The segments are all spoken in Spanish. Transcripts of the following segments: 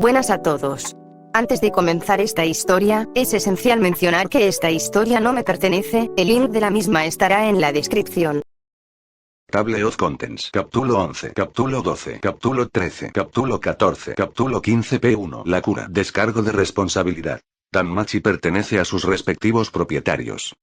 Buenas a todos. Antes de comenzar esta historia, es esencial mencionar que esta historia no me pertenece, el link de la misma estará en la descripción. Table of Contents. Capítulo 11. Capítulo 12. Capítulo 13. Capítulo 14. Capítulo 15. P1. La cura. Descargo de responsabilidad. Danmachi pertenece a sus respectivos propietarios.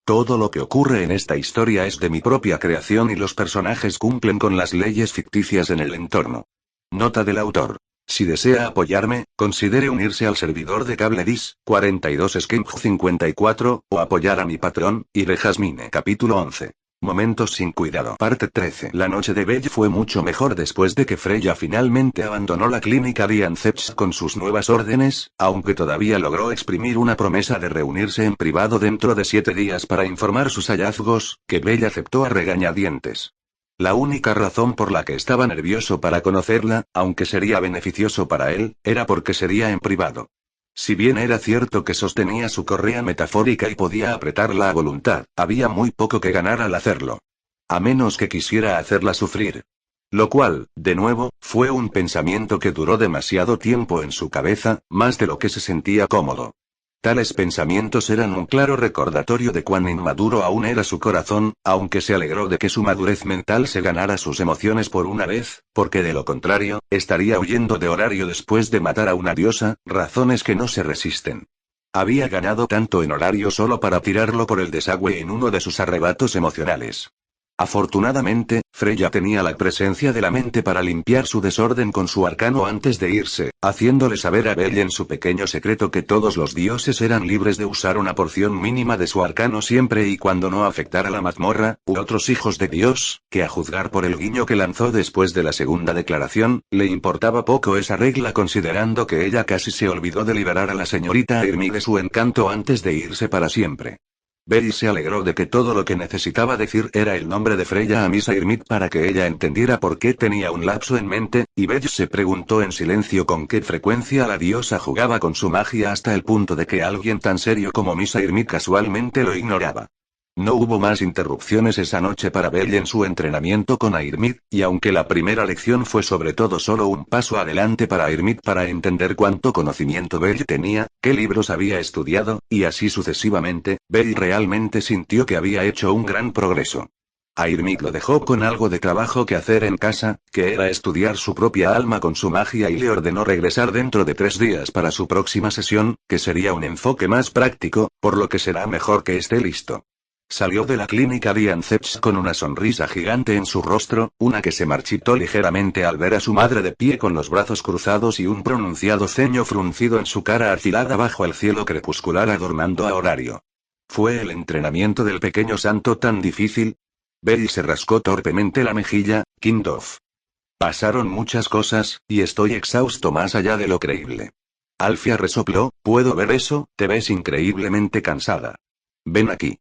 Todo lo que ocurre en esta historia es de mi propia creación y los personajes cumplen con las leyes ficticias en el entorno. Nota del autor. Si desea apoyarme, considere unirse al servidor de CableDis, 42 Skimp 54, o apoyar a mi patrón, Ire Jasmine. Capítulo 11. Momentos sin cuidado. Parte 13. La noche de Belle fue mucho mejor después de que Freya finalmente abandonó la clínica Dianceps con sus nuevas órdenes, aunque todavía logró exprimir una promesa de reunirse en privado dentro de 7 días para informar sus hallazgos, que Belle aceptó a regañadientes. La única razón por la que estaba nervioso para conocerla, aunque sería beneficioso para él, era porque sería en privado. Si bien era cierto que sostenía su correa metafórica y podía apretarla a voluntad, había muy poco que ganar al hacerlo. A menos que quisiera hacerla sufrir. Lo cual, de nuevo, fue un pensamiento que duró demasiado tiempo en su cabeza, más de lo que se sentía cómodo. Tales pensamientos eran un claro recordatorio de cuán inmaduro aún era su corazón, aunque se alegró de que su madurez mental se ganara sus emociones por una vez, porque de lo contrario, estaría huyendo de Horario después de matar a una diosa, razones que no se resisten. Había ganado tanto en Horario solo para tirarlo por el desagüe en uno de sus arrebatos emocionales. Afortunadamente, Freya tenía la presencia de la mente para limpiar su desorden con su arcano antes de irse, haciéndole saber a Belle en su pequeño secreto que todos los dioses eran libres de usar una porción mínima de su arcano siempre y cuando no afectara a la mazmorra, u otros hijos de Dios, que a juzgar por el guiño que lanzó después de la segunda declaración, le importaba poco esa regla considerando que ella casi se olvidó de liberar a la señorita Irmi de su encanto antes de irse para siempre. Belle se alegró de que todo lo que necesitaba decir era el nombre de Freya a Misa Irmit para que ella entendiera por qué tenía un lapso en mente, y Belle se preguntó en silencio con qué frecuencia la diosa jugaba con su magia hasta el punto de que alguien tan serio como Misa Irmit casualmente lo ignoraba. No hubo más interrupciones esa noche para Belle en su entrenamiento con Airmid, y aunque la primera lección fue sobre todo solo un paso adelante para Airmid para entender cuánto conocimiento Belle tenía, qué libros había estudiado, y así sucesivamente, Belle realmente sintió que había hecho un gran progreso. Airmid lo dejó con algo de trabajo que hacer en casa, que era estudiar su propia alma con su magia y le ordenó regresar dentro de 3 días para su próxima sesión, que sería un enfoque más práctico, por lo que será mejor que esté listo. Salió de la clínica Dianceps con una sonrisa gigante en su rostro, una que se marchitó ligeramente al ver a su madre de pie con los brazos cruzados y un pronunciado ceño fruncido en su cara afilada bajo el cielo crepuscular adornando a Horario. ¿Fue el entrenamiento del pequeño santo tan difícil? Belle se rascó torpemente la mejilla, Kindorf. Pasaron muchas cosas, y estoy exhausto más allá de lo creíble. Alfia resopló, ¿puedo ver eso? Te ves increíblemente cansada. Ven aquí.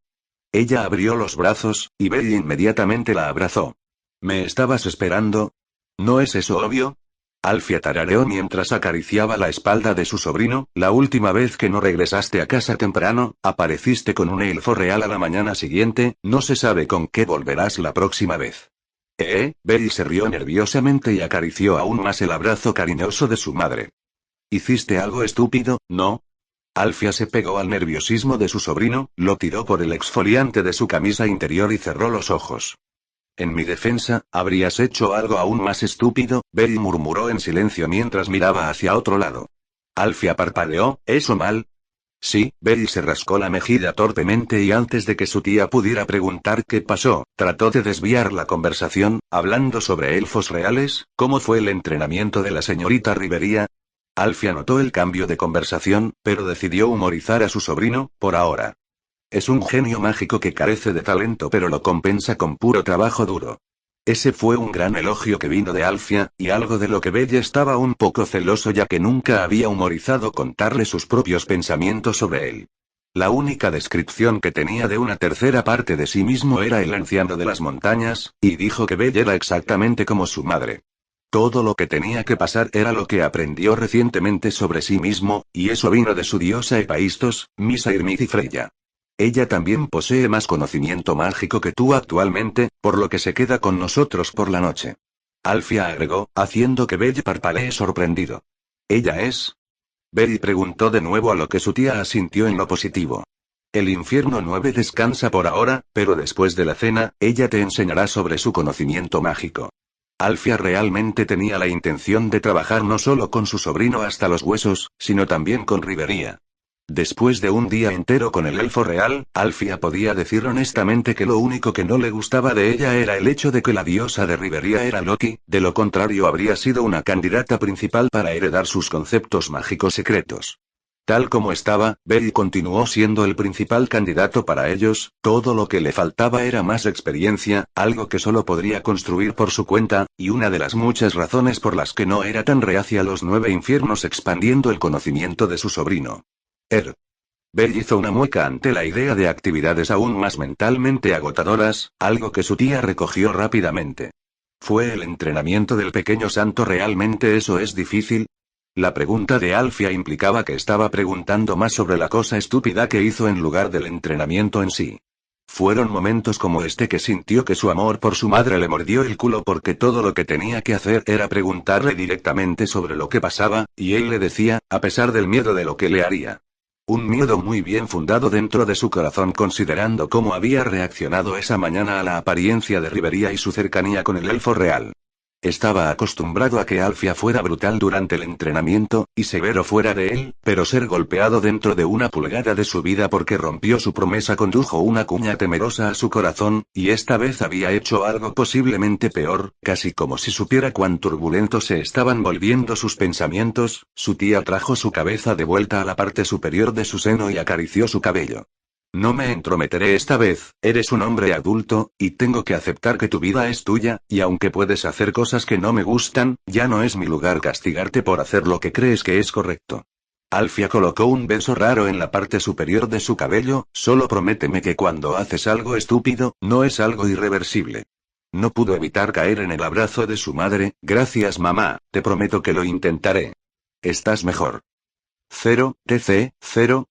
Ella abrió los brazos, y Belle inmediatamente la abrazó. ¿Me estabas esperando? ¿No es eso obvio? Alfia tarareó mientras acariciaba la espalda de su sobrino, la última vez que no regresaste a casa temprano, apareciste con un elfo real a la mañana siguiente, no se sabe con qué volverás la próxima vez. Belle se rió nerviosamente y acarició aún más el abrazo cariñoso de su madre. ¿Hiciste algo estúpido, no? Alfia se pegó al nerviosismo de su sobrino, lo tiró por el exfoliante de su camisa interior y cerró los ojos. En mi defensa, habrías hecho algo aún más estúpido, Belle murmuró en silencio mientras miraba hacia otro lado. Alfia parpadeó, ¿eso mal? Sí, Belle se rascó la mejilla torpemente y antes de que su tía pudiera preguntar qué pasó, trató de desviar la conversación, hablando sobre elfos reales. ¿Cómo fue el entrenamiento de la señorita Rivería? Alfia notó el cambio de conversación, pero decidió humorizar a su sobrino, por ahora. Es un genio mágico que carece de talento pero lo compensa con puro trabajo duro. Ese fue un gran elogio que vino de Alfia, y algo de lo que Belle estaba un poco celoso ya que nunca había humorizado contarle sus propios pensamientos sobre él. La única descripción que tenía de una tercera parte de sí mismo era el anciano de las montañas, y dijo que Belle era exactamente como su madre. Todo lo que tenía que pasar era lo que aprendió recientemente sobre sí mismo, y eso vino de su diosa Epaistos, Misa Irmith y Freya. Ella también posee más conocimiento mágico que tú actualmente, por lo que se queda con nosotros por la noche. Alfia agregó, haciendo que Belle parpalee sorprendido. ¿Ella es? Belle preguntó de nuevo, a lo que su tía asintió en lo positivo. El infierno 9 descansa por ahora, pero después de la cena, ella te enseñará sobre su conocimiento mágico. Alfia realmente tenía la intención de trabajar no solo con su sobrino hasta los huesos, sino también con Rivería. Después de un día entero con el elfo real, Alfia podía decir honestamente que lo único que no le gustaba de ella era el hecho de que la diosa de Rivería era Loki, de lo contrario habría sido una candidata principal para heredar sus conceptos mágicos secretos. Tal como estaba, Belle continuó siendo el principal candidato para ellos, todo lo que le faltaba era más experiencia, algo que solo podría construir por su cuenta, y una de las muchas razones por las que no era tan reacia a los 9 infiernos expandiendo el conocimiento de su sobrino. Belle hizo una mueca ante la idea de actividades aún más mentalmente agotadoras, algo que su tía recogió rápidamente. ¿Fue el entrenamiento del pequeño santo realmente eso es difícil? La pregunta de Alfia implicaba que estaba preguntando más sobre la cosa estúpida que hizo en lugar del entrenamiento en sí. Fueron momentos como este que sintió que su amor por su madre le mordió el culo porque todo lo que tenía que hacer era preguntarle directamente sobre lo que pasaba, y él le decía, a pesar del miedo de lo que le haría. Un miedo muy bien fundado dentro de su corazón considerando cómo había reaccionado esa mañana a la apariencia de Rivería y su cercanía con el elfo real. Estaba acostumbrado a que Alfia fuera brutal durante el entrenamiento, y severo fuera de él, pero ser golpeado dentro de una pulgada de su vida porque rompió su promesa condujo una cuña temerosa a su corazón, y esta vez había hecho algo posiblemente peor, casi como si supiera cuán turbulentos se estaban volviendo sus pensamientos. Su tía trajo su cabeza de vuelta a la parte superior de su seno y acarició su cabello. No me entrometeré esta vez, eres un hombre adulto, y tengo que aceptar que tu vida es tuya, y aunque puedes hacer cosas que no me gustan, ya no es mi lugar castigarte por hacer lo que crees que es correcto. Alfia colocó un beso raro en la parte superior de su cabello, solo prométeme que cuando haces algo estúpido, no es algo irreversible. No pudo evitar caer en el abrazo de su madre. Gracias mamá, te prometo que lo intentaré. ¿Estás mejor? 0,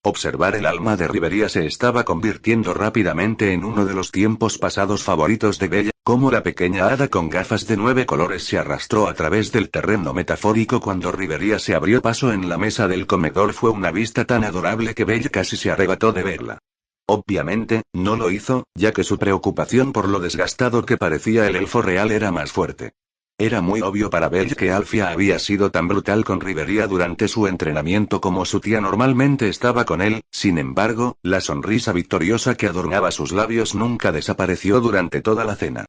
observar el alma de Rivería se estaba convirtiendo rápidamente en uno de los tiempos pasados favoritos de Bella, como la pequeña hada con gafas de 9 colores se arrastró a través del terreno metafórico cuando Rivería se abrió paso en la mesa del comedor. Fue una vista tan adorable que Bella casi se arrebató de verla. Obviamente, no lo hizo, ya que su preocupación por lo desgastado que parecía el elfo real era más fuerte. Era muy obvio para Belle que Alfia había sido tan brutal con Rivería durante su entrenamiento como su tía normalmente estaba con él, sin embargo, la sonrisa victoriosa que adornaba sus labios nunca desapareció durante toda la cena.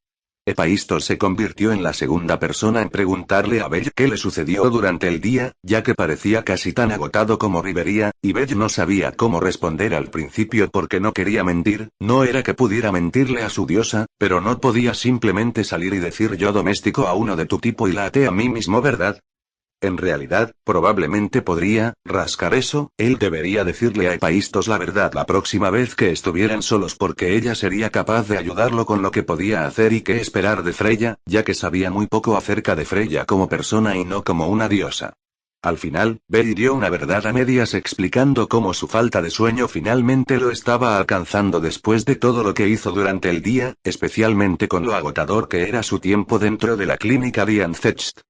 Epaístos se convirtió en la segunda persona en preguntarle a Belle qué le sucedió durante el día, ya que parecía casi tan agotado como Rivería, y Belle no sabía cómo responder al principio porque no quería mentir. No era que pudiera mentirle a su diosa, pero no podía simplemente salir y decir yo domestico a uno de tu tipo y la até a mí mismo, ¿verdad? En realidad, probablemente podría rascar eso. Él debería decirle a Epaístos la verdad la próxima vez que estuvieran solos porque ella sería capaz de ayudarlo con lo que podía hacer y qué esperar de Freya, ya que sabía muy poco acerca de Freya como persona y no como una diosa. Al final, Belle dio una verdad a medias explicando cómo su falta de sueño finalmente lo estaba alcanzando después de todo lo que hizo durante el día, especialmente con lo agotador que era su tiempo dentro de la clínica Dianzecht.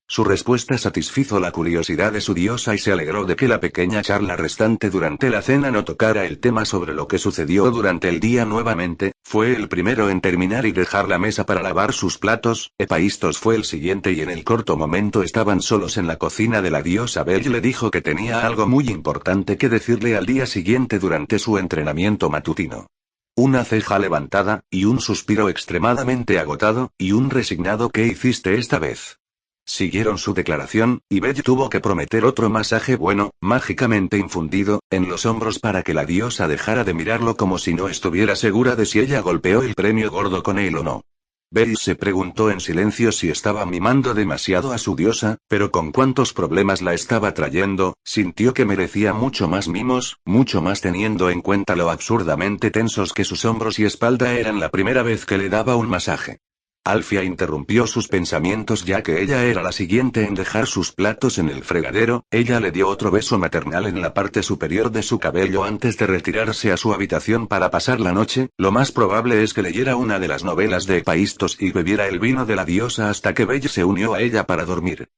Su respuesta satisfizo la curiosidad de su diosa y se alegró de que la pequeña charla restante durante la cena no tocara el tema sobre lo que sucedió durante el día nuevamente. Fue el primero en terminar y dejar la mesa para lavar sus platos. Epaístos fue el siguiente y en el corto momento estaban solos en la cocina de la diosa. Belle le dijo que tenía algo muy importante que decirle al día siguiente durante su entrenamiento matutino. Una ceja levantada, y un suspiro extremadamente agotado, y un resignado ¿qué hiciste esta vez? Siguieron su declaración, y Belle tuvo que prometer otro masaje bueno, mágicamente infundido, en los hombros para que la diosa dejara de mirarlo como si no estuviera segura de si ella golpeó el premio gordo con él o no. Belle se preguntó en silencio si estaba mimando demasiado a su diosa, pero con cuántos problemas la estaba trayendo, sintió que merecía mucho más mimos, mucho más teniendo en cuenta lo absurdamente tensos que sus hombros y espalda eran la primera vez que le daba un masaje. Alfia interrumpió sus pensamientos ya que ella era la siguiente en dejar sus platos en el fregadero. Ella le dio otro beso maternal en la parte superior de su cabello antes de retirarse a su habitación para pasar la noche. Lo más probable es que leyera una de las novelas de Epaístos y bebiera el vino de la diosa hasta que Belle se unió a ella para dormir.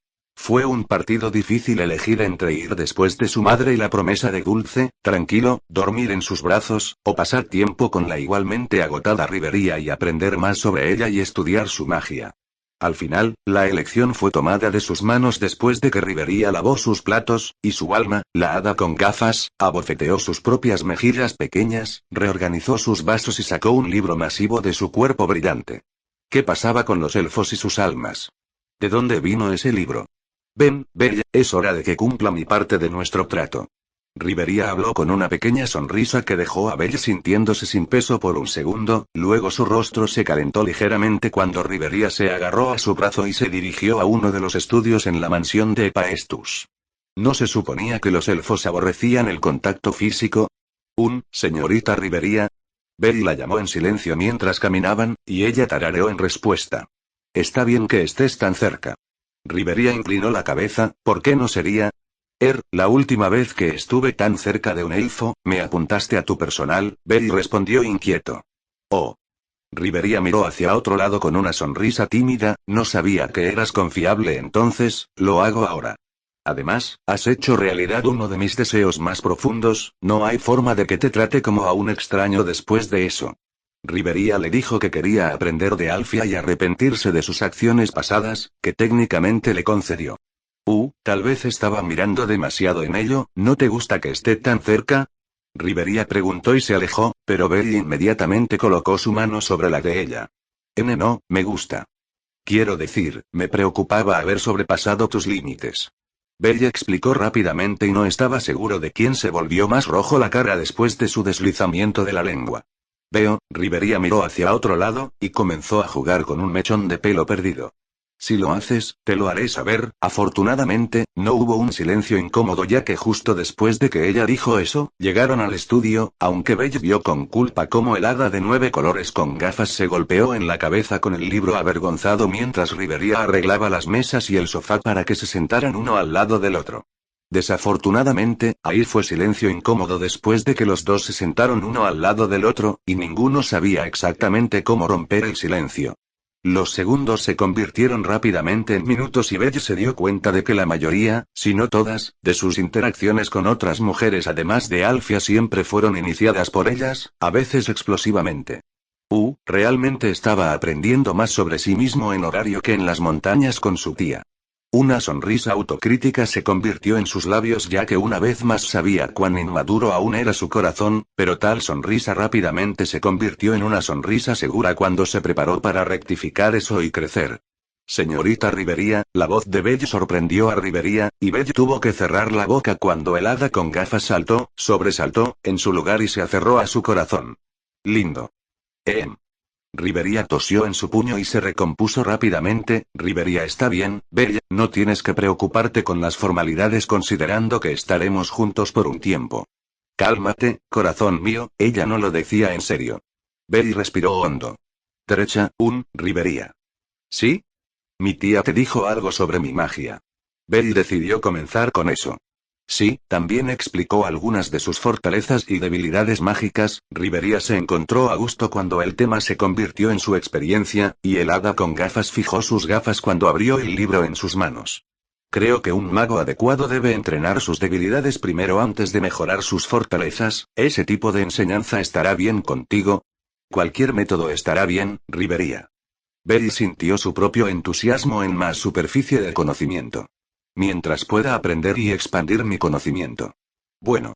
Fue un partido difícil elegir entre ir después de su madre y la promesa de dulce, tranquilo, dormir en sus brazos, o pasar tiempo con la igualmente agotada Rivería y aprender más sobre ella y estudiar su magia. Al final, la elección fue tomada de sus manos después de que Rivería lavó sus platos, y su alma, la hada con gafas, abofeteó sus propias mejillas pequeñas, reorganizó sus vasos y sacó un libro masivo de su cuerpo brillante. ¿Qué pasaba con los elfos y sus almas? ¿De dónde vino ese libro? Ven, Bella, es hora de que cumpla mi parte de nuestro trato. Rivería habló con una pequeña sonrisa que dejó a Belle sintiéndose sin peso por un segundo, luego su rostro se calentó ligeramente cuando Rivería se agarró a su brazo y se dirigió a uno de los estudios en la mansión de Epaestus. ¿No se suponía que los elfos aborrecían el contacto físico? Señorita Rivería. Belle la llamó en silencio mientras caminaban, y ella tarareó en respuesta. Está bien que estés tan cerca. Rivería inclinó la cabeza, ¿por qué no sería? La última vez que estuve tan cerca de un elfo, me apuntaste a tu personal, Belle respondió inquieto. Oh. Rivería miró hacia otro lado con una sonrisa tímida, no sabía que eras confiable entonces, lo hago ahora. Además, has hecho realidad uno de mis deseos más profundos, no hay forma de que te trate como a un extraño después de eso. Rivería le dijo que quería aprender de Alfia y arrepentirse de sus acciones pasadas, que técnicamente le concedió. Tal vez estaba mirando demasiado en ello, ¿no te gusta que esté tan cerca? Rivería preguntó y se alejó, pero Belle inmediatamente colocó su mano sobre la de ella. No, me gusta. Quiero decir, me preocupaba haber sobrepasado tus límites. Belle explicó rápidamente y no estaba seguro de quién se volvió más rojo la cara después de su deslizamiento de la lengua. Veo, Rivería miró hacia otro lado, y comenzó a jugar con un mechón de pelo perdido. Si lo haces, te lo haré saber. Afortunadamente, no hubo un silencio incómodo ya que justo después de que ella dijo eso, llegaron al estudio, aunque Belle vio con culpa cómo el hada de 9 colores con gafas se golpeó en la cabeza con el libro avergonzado mientras Rivería arreglaba las mesas y el sofá para que se sentaran uno al lado del otro. Desafortunadamente, ahí fue silencio incómodo después de que los dos se sentaron uno al lado del otro, y ninguno sabía exactamente cómo romper el silencio. Los segundos se convirtieron rápidamente en minutos y Belle se dio cuenta de que la mayoría, si no todas, de sus interacciones con otras mujeres además de Alfia siempre fueron iniciadas por ellas, a veces explosivamente. Realmente estaba aprendiendo más sobre sí mismo en horario que en las montañas con su tía. Una sonrisa autocrítica se convirtió en sus labios ya que una vez más sabía cuán inmaduro aún era su corazón, pero tal sonrisa rápidamente se convirtió en una sonrisa segura cuando se preparó para rectificar eso y crecer. Señorita Rivería, la voz de Belle sorprendió a Rivería, y Belle tuvo que cerrar la boca cuando el hada con gafas sobresaltó, en su lugar y se aferró a su corazón. Lindo. Rivería tosió en su puño y se recompuso rápidamente. Rivería está bien, Bella, no tienes que preocuparte con las formalidades considerando que estaremos juntos por un tiempo. Cálmate, corazón mío, ella no lo decía en serio. Bella respiró hondo. Derecha, Rivería. ¿Sí? Mi tía te dijo algo sobre mi magia. Bella decidió comenzar con eso. Sí, también explicó algunas de sus fortalezas y debilidades mágicas. Rivería se encontró a gusto cuando el tema se convirtió en su experiencia, y el hada con gafas fijó sus gafas cuando abrió el libro en sus manos. Creo que un mago adecuado debe entrenar sus debilidades primero antes de mejorar sus fortalezas. ¿Ese tipo de enseñanza estará bien contigo? Cualquier método estará bien, Rivería. Belle sintió su propio entusiasmo en más superficie de conocimiento. Mientras pueda aprender y expandir mi conocimiento. Bueno.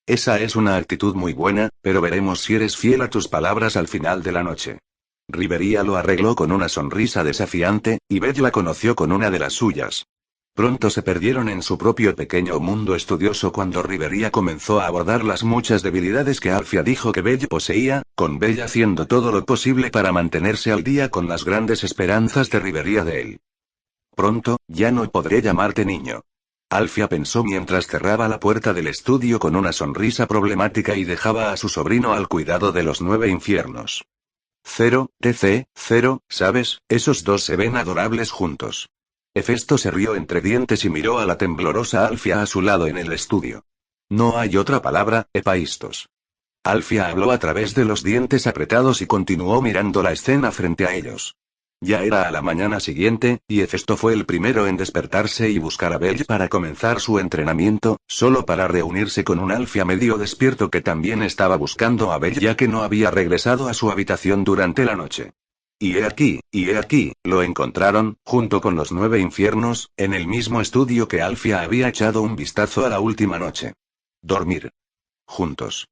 Esa es una actitud muy buena, pero veremos si eres fiel a tus palabras al final de la noche. Rivería lo arregló con una sonrisa desafiante, y Belle la conoció con una de las suyas. Pronto se perdieron en su propio pequeño mundo estudioso cuando Rivería comenzó a abordar las muchas debilidades que Alfia dijo que Belle poseía, con Belle haciendo todo lo posible para mantenerse al día con las grandes esperanzas de Rivería de él. Pronto, ya no podré llamarte niño. Alfia pensó mientras cerraba la puerta del estudio con una sonrisa problemática y dejaba a su sobrino al cuidado de los 9 infiernos. ¿Sabes? Esos dos se ven adorables juntos. Hefesto se rió entre dientes y miró a la temblorosa Alfia a su lado en el estudio. No hay otra palabra, Epaistos. Alfia habló a través de los dientes apretados y continuó mirando la escena frente a ellos. Ya era a la mañana siguiente, y Hefesto fue el primero en despertarse y buscar a Belle para comenzar su entrenamiento, solo para reunirse con un Alfia medio despierto que también estaba buscando a Belle ya que no había regresado a su habitación durante la noche. Y he aquí, lo encontraron, junto con los 9 infiernos, en el mismo estudio que Alfia había echado un vistazo a la última noche. Dormir. Juntos.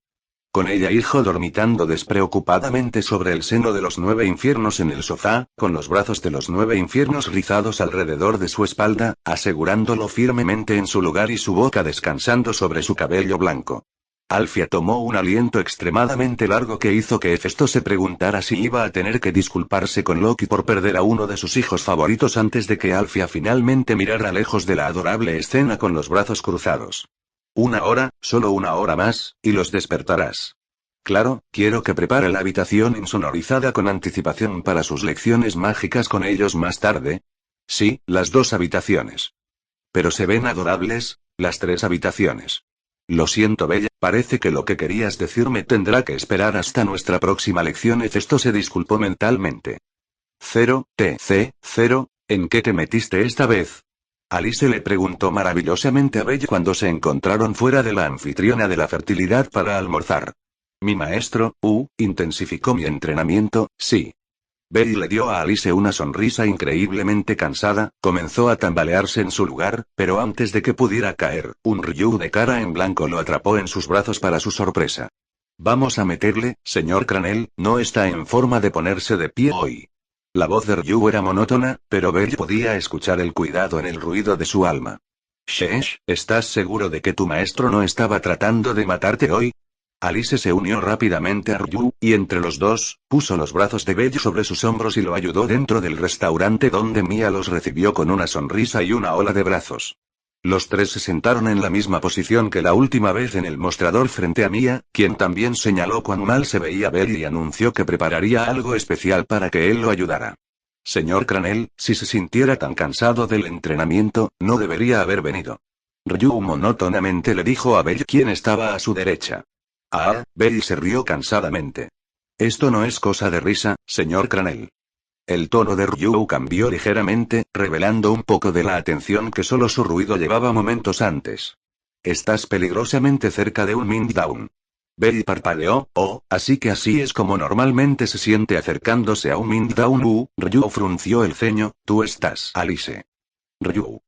Con ella hijo dormitando despreocupadamente sobre el seno de los 9 infiernos en el sofá, con los brazos de los 9 infiernos rizados alrededor de su espalda, asegurándolo firmemente en su lugar y su boca descansando sobre su cabello blanco. Alfia tomó un aliento extremadamente largo que hizo que Hefesto se preguntara si iba a tener que disculparse con Loki por perder a uno de sus hijos favoritos antes de que Alfia finalmente mirara lejos de la adorable escena con los brazos cruzados. 1 hora, solo 1 hora más, y los despertarás. Claro, quiero que prepare la habitación insonorizada con anticipación para sus lecciones mágicas con ellos más tarde. Sí, las 2 habitaciones. Pero se ven adorables, las 3 habitaciones. Lo siento, Bella, parece que lo que querías decirme tendrá que esperar hasta nuestra próxima lección. Hefesto se disculpó mentalmente. 0, ¿en qué te metiste esta vez? Alice le preguntó maravillosamente a Belle cuando se encontraron fuera de la anfitriona de la fertilidad para almorzar. Mi maestro, intensificó mi entrenamiento, sí. Belle le dio a Alice una sonrisa increíblemente cansada, comenzó a tambalearse en su lugar, pero antes de que pudiera caer, un Ryu de cara en blanco lo atrapó en sus brazos para su sorpresa. Vamos a meterle, señor Cranel, no está en forma de ponerse de pie hoy. La voz de Ryu era monótona, pero Belle podía escuchar el cuidado en el ruido de su alma. Sheesh, ¿estás seguro de que tu maestro no estaba tratando de matarte hoy? Alice se unió rápidamente a Ryu, y entre los dos, puso los brazos de Belle sobre sus hombros y lo ayudó dentro del restaurante donde Mia los recibió con una sonrisa y una ola de brazos. Los 3 se sentaron en la misma posición que la última vez en el mostrador frente a Mia, quien también señaló cuán mal se veía Belle y anunció que prepararía algo especial para que él lo ayudara. Señor Cranel, si se sintiera tan cansado del entrenamiento, no debería haber venido. Ryu monótonamente le dijo a Belle quien estaba a su derecha. Belle se rió cansadamente. Esto no es cosa de risa, señor Cranel. El tono de Ryu cambió ligeramente, revelando un poco de la atención que solo su ruido llevaba momentos antes. Estás peligrosamente cerca de un Mind Down. Belle parpadeó, así que así es como normalmente se siente acercándose a un Mind Down. Ryu frunció el ceño, tú estás, Alice. Ryu.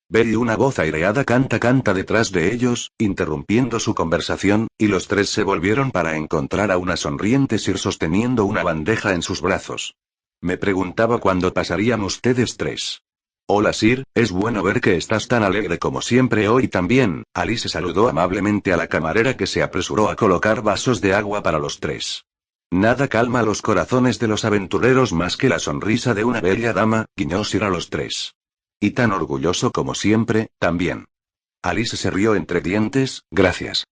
Belle, una voz aireada canta detrás de ellos, interrumpiendo su conversación, y los 3 se volvieron para encontrar a una sonriente Sir sosteniendo una bandeja en sus brazos. Me preguntaba cuándo pasarían ustedes 3. Hola Sir, es bueno ver que estás tan alegre como siempre hoy también. Alice saludó amablemente a la camarera que se apresuró a colocar vasos de agua para los 3. Nada calma los corazones de los aventureros más que la sonrisa de una bella dama, guiñó Sir a los 3. Y tan orgulloso como siempre, también. Alice se rió entre dientes, gracias.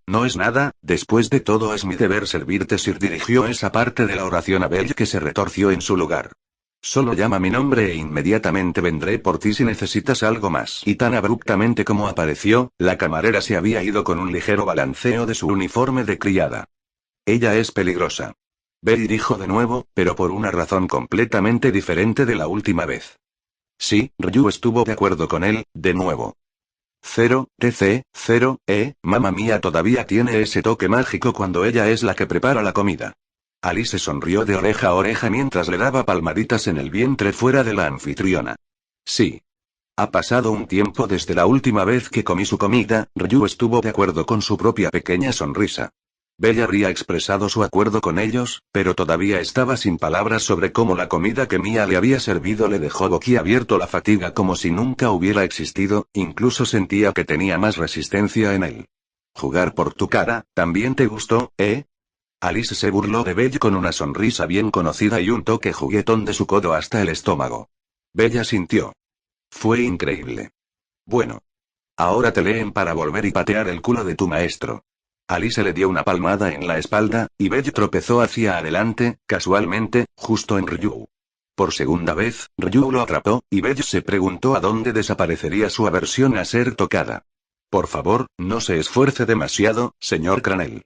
No es nada, después de todo es mi deber servirte. Sir dirigió esa parte de la oración a Belle que se retorció en su lugar. Solo llama mi nombre e inmediatamente vendré por ti si necesitas algo más. Y tan abruptamente como apareció, la camarera se había ido con un ligero balanceo de su uniforme de criada. Ella es peligrosa. Belle dijo de nuevo, pero por una razón completamente diferente de la última vez. Sí, Ryu estuvo de acuerdo con él, de nuevo. 0, mamma mía, todavía tiene ese toque mágico cuando ella es la que prepara la comida. Alice sonrió de oreja a oreja mientras le daba palmaditas en el vientre fuera de la anfitriona. Sí. Ha pasado un tiempo desde la última vez que comí su comida. Ryu estuvo de acuerdo con su propia pequeña sonrisa. Belle habría expresado su acuerdo con ellos, pero todavía estaba sin palabras sobre cómo la comida que Mia le había servido le dejó boquiabierto. La fatiga como si nunca hubiera existido, incluso sentía que tenía más resistencia en él. Jugar por tu cara, ¿también te gustó, Alice se burló de Belle con una sonrisa bien conocida y un toque juguetón de su codo hasta el estómago. Bella sintió. Fue increíble. Bueno. Ahora te leen para volver y patear el culo de tu maestro. Alice le dio una palmada en la espalda, y Belle tropezó hacia adelante, casualmente, justo en Ryu. Por segunda vez, Ryu lo atrapó, y Belle se preguntó a dónde desaparecería su aversión a ser tocada. Por favor, no se esfuerce demasiado, señor Cranel.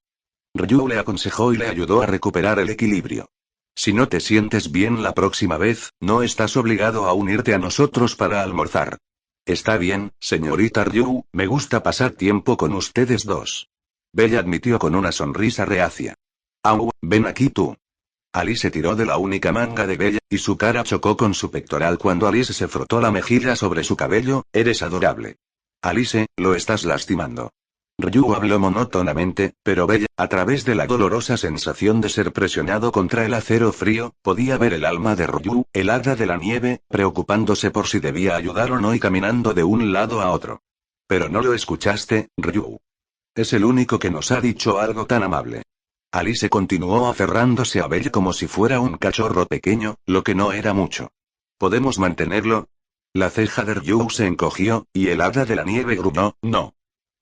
Ryu le aconsejó y le ayudó a recuperar el equilibrio. Si no te sientes bien la próxima vez, no estás obligado a unirte a nosotros para almorzar. Está bien, señorita Ryu, me gusta pasar tiempo con ustedes dos. Bella admitió con una sonrisa reacia. Au, ven aquí tú. Alice se tiró de la única manga de Bella, y su cara chocó con su pectoral cuando Alice se frotó la mejilla sobre su cabello. Eres adorable. Alice, lo estás lastimando. Ryu habló monótonamente, pero Bella, a través de la dolorosa sensación de ser presionado contra el acero frío, podía ver el alma de Ryu, el hada de la nieve, preocupándose por si debía ayudar o no y caminando de un lado a otro. Pero no lo escuchaste, Ryu. Es el único que nos ha dicho algo tan amable. Alice continuó aferrándose a Bella como si fuera un cachorro pequeño, lo que no era mucho. ¿Podemos mantenerlo? La ceja de Ryu se encogió, y el hada de la nieve gruñó, no.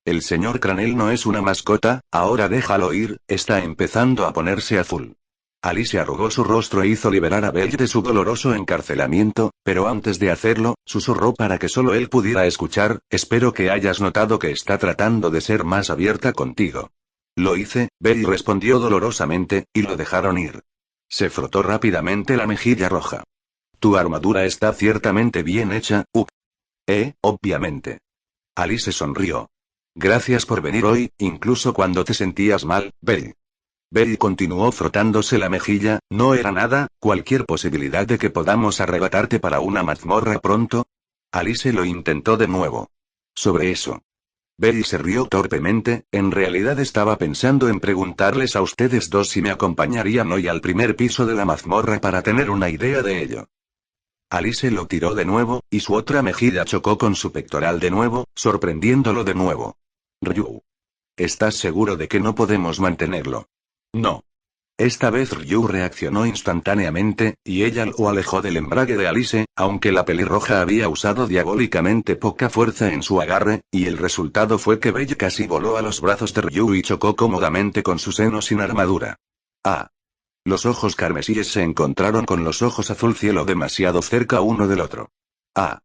El señor Cranel no es una mascota, ahora déjalo ir, está empezando a ponerse azul. Alice arrugó su rostro e hizo liberar a Bella de su doloroso encarcelamiento, pero antes de hacerlo, susurró para que solo él pudiera escuchar, espero que hayas notado que está tratando de ser más abierta contigo. Lo hice, Bella respondió dolorosamente, y lo dejaron ir. Se frotó rápidamente la mejilla roja. Tu armadura está ciertamente bien hecha, obviamente. Alice sonrió. Gracias por venir hoy, incluso cuando te sentías mal, Belle. Belle continuó frotándose la mejilla, ¿no era nada, cualquier posibilidad de que podamos arrebatarte para una mazmorra pronto? Alice lo intentó de nuevo. Sobre eso. Belle se rió torpemente, en realidad estaba pensando en preguntarles a ustedes dos si me acompañarían hoy al primer piso de la mazmorra para tener una idea de ello. Alice lo tiró de nuevo, y su otra mejilla chocó con su pectoral de nuevo, sorprendiéndolo de nuevo. Ryu. ¿Estás seguro de que no podemos mantenerlo? No. Esta vez Ryu reaccionó instantáneamente, y ella lo alejó del embrague de Alice, aunque la pelirroja había usado diabólicamente poca fuerza en su agarre, y el resultado fue que Belle casi voló a los brazos de Ryu y chocó cómodamente con su seno sin armadura. Ah. Los ojos carmesíes se encontraron con los ojos azul cielo demasiado cerca uno del otro. Ah.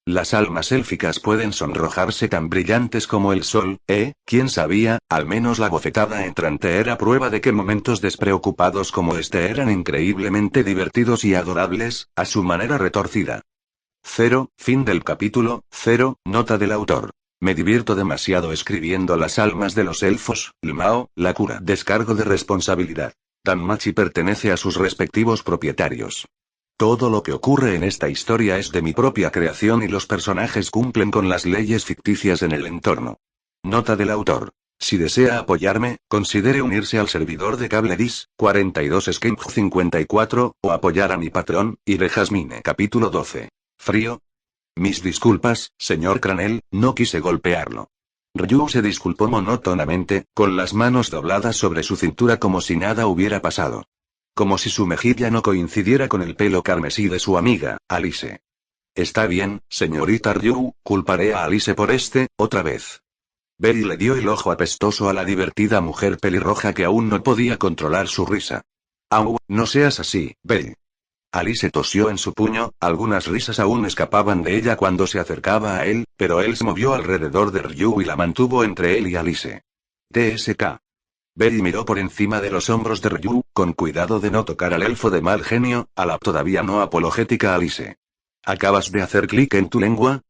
Las almas élficas pueden sonrojarse tan brillantes como el sol, ¿quién sabía? Al menos la bofetada entrante era prueba de que momentos despreocupados como este eran increíblemente divertidos y adorables, a su manera retorcida. Fin del capítulo 0, nota del autor. Me divierto demasiado escribiendo las almas de los elfos, Lmao, la cura. Descargo de responsabilidad. Danmachi pertenece a sus respectivos propietarios. Todo lo que ocurre en esta historia es de mi propia creación y los personajes cumplen con las leyes ficticias en el entorno. Nota del autor. Si desea apoyarme, considere unirse al servidor de CableDis, 42 Escape 54, o apoyar a mi patrón, Ire Jasmine. Capítulo 12. ¿Frío? Mis disculpas, señor Cranel, no quise golpearlo. Ryu se disculpó monótonamente, con las manos dobladas sobre su cintura como si nada hubiera pasado. Como si su mejilla no coincidiera con el pelo carmesí de su amiga, Alice. Está bien, señorita Ryu, culparé a Alice por otra vez. Belle le dio el ojo apestoso a la divertida mujer pelirroja que aún no podía controlar su risa. Au, no seas así, Belle. Alice tosió en su puño, algunas risas aún escapaban de ella cuando se acercaba a él, pero él se movió alrededor de Ryu y la mantuvo entre él y Alice. TSK. Belle miró por encima de los hombros de Ryu, con cuidado de no tocar al elfo de mal genio, a la todavía no apologética Alice. ¿Acabas de hacer clic en tu lengua?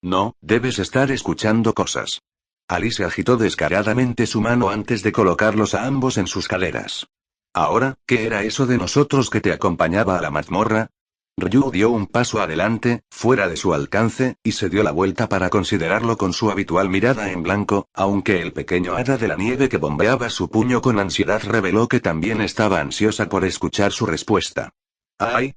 No, debes estar escuchando cosas. Alice agitó descaradamente su mano antes de colocarlos a ambos en sus caderas. Ahora, ¿qué era eso de nosotros que te acompañaba a la mazmorra? Ryu dio un paso adelante, fuera de su alcance, y se dio la vuelta para considerarlo con su habitual mirada en blanco, aunque el pequeño hada de la nieve que bombeaba su puño con ansiedad reveló que también estaba ansiosa por escuchar su respuesta.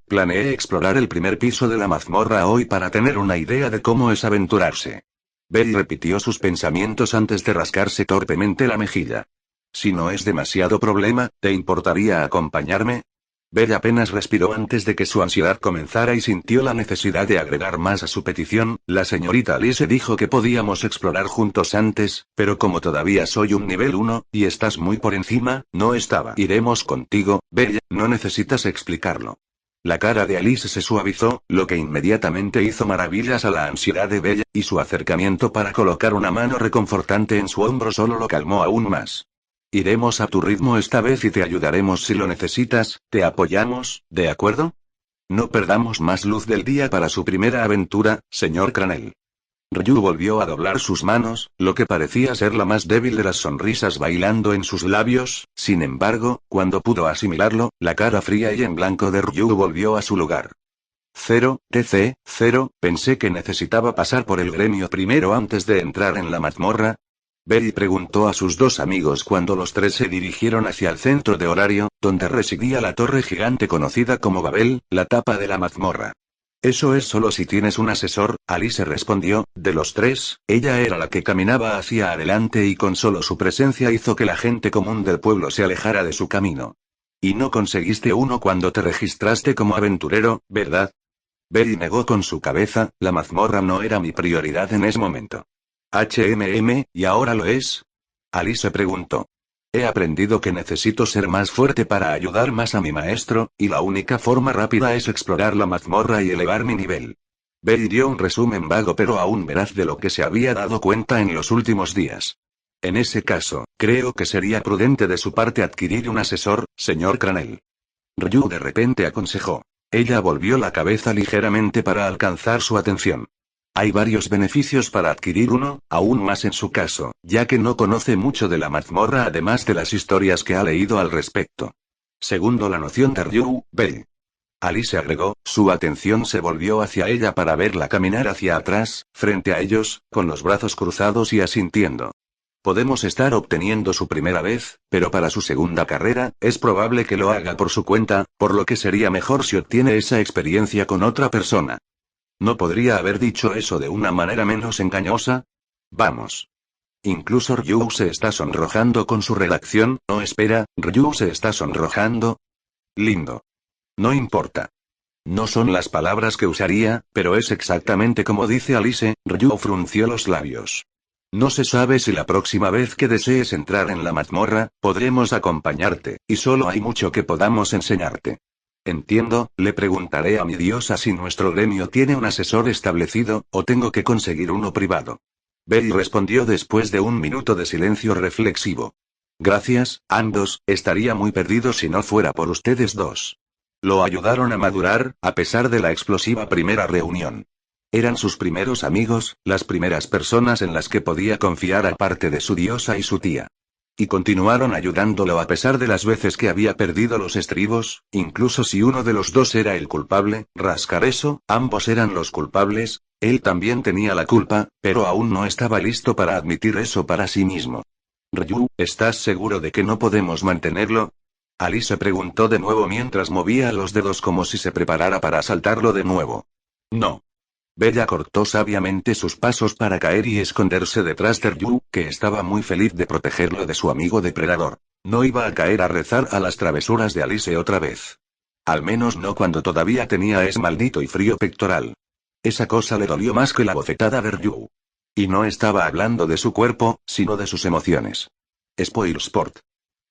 Planeé explorar el primer piso de la mazmorra hoy para tener una idea de cómo es aventurarse. Belle repitió sus pensamientos antes de rascarse torpemente la mejilla. Si no es demasiado problema, ¿te importaría acompañarme? Belle apenas respiró antes de que su ansiedad comenzara y sintió la necesidad de agregar más a su petición. La señorita Alice dijo que podíamos explorar juntos antes, pero como todavía soy un nivel 1, y estás muy por encima, no estaba. Iremos contigo, Belle, no necesitas explicarlo. La cara de Alice se suavizó, lo que inmediatamente hizo maravillas a la ansiedad de Belle, y su acercamiento para colocar una mano reconfortante en su hombro solo lo calmó aún más. Iremos a tu ritmo esta vez y te ayudaremos si lo necesitas, te apoyamos, ¿de acuerdo? No perdamos más luz del día para su primera aventura, señor Cranel. Ryu volvió a doblar sus manos, lo que parecía ser la más débil de las sonrisas bailando en sus labios. Sin embargo, cuando pudo asimilarlo, la cara fría y en blanco de Ryu volvió a su lugar. 0, pensé que necesitaba pasar por el gremio primero antes de entrar en la mazmorra. Belly preguntó a sus dos amigos cuando los tres se dirigieron hacia el centro de horario, donde residía la torre gigante conocida como Babel, la tapa de la mazmorra. Eso es solo si tienes un asesor, Alice respondió. De los tres, ella era la que caminaba hacia adelante y con solo su presencia hizo que la gente común del pueblo se alejara de su camino. Y no conseguiste uno cuando te registraste como aventurero, ¿verdad? Belly negó con su cabeza, la mazmorra no era mi prioridad en ese momento. ¿Y ahora lo es? Alice preguntó. He aprendido que necesito ser más fuerte para ayudar más a mi maestro, y la única forma rápida es explorar la mazmorra y elevar mi nivel. Belly dio un resumen vago pero aún veraz de lo que se había dado cuenta en los últimos días. En ese caso, creo que sería prudente de su parte adquirir un asesor, señor Cranel. Ryu de repente aconsejó. Ella volvió la cabeza ligeramente para alcanzar su atención. Hay varios beneficios para adquirir uno, aún más en su caso, ya que no conoce mucho de la mazmorra además de las historias que ha leído al respecto. Segundo la noción de Ryu, Bell. Alice agregó, su atención se volvió hacia ella para verla caminar hacia atrás, frente a ellos, con los brazos cruzados y asintiendo. Podemos estar obteniendo su primera vez, pero para su segunda carrera, es probable que lo haga por su cuenta, por lo que sería mejor si obtiene esa experiencia con otra persona. ¿No podría haber dicho eso de una manera menos engañosa? Vamos. Incluso Ryu se está sonrojando con su redacción. No, espera, Ryu se está sonrojando. Lindo. No importa. No son las palabras que usaría, pero es exactamente como dice Alice. Ryu frunció los labios. No se sabe si la próxima vez que desees entrar en la mazmorra, podremos acompañarte, y solo hay mucho que podamos enseñarte. Entiendo, le preguntaré a mi diosa si nuestro gremio tiene un asesor establecido, o tengo que conseguir uno privado. Belly respondió después de un minuto de silencio reflexivo. Gracias, ambos, estaría muy perdido si no fuera por ustedes dos. Lo ayudaron a madurar, a pesar de la explosiva primera reunión. Eran sus primeros amigos, las primeras personas en las que podía confiar aparte de su diosa y su tía. Y continuaron ayudándolo a pesar de las veces que había perdido los estribos, incluso si uno de los dos era el culpable. Rascar eso, ambos eran los culpables, él también tenía la culpa, pero aún no estaba listo para admitir eso para sí mismo. Ryu, ¿estás seguro de que no podemos mantenerlo? Alice preguntó de nuevo mientras movía los dedos como si se preparara para asaltarlo de nuevo. No. Bella cortó sabiamente sus pasos para caer y esconderse detrás de Ryu, que estaba muy feliz de protegerlo de su amigo depredador. No iba a caer a rezar a las travesuras de Alice otra vez. Al menos no cuando todavía tenía ese maldito y frío pectoral. Esa cosa le dolió más que la bofetada de Ryu. Y no estaba hablando de su cuerpo, sino de sus emociones. Spoilsport.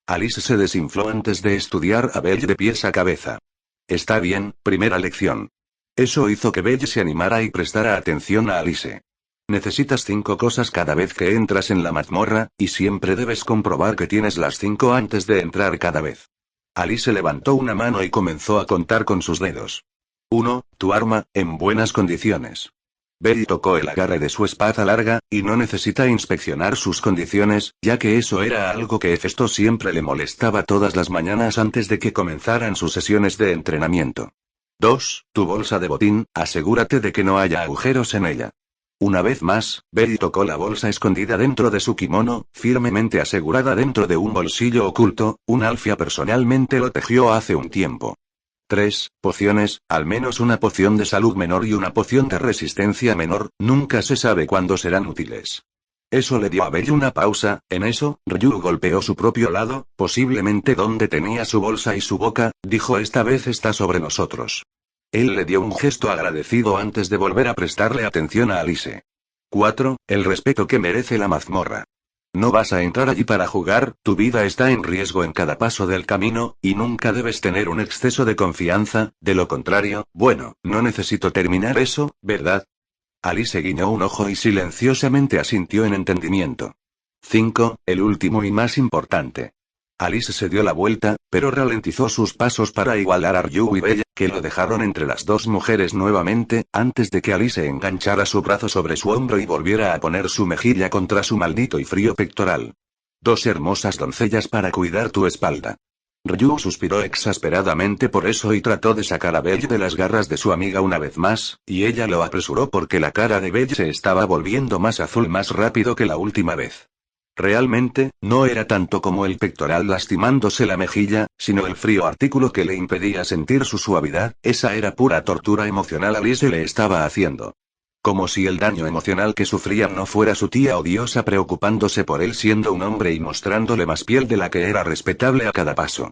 Alice se desinfló antes de estudiar a Belle de pies a cabeza. Está bien, primera lección. Eso hizo que Belle se animara y prestara atención a Alice. Necesitas 5 cosas cada vez que entras en la mazmorra, y siempre debes comprobar que tienes las 5 antes de entrar cada vez. Alice levantó una mano y comenzó a contar con sus dedos. 1. Tu arma, en buenas condiciones. Belle tocó el agarre de su espada larga, y no necesita inspeccionar sus condiciones, ya que eso era algo que Hefesto siempre le molestaba todas las mañanas antes de que comenzaran sus sesiones de entrenamiento. 2. Tu bolsa de botín, asegúrate de que no haya agujeros en ella. Una vez más, Belle tocó la bolsa escondida dentro de su kimono, firmemente asegurada dentro de un bolsillo oculto. Un alfia personalmente lo tejió hace un tiempo. 3. Pociones, al menos una poción de salud menor y una poción de resistencia menor, nunca se sabe cuándo serán útiles. Eso le dio a Belle una pausa. En eso, Ryu golpeó su propio lado, posiblemente donde tenía su bolsa y su boca, dijo: esta vez está sobre nosotros. Él le dio un gesto agradecido antes de volver a prestarle atención a Alice. 4. El respeto que merece la mazmorra. No vas a entrar allí para jugar, tu vida está en riesgo en cada paso del camino, y nunca debes tener un exceso de confianza, de lo contrario, bueno, no necesito terminar eso, ¿verdad? Alice guiñó un ojo y silenciosamente asintió en entendimiento. 5. El último y más importante. Alice se dio la vuelta, pero ralentizó sus pasos para igualar a Ryu y Bella, que lo dejaron entre las dos mujeres nuevamente, antes de que Alice enganchara su brazo sobre su hombro y volviera a poner su mejilla contra su maldito y frío pectoral. Dos hermosas doncellas para cuidar tu espalda. Ryu suspiró exasperadamente por eso y trató de sacar a Belle de las garras de su amiga una vez más, y ella lo apresuró porque la cara de Belle se estaba volviendo más azul más rápido que la última vez. Realmente, no era tanto como el pectoral lastimándose la mejilla, sino el frío artículo que le impedía sentir su suavidad, esa era pura tortura emocional Alice le estaba haciendo. Como si el daño emocional que sufría no fuera su tía odiosa preocupándose por él siendo un hombre y mostrándole más piel de la que era respetable a cada paso.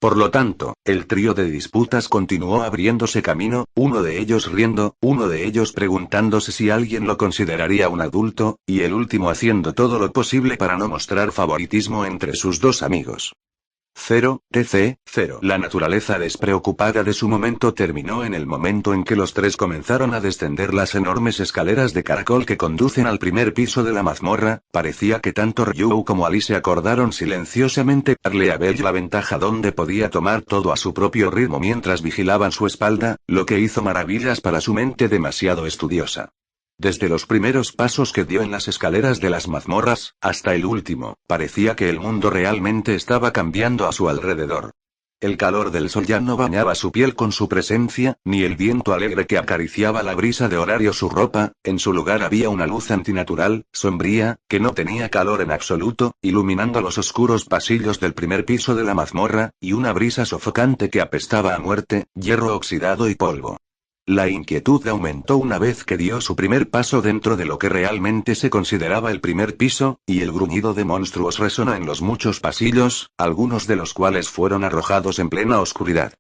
Por lo tanto, el trío de disputas continuó abriéndose camino, uno de ellos riendo, uno de ellos preguntándose si alguien lo consideraría un adulto, y el último haciendo todo lo posible para no mostrar favoritismo entre sus dos amigos. 0, TC, 0. La naturaleza despreocupada de su momento terminó en el momento en que los tres comenzaron a descender las enormes escaleras de caracol que conducen al primer piso de la mazmorra. Parecía que tanto Ryu como Alice acordaron silenciosamente darle a Belle la ventaja donde podía tomar todo a su propio ritmo mientras vigilaban su espalda, lo que hizo maravillas para su mente demasiado estudiosa. Desde los primeros pasos que dio en las escaleras de las mazmorras, hasta el último, parecía que el mundo realmente estaba cambiando a su alrededor. El calor del sol ya no bañaba su piel con su presencia, ni el viento alegre que acariciaba la brisa de horario su ropa, en su lugar había una luz antinatural, sombría, que no tenía calor en absoluto, iluminando los oscuros pasillos del primer piso de la mazmorra, y una brisa sofocante que apestaba a muerte, hierro oxidado y polvo. La inquietud aumentó una vez que dio su primer paso dentro de lo que realmente se consideraba el primer piso, y el gruñido de monstruos resonó en los muchos pasillos, algunos de los cuales fueron arrojados en plena oscuridad.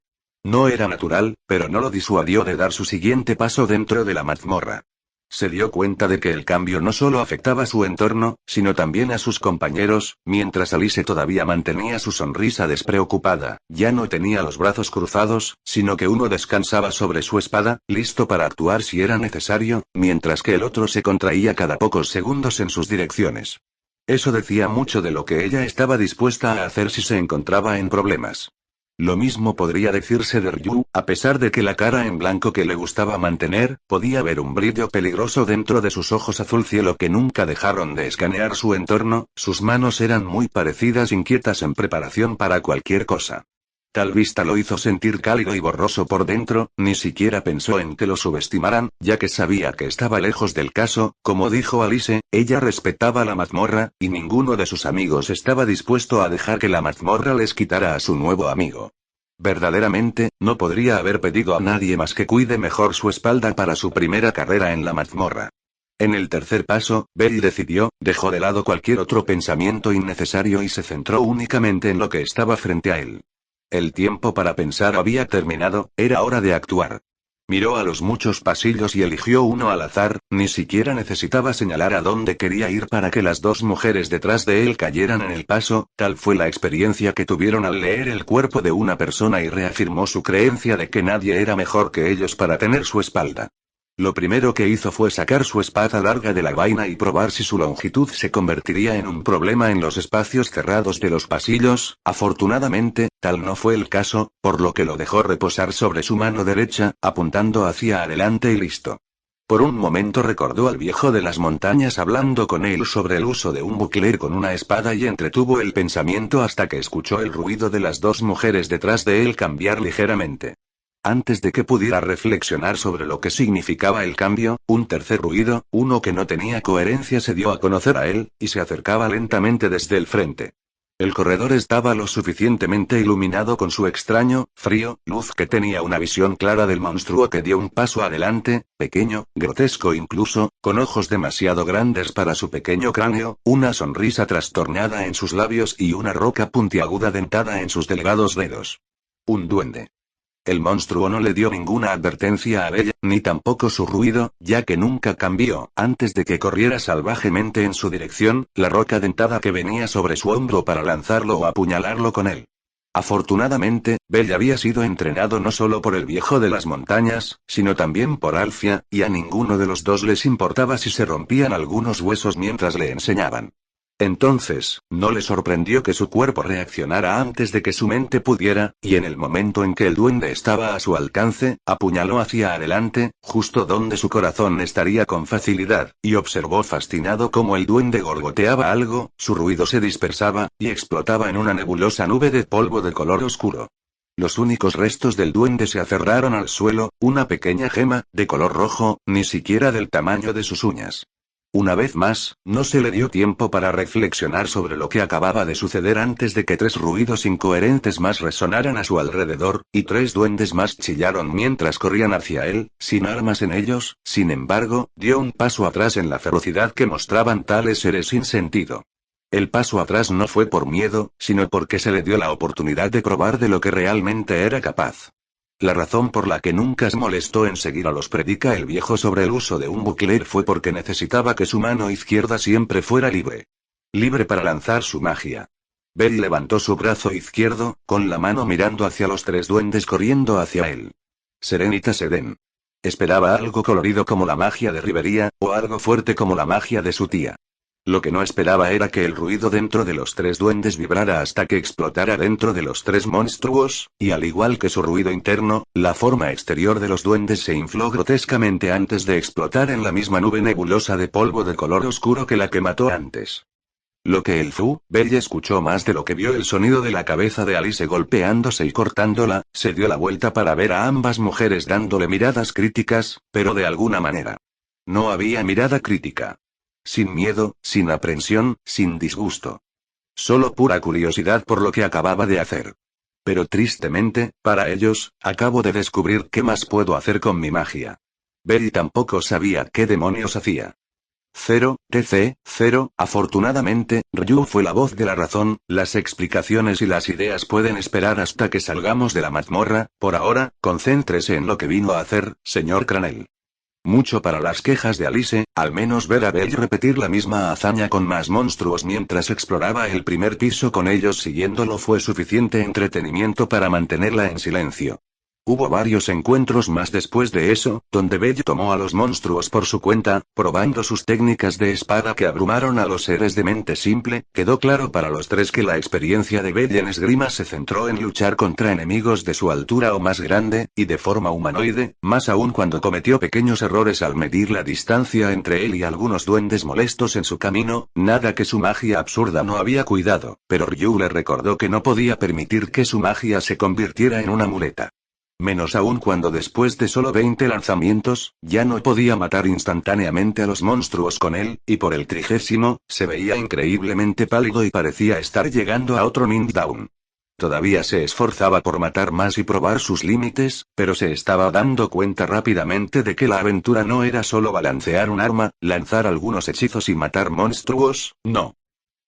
No era natural, pero no lo disuadió de dar su siguiente paso dentro de la mazmorra. Se dio cuenta de que el cambio no solo afectaba su entorno, sino también a sus compañeros, mientras Alice todavía mantenía su sonrisa despreocupada, ya no tenía los brazos cruzados, sino que uno descansaba sobre su espada, listo para actuar si era necesario, mientras que el otro se contraía cada pocos segundos en sus direcciones. Eso decía mucho de lo que ella estaba dispuesta a hacer si se encontraba en problemas. Lo mismo podría decirse de Ryu, a pesar de que la cara en blanco que le gustaba mantener, podía ver un brillo peligroso dentro de sus ojos azul cielo que nunca dejaron de escanear su entorno, sus manos eran muy parecidas inquietas en preparación para cualquier cosa. Tal vista lo hizo sentir cálido y borroso por dentro, ni siquiera pensó en que lo subestimaran, ya que sabía que estaba lejos del caso, como dijo Alice, ella respetaba la mazmorra, y ninguno de sus amigos estaba dispuesto a dejar que la mazmorra les quitara a su nuevo amigo. Verdaderamente, no podría haber pedido a nadie más que cuide mejor su espalda para su primera carrera en la mazmorra. En el tercer paso, Belle decidió, dejó de lado cualquier otro pensamiento innecesario y se centró únicamente en lo que estaba frente a él. El tiempo para pensar había terminado, era hora de actuar. Miró a los muchos pasillos y eligió uno al azar, ni siquiera necesitaba señalar a dónde quería ir para que las dos mujeres detrás de él cayeran en el paso, tal fue la experiencia que tuvieron al leer el cuerpo de una persona y reafirmó su creencia de que nadie era mejor que ellos para tener su espalda. Lo primero que hizo fue sacar su espada larga de la vaina y probar si su longitud se convertiría en un problema en los espacios cerrados de los pasillos. Afortunadamente, tal no fue el caso, por lo que lo dejó reposar sobre su mano derecha, apuntando hacia adelante y listo. Por un momento recordó al viejo de las montañas hablando con él sobre el uso de un bucler con una espada y entretuvo el pensamiento hasta que escuchó el ruido de las dos mujeres detrás de él cambiar ligeramente. Antes de que pudiera reflexionar sobre lo que significaba el cambio, un tercer ruido, uno que no tenía coherencia se dio a conocer a él, y se acercaba lentamente desde el frente. El corredor estaba lo suficientemente iluminado con su extraño, frío, luz que tenía una visión clara del monstruo que dio un paso adelante, pequeño, grotesco incluso, con ojos demasiado grandes para su pequeño cráneo, una sonrisa trastornada en sus labios y una roca puntiaguda dentada en sus delgados dedos. Un duende. El monstruo no le dio ninguna advertencia a Bella, ni tampoco su ruido, ya que nunca cambió, antes de que corriera salvajemente en su dirección, la roca dentada que venía sobre su hombro para lanzarlo o apuñalarlo con él. Afortunadamente, Bella había sido entrenado no solo por el viejo de las montañas, sino también por Alfia, y a ninguno de los dos les importaba si se rompían algunos huesos mientras le enseñaban. Entonces, no le sorprendió que su cuerpo reaccionara antes de que su mente pudiera, y en el momento en que el duende estaba a su alcance, apuñaló hacia adelante, justo donde su corazón estaría con facilidad, y observó fascinado cómo el duende gorgoteaba algo, su ruido se dispersaba, y explotaba en una nebulosa nube de polvo de color oscuro. Los únicos restos del duende se aferraron al suelo, una pequeña gema, de color rojo, ni siquiera del tamaño de sus uñas. Una vez más, no se le dio tiempo para reflexionar sobre lo que acababa de suceder antes de que 3 ruidos incoherentes más resonaran a su alrededor, y 3 duendes más chillaron mientras corrían hacia él, sin armas en ellos. Sin embargo, dio un paso atrás en la ferocidad que mostraban tales seres sin sentido. El paso atrás no fue por miedo, sino porque se le dio la oportunidad de probar de lo que realmente era capaz. La razón por la que nunca se molestó en seguir a los predica el viejo sobre el uso de un bucler fue porque necesitaba que su mano izquierda siempre fuera libre. Libre para lanzar su magia. Bell levantó su brazo izquierdo, con la mano mirando hacia los 3 duendes corriendo hacia él. Serenita Seden. Esperaba algo colorido como la magia de Rivería, o algo fuerte como la magia de su tía. Lo que no esperaba era que el ruido dentro de los 3 duendes vibrara hasta que explotara dentro de los 3 monstruos, y al igual que su ruido interno, la forma exterior de los duendes se infló grotescamente antes de explotar en la misma nube nebulosa de polvo de color oscuro que la que mató antes. Lo que el Fu, Bell escuchó más de lo que vio el sonido de la cabeza de Alice golpeándose y cortándola, se dio la vuelta para ver a ambas mujeres dándole miradas críticas, pero de alguna manera. No había mirada crítica. Sin miedo, sin aprensión, sin disgusto. Solo pura curiosidad por lo que acababa de hacer. Pero tristemente, para ellos, acabo de descubrir qué más puedo hacer con mi magia. Bell tampoco sabía qué demonios hacía. 0, TC, 0, afortunadamente, Ryu fue la voz de la razón, las explicaciones y las ideas pueden esperar hasta que salgamos de la mazmorra. Por ahora, concéntrese en lo que vino a hacer, señor Cranel. Mucho para las quejas de Alice, al menos ver a Bell repetir la misma hazaña con más monstruos mientras exploraba el primer piso con ellos siguiéndolo fue suficiente entretenimiento para mantenerla en silencio. Hubo varios encuentros más después de eso, donde Bell tomó a los monstruos por su cuenta, probando sus técnicas de espada que abrumaron a los seres de mente simple. Quedó claro para los 3 que la experiencia de Bell en esgrima se centró en luchar contra enemigos de su altura o más grande, y de forma humanoide, más aún cuando cometió pequeños errores al medir la distancia entre él y algunos duendes molestos en su camino, nada que su magia absurda no había cuidado, pero Ryu le recordó que no podía permitir que su magia se convirtiera en una muleta. Menos aún cuando después de solo 20 lanzamientos, ya no podía matar instantáneamente a los monstruos con él, y por el 30º, se veía increíblemente pálido y parecía estar llegando a otro Down. Todavía se esforzaba por matar más y probar sus límites, pero se estaba dando cuenta rápidamente de que la aventura no era solo balancear un arma, lanzar algunos hechizos y matar monstruos, no.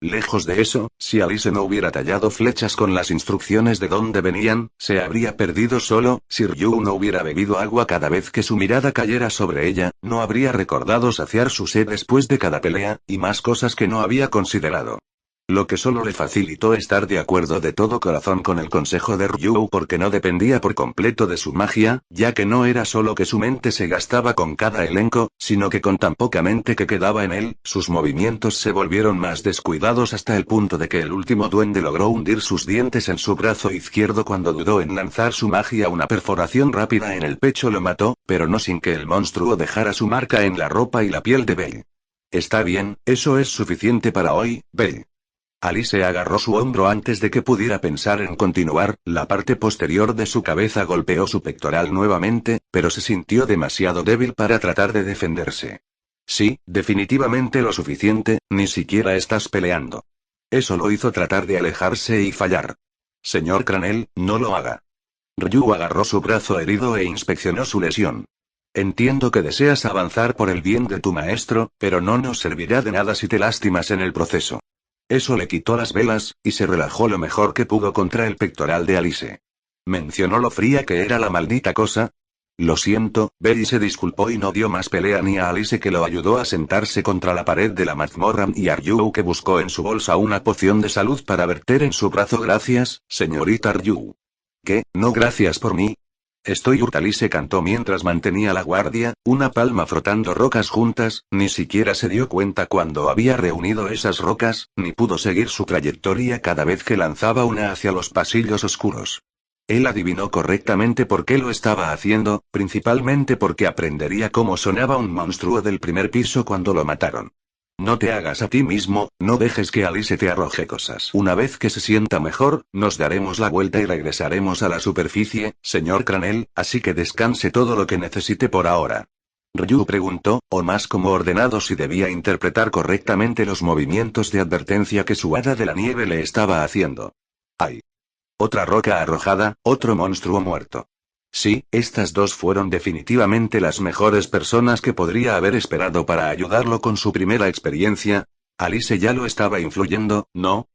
Lejos de eso, si Alice no hubiera tallado flechas con las instrucciones de dónde venían, se habría perdido solo. Si Ryu no hubiera bebido agua cada vez que su mirada cayera sobre ella, no habría recordado saciar su sed después de cada pelea, y más cosas que no había considerado. Lo que solo le facilitó estar de acuerdo de todo corazón con el consejo de Ryu porque no dependía por completo de su magia, ya que no era solo que su mente se gastaba con cada elenco, sino que con tan poca mente que quedaba en él, sus movimientos se volvieron más descuidados hasta el punto de que el último duende logró hundir sus dientes en su brazo izquierdo cuando dudó en lanzar su magia. Una perforación rápida en el pecho lo mató, pero no sin que el monstruo dejara su marca en la ropa y la piel de Bell. Está bien, eso es suficiente para hoy, Bell. Alice agarró su hombro antes de que pudiera pensar en continuar, la parte posterior de su cabeza golpeó su pectoral nuevamente, pero se sintió demasiado débil para tratar de defenderse. Sí, definitivamente lo suficiente, ni siquiera estás peleando. Eso lo hizo tratar de alejarse y fallar. Señor Cranel, no lo haga. Ryu agarró su brazo herido e inspeccionó su lesión. Entiendo que deseas avanzar por el bien de tu maestro, pero no nos servirá de nada si te lastimas en el proceso. Eso le quitó las velas, y se relajó lo mejor que pudo contra el pectoral de Alice. ¿Mencionó lo fría que era la maldita cosa? Lo siento, Bell se disculpó y no dio más pelea ni a Alice que lo ayudó a sentarse contra la pared de la mazmorra y a Ryu que buscó en su bolsa una poción de salud para verter en su brazo. Gracias, señorita Ryu. ¿Qué? ¿No gracias por mí? Estoy hurta, Alice cantó mientras mantenía la guardia, una palma frotando rocas juntas, ni siquiera se dio cuenta cuando había reunido esas rocas, ni pudo seguir su trayectoria cada vez que lanzaba una hacia los pasillos oscuros. Él adivinó correctamente por qué lo estaba haciendo, principalmente porque aprendería cómo sonaba un monstruo del primer piso cuando lo mataron. No te hagas a ti mismo, no dejes que Alice te arroje cosas. Una vez que se sienta mejor, nos daremos la vuelta y regresaremos a la superficie, señor Cranel, así que descanse todo lo que necesite por ahora. Ryu preguntó, o más como ordenado si debía interpretar correctamente los movimientos de advertencia que su hada de la nieve le estaba haciendo. ¡Ay! Otra roca arrojada, otro monstruo muerto. Sí, estas dos fueron definitivamente las mejores personas que podría haber esperado para ayudarlo con su primera experiencia. Alice ya lo estaba influyendo, ¿no?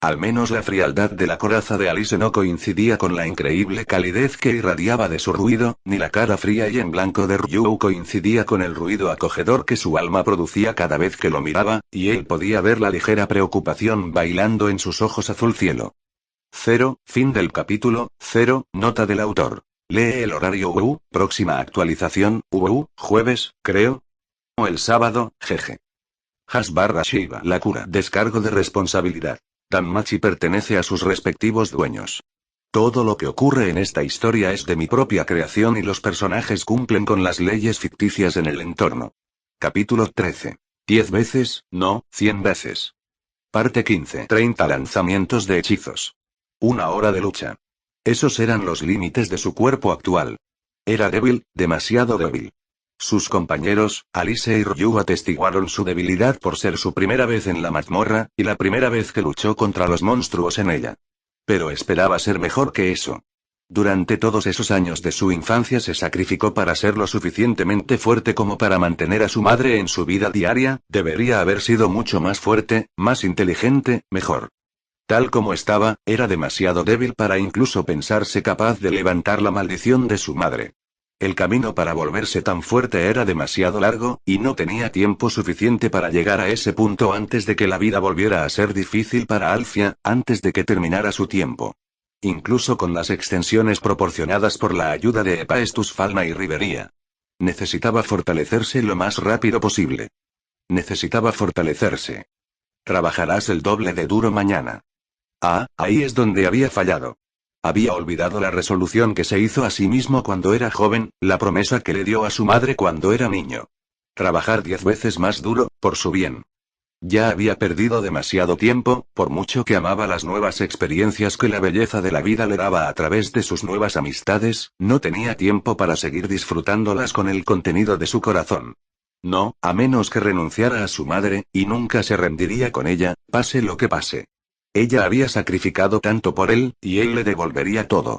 Al menos la frialdad de la coraza de Alice no coincidía con la increíble calidez que irradiaba de su ruido, ni la cara fría y en blanco de Ryu coincidía con el ruido acogedor que su alma producía cada vez que lo miraba, y él podía ver la ligera preocupación bailando en sus ojos azul cielo. 0, fin del capítulo, 0, nota del autor. Lee el horario próxima actualización, jueves, creo. O el sábado, jeje. #Shiba la cura. Descargo de responsabilidad. Danmachi pertenece a sus respectivos dueños. Todo lo que ocurre en esta historia es de mi propia creación y los personajes cumplen con las leyes ficticias en el entorno. Capítulo 13. 10 veces, no, 100 veces. Parte 15. 30 lanzamientos de hechizos. 1 hora de lucha. Esos eran los límites de su cuerpo actual. Era débil, demasiado débil. Sus compañeros, Alice y Ryu, atestiguaron su debilidad por ser su primera vez en la mazmorra, y la primera vez que luchó contra los monstruos en ella. Pero esperaba ser mejor que eso. Durante todos esos años de su infancia se sacrificó para ser lo suficientemente fuerte como para mantener a su madre en su vida diaria, debería haber sido mucho más fuerte, más inteligente, mejor. Tal como estaba, era demasiado débil para incluso pensarse capaz de levantar la maldición de su madre. El camino para volverse tan fuerte era demasiado largo, y no tenía tiempo suficiente para llegar a ese punto antes de que la vida volviera a ser difícil para Alfia, antes de que terminara su tiempo. Incluso con las extensiones proporcionadas por la ayuda de Hephaestus, Falna y Rivería. Necesitaba fortalecerse lo más rápido posible. Necesitaba fortalecerse. Trabajarás el doble de duro mañana. Ah, ahí es donde había fallado. Había olvidado la resolución que se hizo a sí mismo cuando era joven, la promesa que le dio a su madre cuando era niño. Trabajar 10 veces más duro, por su bien. Ya había perdido demasiado tiempo, por mucho que amaba las nuevas experiencias que la belleza de la vida le daba a través de sus nuevas amistades, no tenía tiempo para seguir disfrutándolas con el contenido de su corazón. No, a menos que renunciara a su madre, y nunca se rendiría con ella, pase lo que pase. Ella había sacrificado tanto por él, y él le devolvería todo.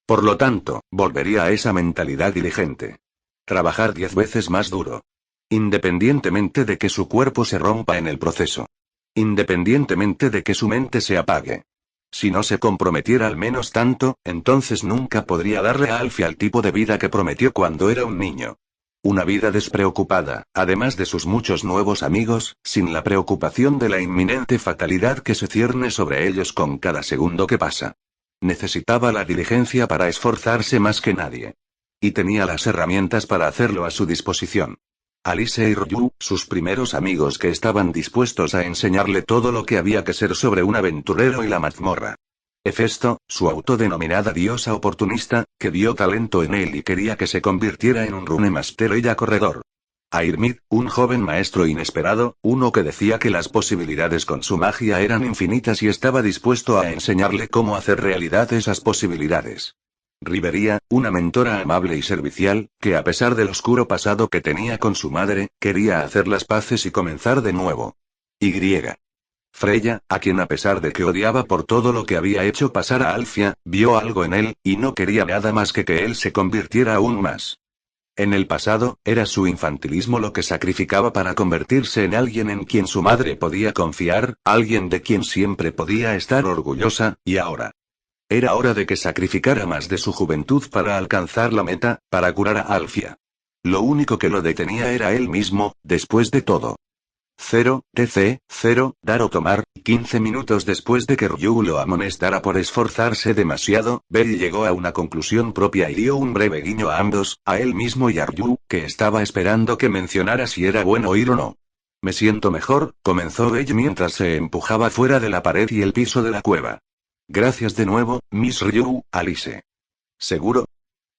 Por lo tanto, volvería a esa mentalidad diligente. Trabajar 10 veces más duro. Independientemente de que su cuerpo se rompa en el proceso. Independientemente de que su mente se apague. Si no se comprometiera al menos tanto, entonces nunca podría darle a Alfie el tipo de vida que prometió cuando era un niño. Una vida despreocupada, además de sus muchos nuevos amigos, sin la preocupación de la inminente fatalidad que se cierne sobre ellos con cada segundo que pasa. Necesitaba la diligencia para esforzarse más que nadie. Y tenía las herramientas para hacerlo a su disposición. Alice y Ryu, sus primeros amigos que estaban dispuestos a enseñarle todo lo que había que ser sobre un aventurero y la mazmorra. Hefesto, su autodenominada diosa oportunista, que vio talento en él y quería que se convirtiera en un runemaster y corredor. Airmid, un joven maestro inesperado, uno que decía que las posibilidades con su magia eran infinitas y estaba dispuesto a enseñarle cómo hacer realidad esas posibilidades. Rivería, una mentora amable y servicial, que a pesar del oscuro pasado que tenía con su madre, quería hacer las paces y comenzar de nuevo. Y. Freya, a quien a pesar de que odiaba por todo lo que había hecho pasar a Alfia, vio algo en él, y no quería nada más que él se convirtiera aún más. En el pasado, era su infantilismo lo que sacrificaba para convertirse en alguien en quien su madre podía confiar, alguien de quien siempre podía estar orgullosa, y ahora. Era hora de que sacrificara más de su juventud para alcanzar la meta, para curar a Alfia. Lo único que lo detenía era él mismo, después de todo. TC, 0, dar o tomar. 15 minutos después de que Ryu lo amonestara por esforzarse demasiado, Bell llegó a una conclusión propia y dio un breve guiño a ambos, a él mismo y a Ryu, que estaba esperando que mencionara si era bueno ir o no. Me siento mejor, comenzó Bell mientras se empujaba fuera de la pared y el piso de la cueva. Gracias de nuevo, Miss Ryu, Alice. ¿Seguro?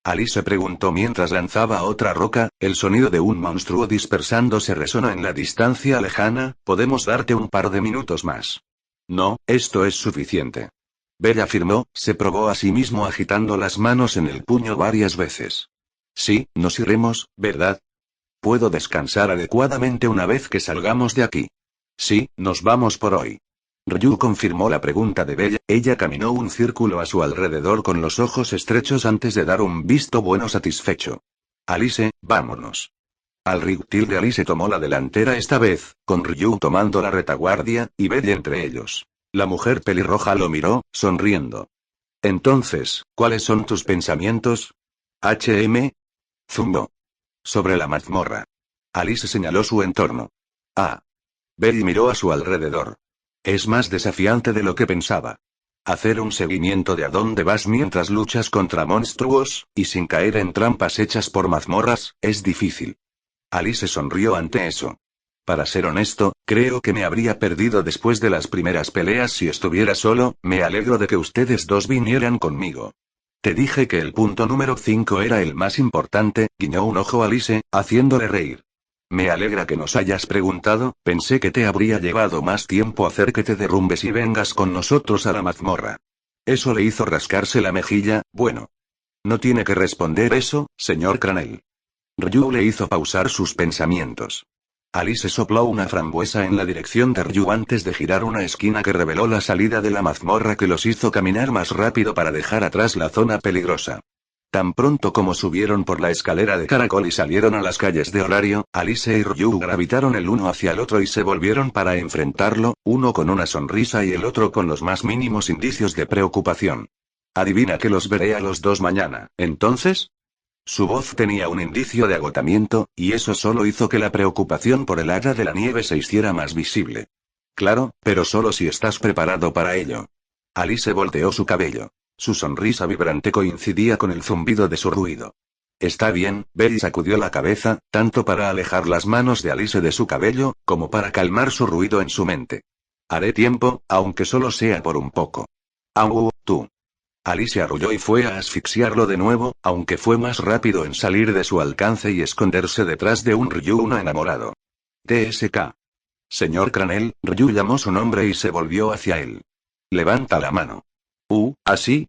Alice preguntó mientras lanzaba otra roca. El sonido de un monstruo dispersándose resonó en la distancia lejana. Podemos darte un par de minutos más. No, esto es suficiente. Bell afirmó, se probó a sí mismo agitando las manos en el puño varias veces. Sí, nos iremos, ¿verdad? Puedo descansar adecuadamente una vez que salgamos de aquí. Sí, nos vamos por hoy. Ryu confirmó la pregunta de Bella. Ella caminó un círculo a su alrededor con los ojos estrechos antes de dar un visto bueno satisfecho. Alice, vámonos. Al reptil de Alice tomó la delantera esta vez, con Ryu tomando la retaguardia, y Bella entre ellos. La mujer pelirroja lo miró, sonriendo. Entonces, ¿cuáles son tus pensamientos? Zumbó. Sobre la mazmorra. Alice señaló su entorno. Ah. Bell miró a su alrededor. Es más desafiante de lo que pensaba. Hacer un seguimiento de a dónde vas mientras luchas contra monstruos, y sin caer en trampas hechas por mazmorras, es difícil. Alice sonrió ante eso. Para ser honesto, creo que me habría perdido después de las primeras peleas si estuviera solo. Me alegro de que ustedes dos vinieran conmigo. Te dije que el punto número 5 era el más importante, guiñó un ojo Alice, haciéndole reír. Me alegra que nos hayas preguntado, pensé que te habría llevado más tiempo hacer que te derrumbes y vengas con nosotros a la mazmorra. Eso le hizo rascarse la mejilla. Bueno. No tiene que responder eso, señor Cranell. Ryu le hizo pausar sus pensamientos. Alice sopló una frambuesa en la dirección de Ryu antes de girar una esquina que reveló la salida de la mazmorra que los hizo caminar más rápido para dejar atrás la zona peligrosa. Tan pronto como subieron por la escalera de caracol y salieron a las calles de horario, Alice y Ryu gravitaron el uno hacia el otro y se volvieron para enfrentarlo, uno con una sonrisa y el otro con los más mínimos indicios de preocupación. Adivina que los veré a los dos mañana, ¿entonces? Su voz tenía un indicio de agotamiento, y eso solo hizo que la preocupación por el hada de la nieve se hiciera más visible. Claro, pero solo si estás preparado para ello. Alice volteó su cabello. Su sonrisa vibrante coincidía con el zumbido de su ruido. Está bien, Bell sacudió la cabeza, tanto para alejar las manos de Alice de su cabello, como para calmar su ruido en su mente. Haré tiempo, aunque solo sea por un poco. Au, tú. Alice arrulló y fue a asfixiarlo de nuevo, aunque fue más rápido en salir de su alcance y esconderse detrás de un Ryu enamorado. TSK. Señor Cranell, Ryu llamó su nombre y se volvió hacia él. Levanta la mano. ¿Así?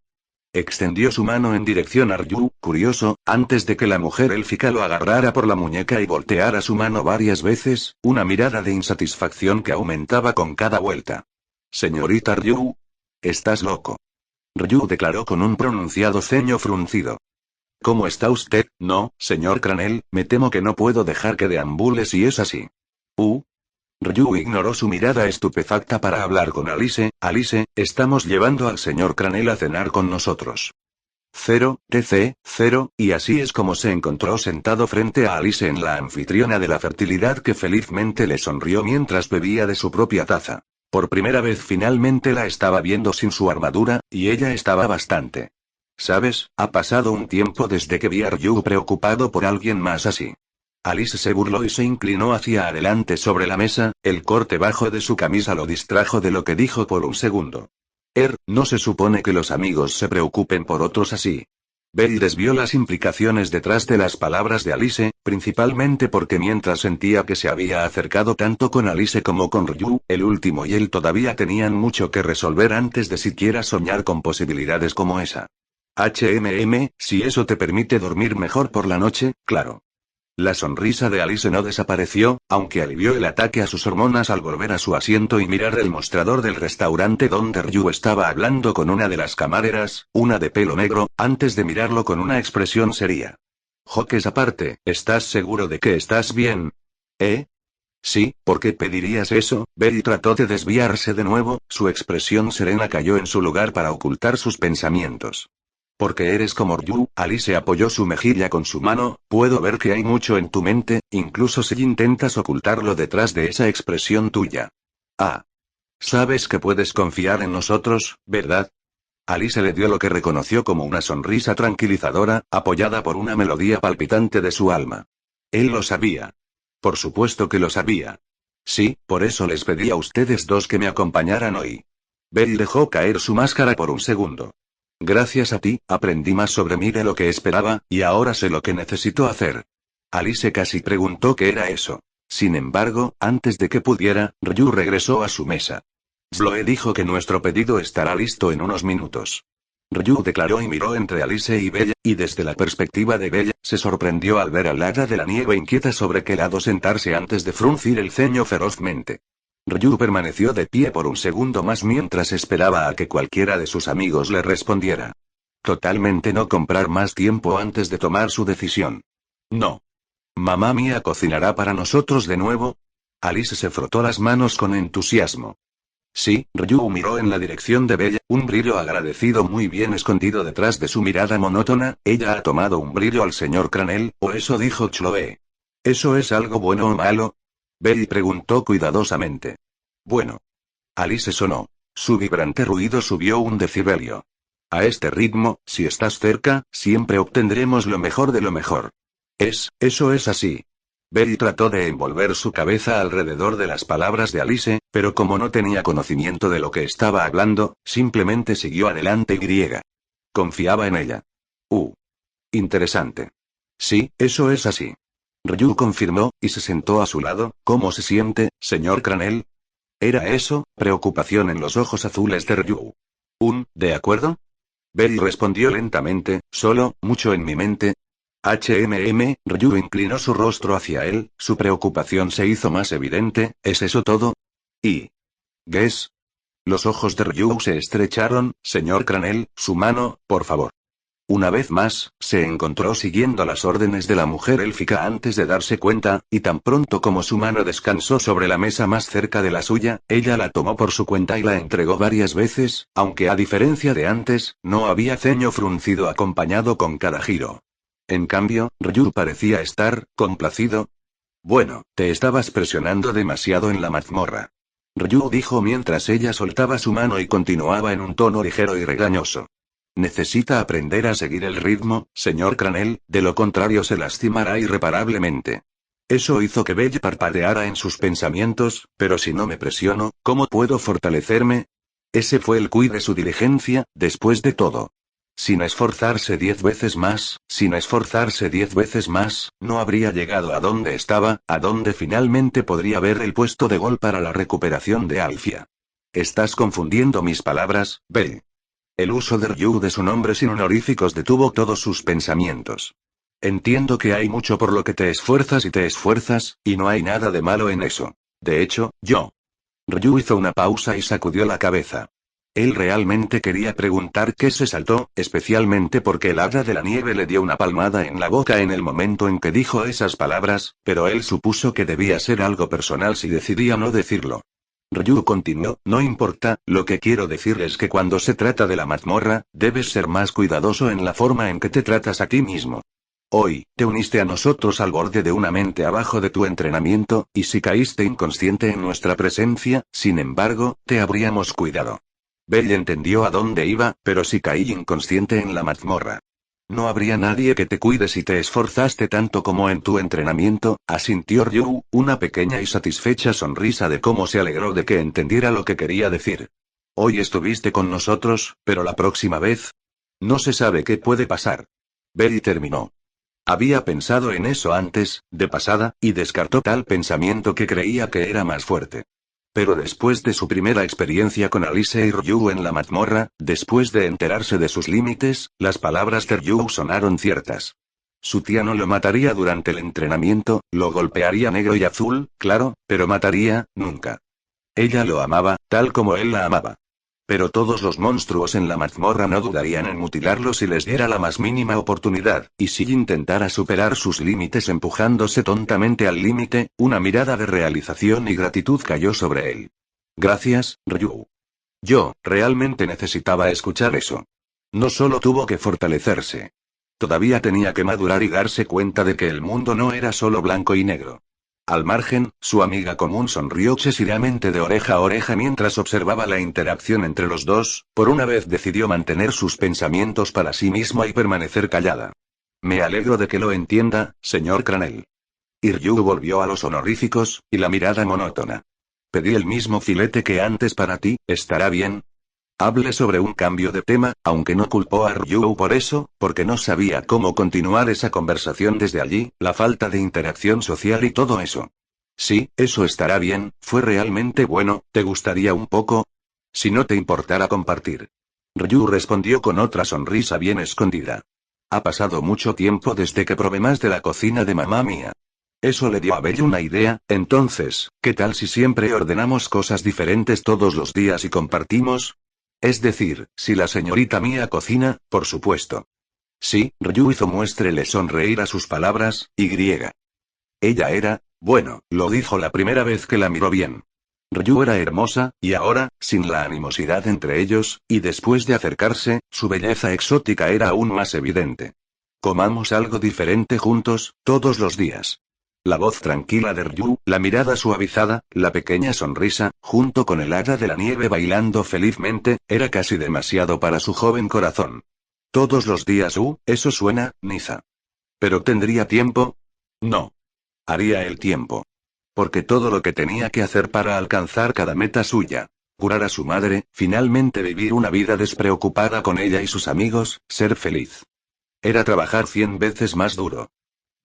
Extendió su mano en dirección a Ryu, curioso, antes de que la mujer élfica lo agarrara por la muñeca y volteara su mano varias veces, una mirada de insatisfacción que aumentaba con cada vuelta. Señorita Ryu. Estás loco. Ryu declaró con un pronunciado ceño fruncido. ¿Cómo está usted? No, señor Cranell, me temo que no puedo dejar que deambule si es así. Ryu ignoró su mirada estupefacta para hablar con Alice. Alice, estamos llevando al señor Cranell a cenar con nosotros. 0, TC, 0, y así es como se encontró sentado frente a Alice en la anfitriona de la fertilidad que felizmente le sonrió mientras bebía de su propia taza. Por primera vez finalmente la estaba viendo sin su armadura, y ella estaba bastante. ¿Sabes? Ha pasado un tiempo desde que vi a Ryu preocupado por alguien más así. Alice se burló y se inclinó hacia adelante sobre la mesa, el corte bajo de su camisa lo distrajo de lo que dijo por un segundo. No se supone que los amigos se preocupen por otros así. Bell desvió las implicaciones detrás de las palabras de Alice, principalmente porque mientras sentía que se había acercado tanto con Alice como con Ryu, el último y él todavía tenían mucho que resolver antes de siquiera soñar con posibilidades como esa. Si eso te permite dormir mejor por la noche, claro. La sonrisa de Alice no desapareció, aunque alivió el ataque a sus hormonas al volver a su asiento y mirar el mostrador del restaurante donde Ryu estaba hablando con una de las camareras, una de pelo negro, antes de mirarlo con una expresión seria. Jokes aparte, ¿estás seguro de que estás bien? Sí, ¿por qué pedirías eso? Bell trató de desviarse de nuevo, su expresión serena cayó en su lugar para ocultar sus pensamientos. Porque eres como Ryu. Alice apoyó su mejilla con su mano. Puedo ver que hay mucho en tu mente, incluso si intentas ocultarlo detrás de esa expresión tuya. Ah. Sabes que puedes confiar en nosotros, ¿verdad? Alice le dio lo que reconoció como una sonrisa tranquilizadora, apoyada por una melodía palpitante de su alma. Él lo sabía. Por supuesto que lo sabía. Sí, por eso les pedí a ustedes dos que me acompañaran hoy. Belle dejó caer su máscara por un segundo. Gracias a ti, aprendí más sobre mí de lo que esperaba, y ahora sé lo que necesito hacer. Alice casi preguntó qué era eso. Sin embargo, antes de que pudiera, Ryu regresó a su mesa. Sloe dijo que nuestro pedido estará listo en unos minutos. Ryu declaró y miró entre Alice y Bella, y desde la perspectiva de Bella, se sorprendió al ver al hada de la nieve inquieta sobre qué lado sentarse antes de fruncir el ceño ferozmente. Ryu permaneció de pie por un segundo más mientras esperaba a que cualquiera de sus amigos le respondiera. Totalmente no comprar más tiempo antes de tomar su decisión. No. ¿Mamá mía cocinará para nosotros de nuevo? Alice se frotó las manos con entusiasmo. Sí, Ryu miró en la dirección de Bella, un brillo agradecido muy bien escondido detrás de su mirada monótona. ¿Ella ha tomado un brillo al señor Cranell, o eso dijo Chloe? ¿Eso es algo bueno o malo? Belle preguntó cuidadosamente. Bueno. Alice sonó. Su vibrante ruido subió un decibelio. A este ritmo, si estás cerca, siempre obtendremos lo mejor de lo mejor. Eso es así. Belle trató de envolver su cabeza alrededor de las palabras de Alice, pero como no tenía conocimiento de lo que estaba hablando, simplemente siguió adelante y confiaba en ella. Interesante. Sí, eso es así. Ryu confirmó, y se sentó a su lado. ¿Cómo se siente, señor Cranell? ¿Era eso, preocupación en los ojos azules de Ryu? ¿De acuerdo? Belle respondió lentamente, solo, mucho en mi mente. Ryu inclinó su rostro hacia él, su preocupación se hizo más evidente. ¿Es eso todo? ¿Y Guess? Los ojos de Ryu se estrecharon. Señor Cranell, su mano, por favor. Una vez más, se encontró siguiendo las órdenes de la mujer élfica antes de darse cuenta, y tan pronto como su mano descansó sobre la mesa más cerca de la suya, ella la tomó por su cuenta y la entregó varias veces, aunque a diferencia de antes, no había ceño fruncido acompañado con cada giro. En cambio, Ryu parecía estar complacido. Bueno, te estabas presionando demasiado en la mazmorra. Ryu dijo mientras ella soltaba su mano y continuaba en un tono ligero y regañoso. Necesita aprender a seguir el ritmo, señor Cranell, de lo contrario se lastimará irreparablemente. Eso hizo que Belle parpadeara en sus pensamientos. Pero si no me presiono, ¿cómo puedo fortalecerme? Ese fue el quid de su diligencia, después de todo. Sin esforzarse 10 veces más, no habría llegado a donde estaba, a donde finalmente podría ver el puesto de gol para la recuperación de Alfia. Estás confundiendo mis palabras, Belle. El uso de Ryu de su nombre sin honoríficos detuvo todos sus pensamientos. Entiendo que hay mucho por lo que te esfuerzas, y no hay nada de malo en eso. De hecho, yo. Ryu hizo una pausa y sacudió la cabeza. Él realmente quería preguntar qué se saltó, especialmente porque el hada de la nieve le dio una palmada en la boca en el momento en que dijo esas palabras, pero él supuso que debía ser algo personal si decidía no decirlo. Ryu continuó, no importa, lo que quiero decir es que cuando se trata de la mazmorra, debes ser más cuidadoso en la forma en que te tratas a ti mismo. Hoy, te uniste a nosotros al borde de una mente abajo de tu entrenamiento, y si caíste inconsciente en nuestra presencia, sin embargo, te habríamos cuidado. Belle entendió a dónde iba, pero si caí inconsciente en la mazmorra. No habría nadie que te cuide si te esforzaste tanto como en tu entrenamiento, asintió Ryu, una pequeña y satisfecha sonrisa de cómo se alegró de que entendiera lo que quería decir. Hoy estuviste con nosotros, pero la próxima vez. No se sabe qué puede pasar. Belle terminó. Había pensado en eso antes, de pasada, y descartó tal pensamiento que creía que era más fuerte. Pero después de su primera experiencia con Alice y Ryu en la mazmorra, después de enterarse de sus límites, las palabras de Ryu sonaron ciertas. Su tía no lo mataría durante el entrenamiento, lo golpearía negro y azul, claro, pero mataría, nunca. Ella lo amaba, tal como él la amaba. Pero todos los monstruos en la mazmorra no dudarían en mutilarlo si les diera la más mínima oportunidad, y si intentara superar sus límites empujándose tontamente al límite, una mirada de realización y gratitud cayó sobre él. Gracias, Ryu. Yo, realmente necesitaba escuchar eso. No solo tuvo que fortalecerse. Todavía tenía que madurar y darse cuenta de que el mundo no era solo blanco y negro. Al margen, su amiga común sonrió seriamente de oreja a oreja mientras observaba la interacción entre los dos. Por una vez decidió mantener sus pensamientos para sí misma y permanecer callada. Me alegro de que lo entienda, señor Cranel. Y Ryu volvió a los honoríficos, y la mirada monótona. Pedí el mismo filete que antes para ti, ¿estará bien? Hable sobre un cambio de tema, aunque no culpó a Ryu por eso, porque no sabía cómo continuar esa conversación desde allí, la falta de interacción social y todo eso. Sí, eso estará bien, fue realmente bueno, ¿te gustaría un poco? Si no te importara compartir. Ryu respondió con otra sonrisa bien escondida. Ha pasado mucho tiempo desde que probé más de la cocina de mamá mía. Eso le dio a Belle una idea. Entonces, ¿qué tal si siempre ordenamos cosas diferentes todos los días y compartimos? Es decir, si la señorita Mía cocina, por supuesto. Sí, Ryu hizo muéstrele sonreír a sus palabras, y griega. Ella era, bueno, lo dijo la primera vez que la miró bien. Ryu era hermosa, y ahora, sin la animosidad entre ellos, y después de acercarse, su belleza exótica era aún más evidente. Comamos algo diferente juntos, todos los días. La voz tranquila de Ryu, la mirada suavizada, la pequeña sonrisa, junto con el hada de la nieve bailando felizmente, era casi demasiado para su joven corazón. Todos los días, eso suena, Niza. ¿Pero tendría tiempo? No. Haría el tiempo. Porque todo lo que tenía que hacer para alcanzar cada meta suya. Curar a su madre, finalmente vivir una vida despreocupada con ella y sus amigos, ser feliz. Era trabajar 100 veces más duro.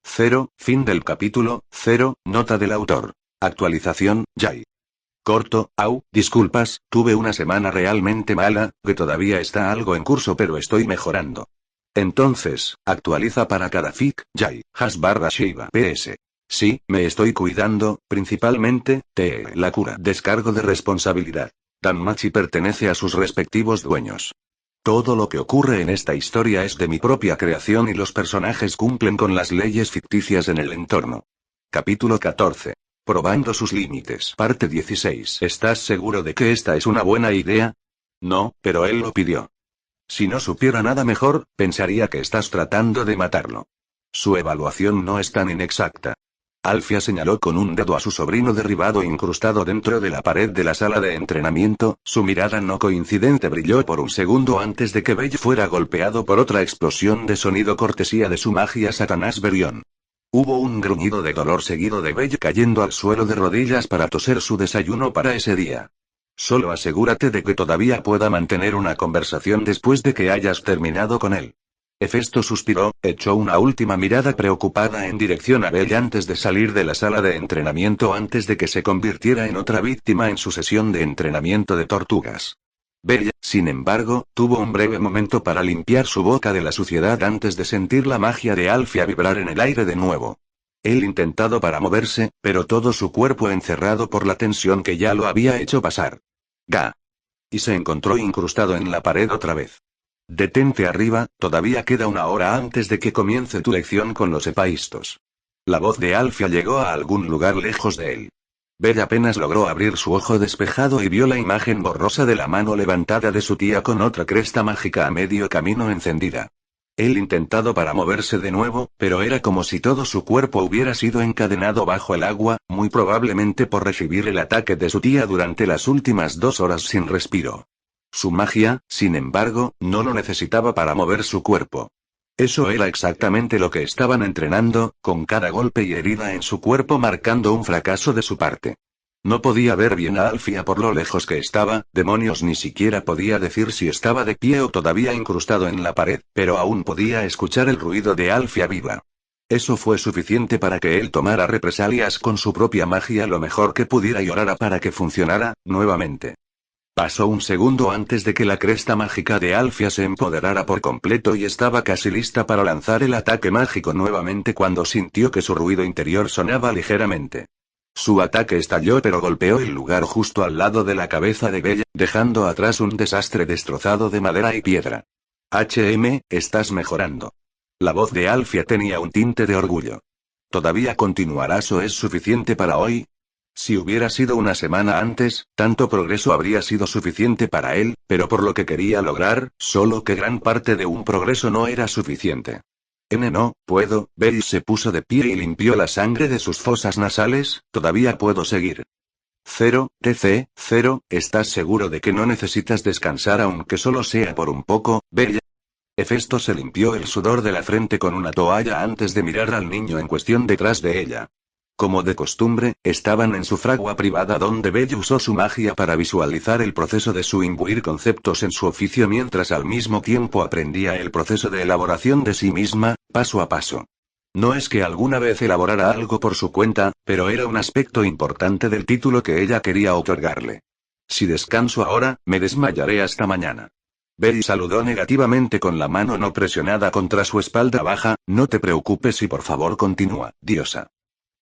0, fin del capítulo, 0, nota del autor. Actualización, Jai. Corto, disculpas, tuve una semana realmente mala, que todavía está algo en curso pero estoy mejorando. Entonces, actualiza para cada fic, Jai, #Shiba PS. Sí, me estoy cuidando, principalmente, la cura. Descargo de responsabilidad. Danmachi pertenece a sus respectivos dueños. Todo lo que ocurre en esta historia es de mi propia creación y los personajes cumplen con las leyes ficticias en el entorno. Capítulo 14. Probando sus límites. Parte 16. ¿Estás seguro de que esta es una buena idea? No, pero él lo pidió. Si no supiera nada mejor, pensaría que estás tratando de matarlo. Su evaluación no es tan inexacta. Alfia señaló con un dedo a su sobrino derribado incrustado dentro de la pared de la sala de entrenamiento, su mirada no coincidente brilló por un segundo antes de que Belle fuera golpeado por otra explosión de sonido cortesía de su magia Satanás Berión. Hubo un gruñido de dolor seguido de Belle cayendo al suelo de rodillas para toser su desayuno para ese día. Solo asegúrate de que todavía pueda mantener una conversación después de que hayas terminado con él. Hefesto suspiró, echó una última mirada preocupada en dirección a Belle antes de salir de la sala de entrenamiento antes de que se convirtiera en otra víctima en su sesión de entrenamiento de tortugas. Belle, sin embargo, tuvo un breve momento para limpiar su boca de la suciedad antes de sentir la magia de Alfia vibrar en el aire de nuevo. Él intentado para moverse, pero todo su cuerpo encerrado por la tensión que ya lo había hecho pasar. ¡Ga! Y se encontró incrustado en la pared otra vez. Detente arriba, todavía queda una hora antes de que comience tu lección con los epaístos. La voz de Alfia llegó a algún lugar lejos de él. Belle apenas logró abrir su ojo despejado y vio la imagen borrosa de la mano levantada de su tía con otra cresta mágica a medio camino encendida. Él intentado para moverse de nuevo, pero era como si todo su cuerpo hubiera sido encadenado bajo el agua, muy probablemente por recibir el ataque de su tía durante las últimas 2 horas sin respiro. Su magia, sin embargo, no lo necesitaba para mover su cuerpo. Eso era exactamente lo que estaban entrenando, con cada golpe y herida en su cuerpo marcando un fracaso de su parte. No podía ver bien a Alfia por lo lejos que estaba, demonios ni siquiera podía decir si estaba de pie o todavía incrustado en la pared, pero aún podía escuchar el ruido de Alfia viva. Eso fue suficiente para que él tomara represalias con su propia magia lo mejor que pudiera y orara para que funcionara, nuevamente. Pasó un segundo antes de que la cresta mágica de Alfia se empoderara por completo y estaba casi lista para lanzar el ataque mágico nuevamente cuando sintió que su ruido interior sonaba ligeramente. Su ataque estalló pero golpeó el lugar justo al lado de la cabeza de Belle, dejando atrás un desastre destrozado de madera y piedra. Estás mejorando. La voz de Alfia tenía un tinte de orgullo. ¿Todavía continuarás o es suficiente para hoy? Si hubiera sido una semana antes, tanto progreso habría sido suficiente para él, pero por lo que quería lograr, solo que gran parte de un progreso no era suficiente. No puedo. Belly se puso de pie y limpió la sangre de sus fosas nasales. Todavía puedo seguir. 0, TC, 0, ¿estás seguro de que no necesitas descansar aunque solo sea por un poco, Bella? Hefesto se limpió el sudor de la frente con una toalla antes de mirar al niño en cuestión detrás de ella. Como de costumbre, estaban en su fragua privada donde Bella usó su magia para visualizar el proceso de su imbuir conceptos en su oficio mientras al mismo tiempo aprendía el proceso de elaboración de sí misma, paso a paso. No es que alguna vez elaborara algo por su cuenta, pero era un aspecto importante del título que ella quería otorgarle. Si descanso ahora, me desmayaré hasta mañana. Belly saludó negativamente con la mano no presionada contra su espalda baja. No te preocupes y por favor continúa, diosa.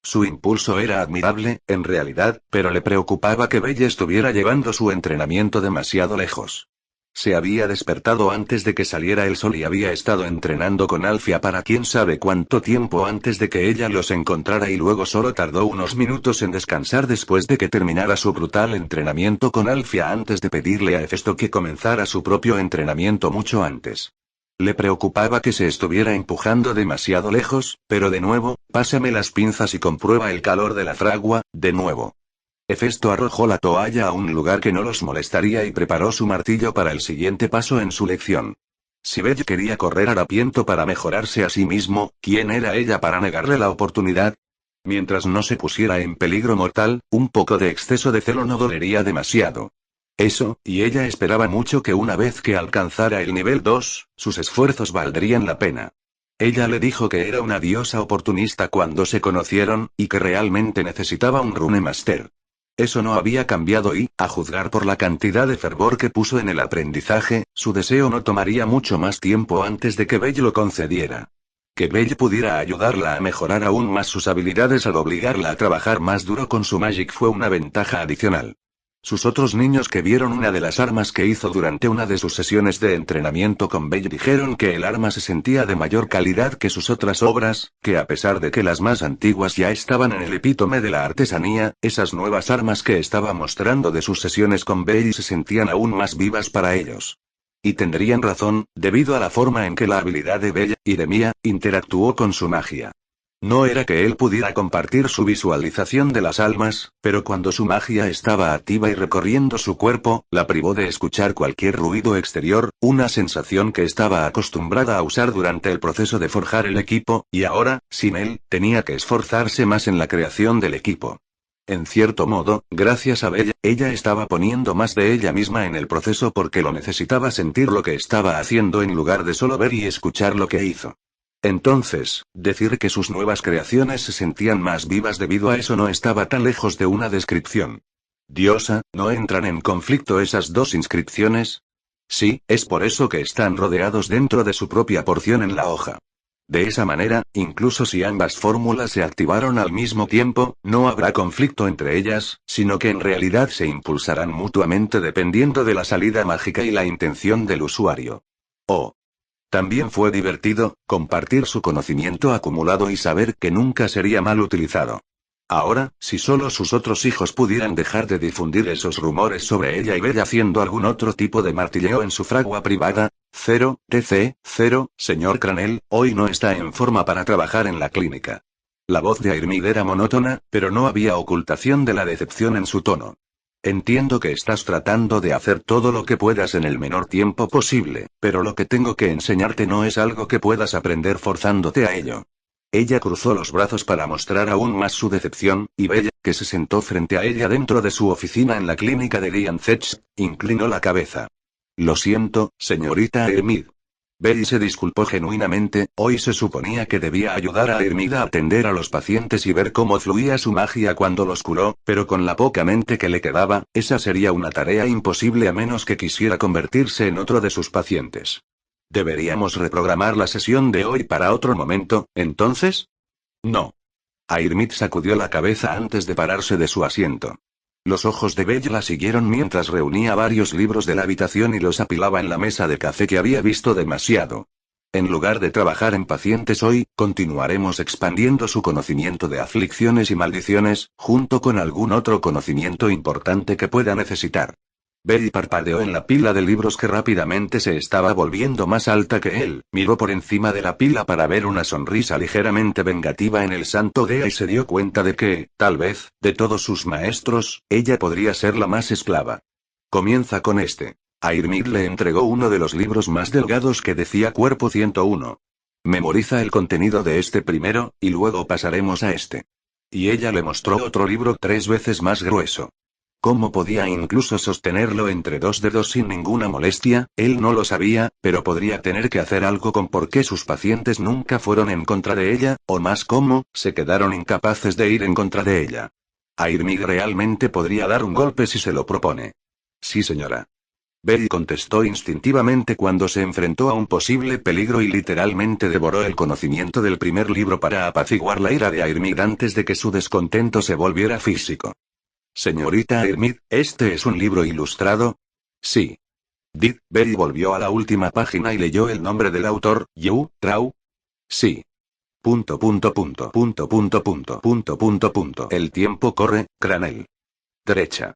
Su impulso era admirable, en realidad, pero le preocupaba que Bella estuviera llevando su entrenamiento demasiado lejos. Se había despertado antes de que saliera el sol y había estado entrenando con Alfia para quién sabe cuánto tiempo antes de que ella los encontrara y luego solo tardó unos minutos en descansar después de que terminara su brutal entrenamiento con Alfia antes de pedirle a Hefesto que comenzara su propio entrenamiento mucho antes. Le preocupaba que se estuviera empujando demasiado lejos, pero de nuevo, pásame las pinzas y comprueba el calor de la fragua, de nuevo. Hefesto arrojó la toalla a un lugar que no los molestaría y preparó su martillo para el siguiente paso en su lección. Si Bella quería correr harapiento para mejorarse a sí mismo, ¿quién era ella para negarle la oportunidad? Mientras no se pusiera en peligro mortal, un poco de exceso de celo no dolería demasiado. Eso, y ella esperaba mucho que una vez que alcanzara el nivel 2, sus esfuerzos valdrían la pena. Ella le dijo que era una diosa oportunista cuando se conocieron, y que realmente necesitaba un Rune Master. Eso no había cambiado y, a juzgar por la cantidad de fervor que puso en el aprendizaje, su deseo no tomaría mucho más tiempo antes de que Belle lo concediera. Que Belle pudiera ayudarla a mejorar aún más sus habilidades al obligarla a trabajar más duro con su Magic fue una ventaja adicional. Sus otros niños que vieron una de las armas que hizo durante una de sus sesiones de entrenamiento con Belle dijeron que el arma se sentía de mayor calidad que sus otras obras, que a pesar de que las más antiguas ya estaban en el epítome de la artesanía, esas nuevas armas que estaba mostrando de sus sesiones con Belle se sentían aún más vivas para ellos. Y tendrían razón, debido a la forma en que la habilidad de Belle, y de Mia, interactuó con su magia. No era que él pudiera compartir su visualización de las almas, pero cuando su magia estaba activa y recorriendo su cuerpo, la privó de escuchar cualquier ruido exterior, una sensación que estaba acostumbrada a usar durante el proceso de forjar el equipo, y ahora, sin él, tenía que esforzarse más en la creación del equipo. En cierto modo, gracias a Bella, ella estaba poniendo más de ella misma en el proceso porque lo necesitaba sentir lo que estaba haciendo en lugar de solo ver y escuchar lo que hizo. Entonces, decir que sus nuevas creaciones se sentían más vivas debido a eso no estaba tan lejos de una descripción. Diosa, ¿no entran en conflicto esas dos inscripciones? Sí, es por eso que están rodeados dentro de su propia porción en la hoja. De esa manera, incluso si ambas fórmulas se activaron al mismo tiempo, no habrá conflicto entre ellas, sino que en realidad se impulsarán mutuamente dependiendo de la salida mágica y la intención del usuario. Oh. También fue divertido, compartir su conocimiento acumulado y saber que nunca sería mal utilizado. Ahora, si solo sus otros hijos pudieran dejar de difundir esos rumores sobre ella y Bella haciendo algún otro tipo de martilleo en su fragua privada. 0, TC, 0, señor Cranel, hoy no está en forma para trabajar en la clínica. La voz de Airmid era monótona, pero no había ocultación de la decepción en su tono. Entiendo que estás tratando de hacer todo lo que puedas en el menor tiempo posible, pero lo que tengo que enseñarte no es algo que puedas aprender forzándote a ello. Ella cruzó los brazos para mostrar aún más su decepción, y Bella, que se sentó frente a ella dentro de su oficina en la clínica de Lian Zech, inclinó la cabeza. Lo siento, señorita Hermid. Bella se disculpó genuinamente. Hoy se suponía que debía ayudar a Hermid a atender a los pacientes y ver cómo fluía su magia cuando los curó, pero con la poca mente que le quedaba, esa sería una tarea imposible a menos que quisiera convertirse en otro de sus pacientes. ¿Deberíamos reprogramar la sesión de hoy para otro momento, entonces? No. Airmid sacudió la cabeza antes de pararse de su asiento. Los ojos de Bella la siguieron mientras reunía varios libros de la habitación y los apilaba en la mesa de café que había visto demasiado. En lugar de trabajar en pacientes hoy, continuaremos expandiendo su conocimiento de aflicciones y maldiciones, junto con algún otro conocimiento importante que pueda necesitar. Belly parpadeó en la pila de libros que rápidamente se estaba volviendo más alta que él, miró por encima de la pila para ver una sonrisa ligeramente vengativa en el santo Dea y se dio cuenta de que, tal vez, de todos sus maestros, ella podría ser la más esclava. Comienza con este. Airmid le entregó uno de los libros más delgados que decía Cuerpo 101. Memoriza el contenido de este primero, y luego pasaremos a este. Y ella le mostró otro libro 3 veces más grueso. ¿Cómo podía incluso sostenerlo entre 2 dedos sin ninguna molestia? Él no lo sabía, pero podría tener que hacer algo con por qué sus pacientes nunca fueron en contra de ella, o más cómo, se quedaron incapaces de ir en contra de ella. Airmid realmente podría dar un golpe si se lo propone. Sí, señora. Belly contestó instintivamente cuando se enfrentó a un posible peligro y literalmente devoró el conocimiento del primer libro para apaciguar la ira de Airmid antes de que su descontento se volviera físico. Señorita Airmid, ¿este es un libro ilustrado? Sí. Belly volvió a la última página y leyó el nombre del autor, Yu Trao. Sí. El tiempo corre, Cranel. Derecha.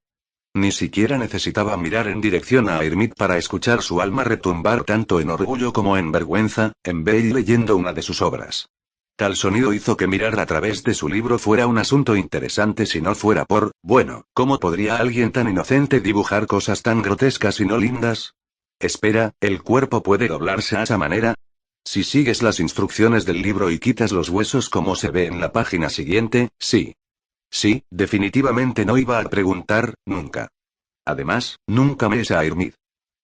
Ni siquiera necesitaba mirar en dirección a Airmid para escuchar su alma retumbar tanto en orgullo como en vergüenza, en Belly leyendo una de sus obras. Tal sonido hizo que mirar a través de su libro fuera un asunto interesante si no fuera por, bueno, ¿cómo podría alguien tan inocente dibujar cosas tan grotescas y no lindas? Espera, ¿el cuerpo puede doblarse a esa manera? Si sigues las instrucciones del libro y quitas los huesos como se ve en la página siguiente, sí. Sí, definitivamente no iba a preguntar, nunca. Además, nunca me es a Airmid.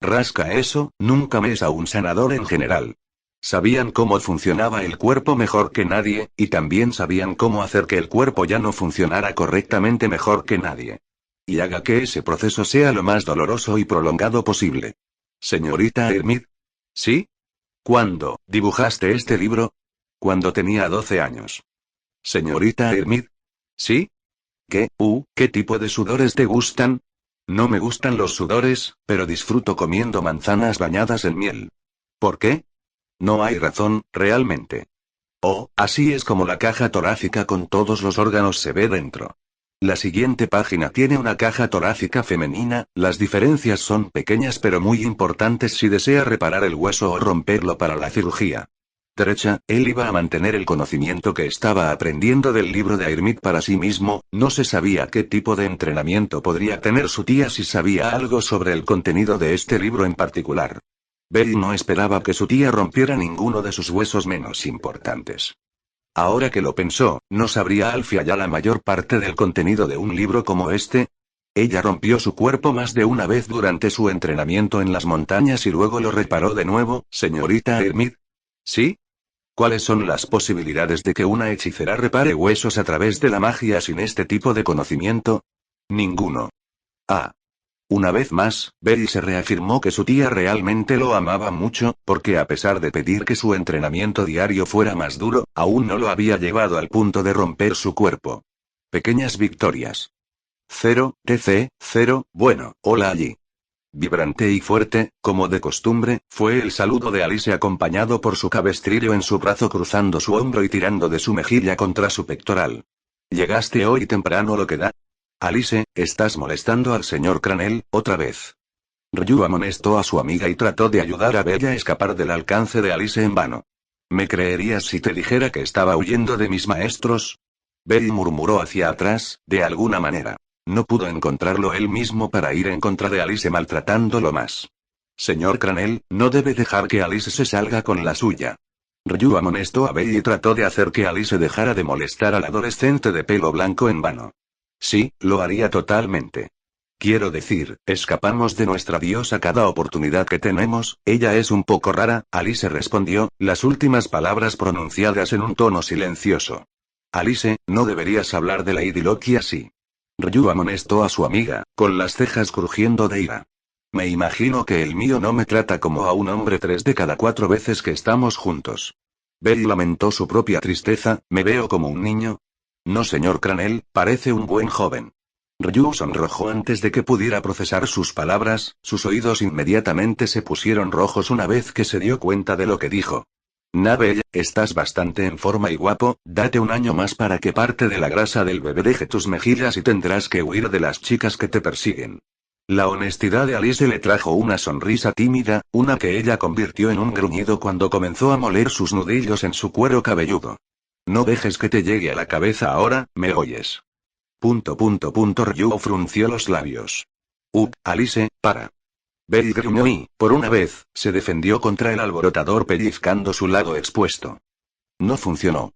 Rasca eso, nunca me es a un sanador en general. Sabían cómo funcionaba el cuerpo mejor que nadie, y también sabían cómo hacer que el cuerpo ya no funcionara correctamente mejor que nadie. Y haga que ese proceso sea lo más doloroso y prolongado posible. Señorita Airmid. ¿Sí? ¿Cuándo dibujaste este libro? Cuando tenía 12 años. Señorita Airmid. ¿Sí? ¿Qué tipo de sudores te gustan? No me gustan los sudores, pero disfruto comiendo manzanas bañadas en miel. ¿Por qué? No hay razón, realmente. Oh, así es como la caja torácica con todos los órganos se ve dentro. La siguiente página tiene una caja torácica femenina, las diferencias son pequeñas pero muy importantes si desea reparar el hueso o romperlo para la cirugía. Derecha, él iba a mantener el conocimiento que estaba aprendiendo del libro de Airmid para sí mismo, no se sabía qué tipo de entrenamiento podría tener su tía si sabía algo sobre el contenido de este libro en particular. Belly no esperaba que su tía rompiera ninguno de sus huesos menos importantes. Ahora que lo pensó, ¿no sabría Alfia ya la mayor parte del contenido de un libro como este? Ella rompió su cuerpo más de una vez durante su entrenamiento en las montañas y luego lo reparó de nuevo, señorita Airmid. ¿Sí? ¿Cuáles son las posibilidades de que una hechicera repare huesos a través de la magia sin este tipo de conocimiento? Ninguno. Ah. Una vez más, Belly se reafirmó que su tía realmente lo amaba mucho, porque a pesar de pedir que su entrenamiento diario fuera más duro, aún no lo había llevado al punto de romper su cuerpo. Pequeñas victorias. 0, TC, 0, bueno, hola allí. Vibrante y fuerte, como de costumbre, fue el saludo de Alice acompañado por su cabestrillo en su brazo cruzando su hombro y tirando de su mejilla contra su pectoral. ¿Llegaste hoy temprano lo que da? Alice, estás molestando al señor Cranel, otra vez. Ryu amonestó a su amiga y trató de ayudar a Bella a escapar del alcance de Alice en vano. ¿Me creerías si te dijera que estaba huyendo de mis maestros? Belly murmuró hacia atrás, de alguna manera. No pudo encontrarlo él mismo para ir en contra de Alice maltratándolo más. Señor Cranel, no debe dejar que Alice se salga con la suya. Ryu amonestó a Belly y trató de hacer que Alice dejara de molestar al adolescente de pelo blanco en vano. Sí, lo haría totalmente. Quiero decir, escapamos de nuestra diosa cada oportunidad que tenemos, ella es un poco rara, Alice respondió, las últimas palabras pronunciadas en un tono silencioso. Alice, no deberías hablar de Lady Loki así. Ryu amonestó a su amiga, con las cejas crujiendo de ira. Me imagino que el mío no me trata como a un hombre 3 de cada 4 veces que estamos juntos. Belly lamentó su propia tristeza, ¿me veo como un niño? No, señor Cranel, parece un buen joven. Ryu sonrojó antes de que pudiera procesar sus palabras, sus oídos inmediatamente se pusieron rojos una vez que se dio cuenta de lo que dijo. Belle, estás bastante en forma y guapo, date un año más para que parte de la grasa del bebé deje tus mejillas y tendrás que huir de las chicas que te persiguen. La honestidad de Alice le trajo una sonrisa tímida, una que ella convirtió en un gruñido cuando comenzó a moler sus nudillos en su cuero cabelludo. No dejes que te llegue a la cabeza ahora, ¿me oyes? Ryu frunció los labios. Alice, para. Belle gruñó y, por una vez, se defendió contra el alborotador pellizcando su lado expuesto. No funcionó.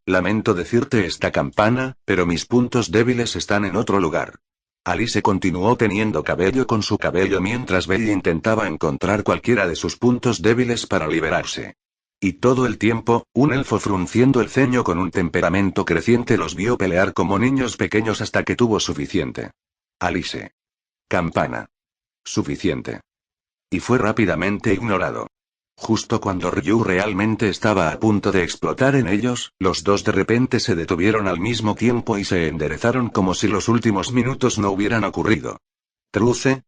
Lamento decirte esta campana, pero mis puntos débiles están en otro lugar. Alice continuó teniendo cabello con su cabello mientras Belle intentaba encontrar cualquiera de sus puntos débiles para liberarse. Y todo el tiempo, un elfo frunciendo el ceño con un temperamento creciente los vio pelear como niños pequeños hasta que tuvo suficiente. Alice. Campana. Suficiente. Y fue rápidamente ignorado. Justo cuando Ryu realmente estaba a punto de explotar en ellos, los dos de repente se detuvieron al mismo tiempo y se enderezaron como si los últimos minutos no hubieran ocurrido. ¿Truce?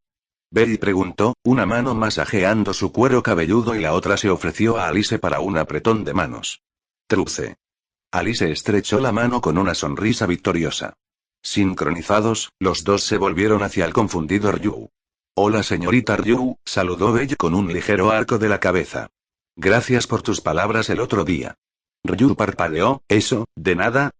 Belle preguntó, una mano masajeando su cuero cabelludo y la otra se ofreció a Alice para un apretón de manos. Truce. Alice estrechó la mano con una sonrisa victoriosa. Sincronizados, los dos se volvieron hacia el confundido Ryu. Hola señorita Ryu, saludó Belle con un ligero arco de la cabeza. Gracias por tus palabras el otro día. Ryu parpadeó, ¿eso, de nada?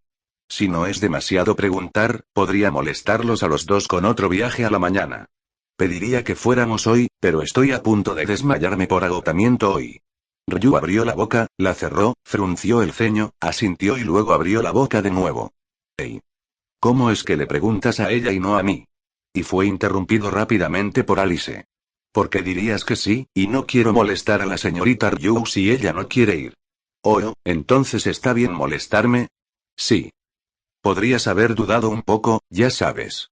Si no es demasiado preguntar, podría molestarlos a los dos con otro viaje a la mañana. Pediría que fuéramos hoy, pero estoy a punto de desmayarme por agotamiento hoy. Ryu abrió la boca, la cerró, frunció el ceño, asintió y luego abrió la boca de nuevo. Hey. ¿Cómo es que le preguntas a ella y no a mí? Y fue interrumpido rápidamente por Alice. ¿Por qué dirías que sí, y no quiero molestar a la señorita Ryu si ella no quiere ir? Oh, ¿entonces está bien molestarme? Sí. Podrías haber dudado un poco, ya sabes.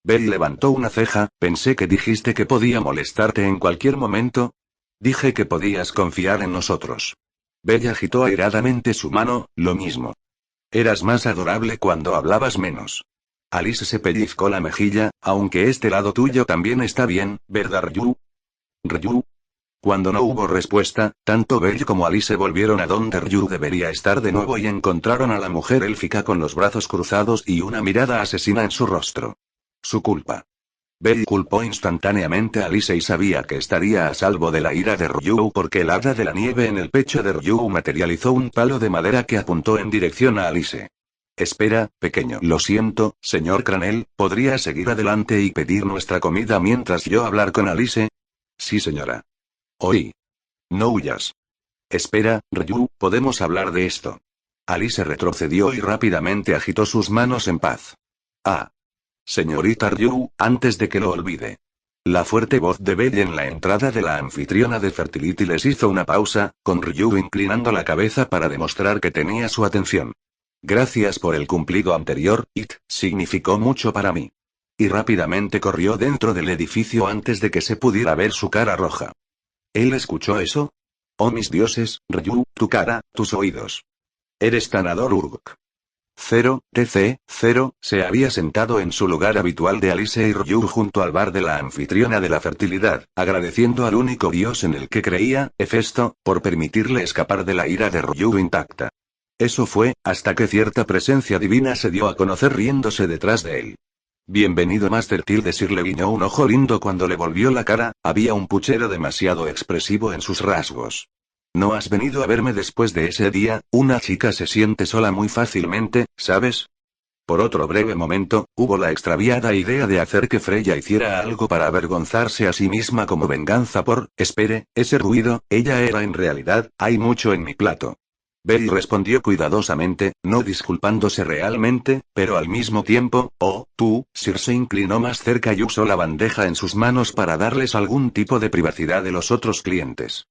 Belle levantó una ceja, pensé que dijiste que podía molestarte en cualquier momento. Dije que podías confiar en nosotros. Belle agitó airadamente su mano, lo mismo. Eras más adorable cuando hablabas menos. Alice se pellizcó la mejilla, aunque este lado tuyo también está bien, ¿verdad Ryu? ¿Ryu? Cuando no hubo respuesta, tanto Belle como Alice volvieron a donde Ryu debería estar de nuevo y encontraron a la mujer élfica con los brazos cruzados y una mirada asesina en su rostro. Su culpa. Belle culpó instantáneamente a Alice y sabía que estaría a salvo de la ira de Ryu porque el hada de la nieve en el pecho de Ryu materializó un palo de madera que apuntó en dirección a Alice. Espera, pequeño. Lo siento, señor Cranel, ¿podría seguir adelante y pedir nuestra comida mientras yo hablar con Alice? Sí, señora. Oí. No huyas. Espera, Ryu, podemos hablar de esto. Alice retrocedió y rápidamente agitó sus manos en paz. Señorita Ryu, antes de que lo olvide. La fuerte voz de Belle en la entrada de la anfitriona de Fertility les hizo una pausa, con Ryu inclinando la cabeza para demostrar que tenía su atención. Gracias por el cumplido anterior, significó mucho para mí. Y rápidamente corrió dentro del edificio antes de que se pudiera ver su cara roja. ¿Él escuchó eso? Oh mis dioses, Ryu, tu cara, tus oídos. Eres Tanador Uruk. 0, se había sentado en su lugar habitual de Alice y Ryu junto al bar de la anfitriona de la fertilidad, agradeciendo al único dios en el que creía, Hefesto, por permitirle escapar de la ira de Ryu intacta. Eso fue, hasta que cierta presencia divina se dio a conocer riéndose detrás de él. Bienvenido Master Sir le guiñó un ojo lindo cuando le volvió la cara, había un puchero demasiado expresivo en sus rasgos. ¿No has venido a verme después de ese día? Una chica se siente sola muy fácilmente, ¿sabes? Por otro breve momento, hubo la extraviada idea de hacer que Freya hiciera algo para avergonzarse a sí misma como venganza por, espere, ese ruido, ella era en realidad, hay mucho en mi plato. Belle respondió cuidadosamente, no disculpándose realmente, pero al mismo tiempo, Sir se inclinó más cerca y usó la bandeja en sus manos para darles algún tipo de privacidad de los otros clientes.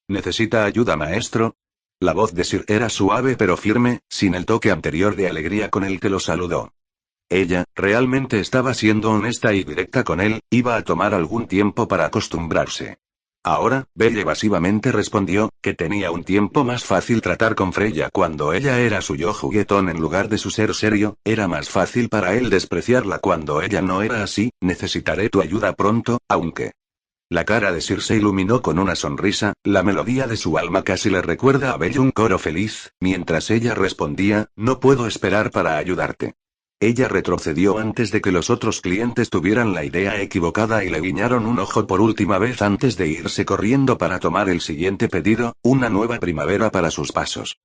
¿Necesita ayuda, maestro? La voz de Sir era suave pero firme, sin el toque anterior de alegría con el que lo saludó. Ella, realmente estaba siendo honesta y directa con él, iba a tomar algún tiempo para acostumbrarse. Ahora, Belle evasivamente respondió, que tenía un tiempo más fácil tratar con Freya cuando ella era su yo juguetón en lugar de su ser serio, era más fácil para él despreciarla cuando ella no era así, necesitaré tu ayuda pronto, aunque... La cara de Sir se iluminó con una sonrisa, la melodía de su alma casi le recuerda a Belle un coro feliz, mientras ella respondía, no puedo esperar para ayudarte. Ella retrocedió antes de que los otros clientes tuvieran la idea equivocada y le guiñaron un ojo por última vez antes de irse corriendo para tomar el siguiente pedido, una nueva primavera para sus pasos.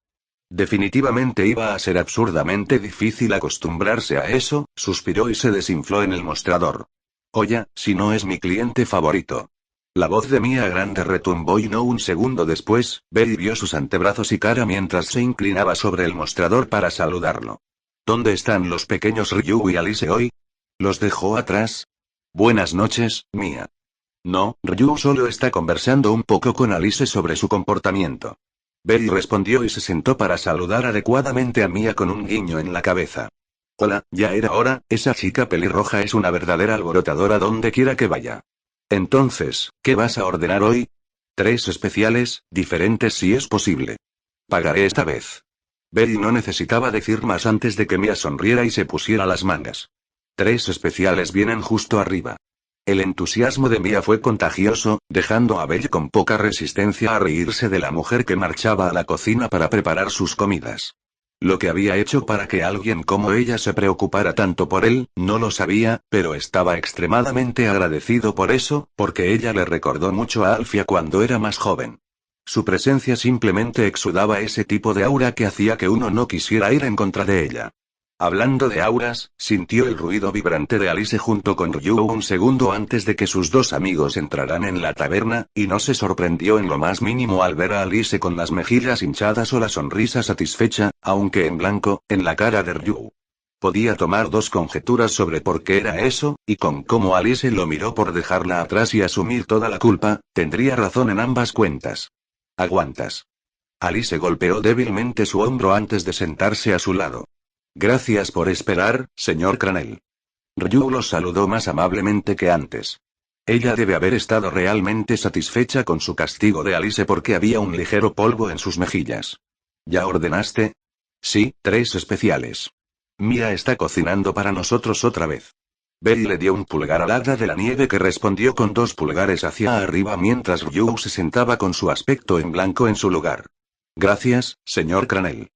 Definitivamente iba a ser absurdamente difícil acostumbrarse a eso, suspiró y se desinfló en el mostrador. Oye, si no es mi cliente favorito. La voz de Mia Grande retumbó y no un segundo después, Belle vio sus antebrazos y cara mientras se inclinaba sobre el mostrador para saludarlo. ¿Dónde están los pequeños Ryu y Alice hoy? ¿Los dejó atrás? Buenas noches, Mia. No, Ryu solo está conversando un poco con Alice sobre su comportamiento. Belle respondió y se sentó para saludar adecuadamente a Mia con un guiño en la cabeza. Hola, ya era hora, esa chica pelirroja es una verdadera alborotadora donde quiera que vaya. Entonces, ¿qué vas a ordenar hoy? 3 especiales, diferentes si es posible. Pagaré esta vez. Belle no necesitaba decir más antes de que Mia sonriera y se pusiera las mangas. 3 especiales vienen justo arriba. El entusiasmo de Mia fue contagioso, dejando a Belle con poca resistencia a reírse de la mujer que marchaba a la cocina para preparar sus comidas. Lo que había hecho para que alguien como ella se preocupara tanto por él, no lo sabía, pero estaba extremadamente agradecido por eso, porque ella le recordó mucho a Alfia cuando era más joven. Su presencia simplemente exudaba ese tipo de aura que hacía que uno no quisiera ir en contra de ella. Hablando de auras, sintió el ruido vibrante de Alice junto con Ryu un segundo antes de que sus dos amigos entraran en la taberna, y no se sorprendió en lo más mínimo al ver a Alice con las mejillas hinchadas o la sonrisa satisfecha, aunque en blanco, en la cara de Ryu. Podía tomar 2 conjeturas sobre por qué era eso, y con cómo Alice lo miró por dejarla atrás y asumir toda la culpa, tendría razón en ambas cuentas. Aguantas. Alice golpeó débilmente su hombro antes de sentarse a su lado. Gracias por esperar, señor Cranell. Ryu los saludó más amablemente que antes. Ella debe haber estado realmente satisfecha con su castigo de Alice porque había un ligero polvo en sus mejillas. ¿Ya ordenaste? Sí, 3 especiales. Mia está cocinando para nosotros otra vez. Belle le dio un pulgar al hada de la nieve que respondió con 2 pulgares hacia arriba mientras Ryu se sentaba con su aspecto en blanco en su lugar. Gracias, señor Cranell.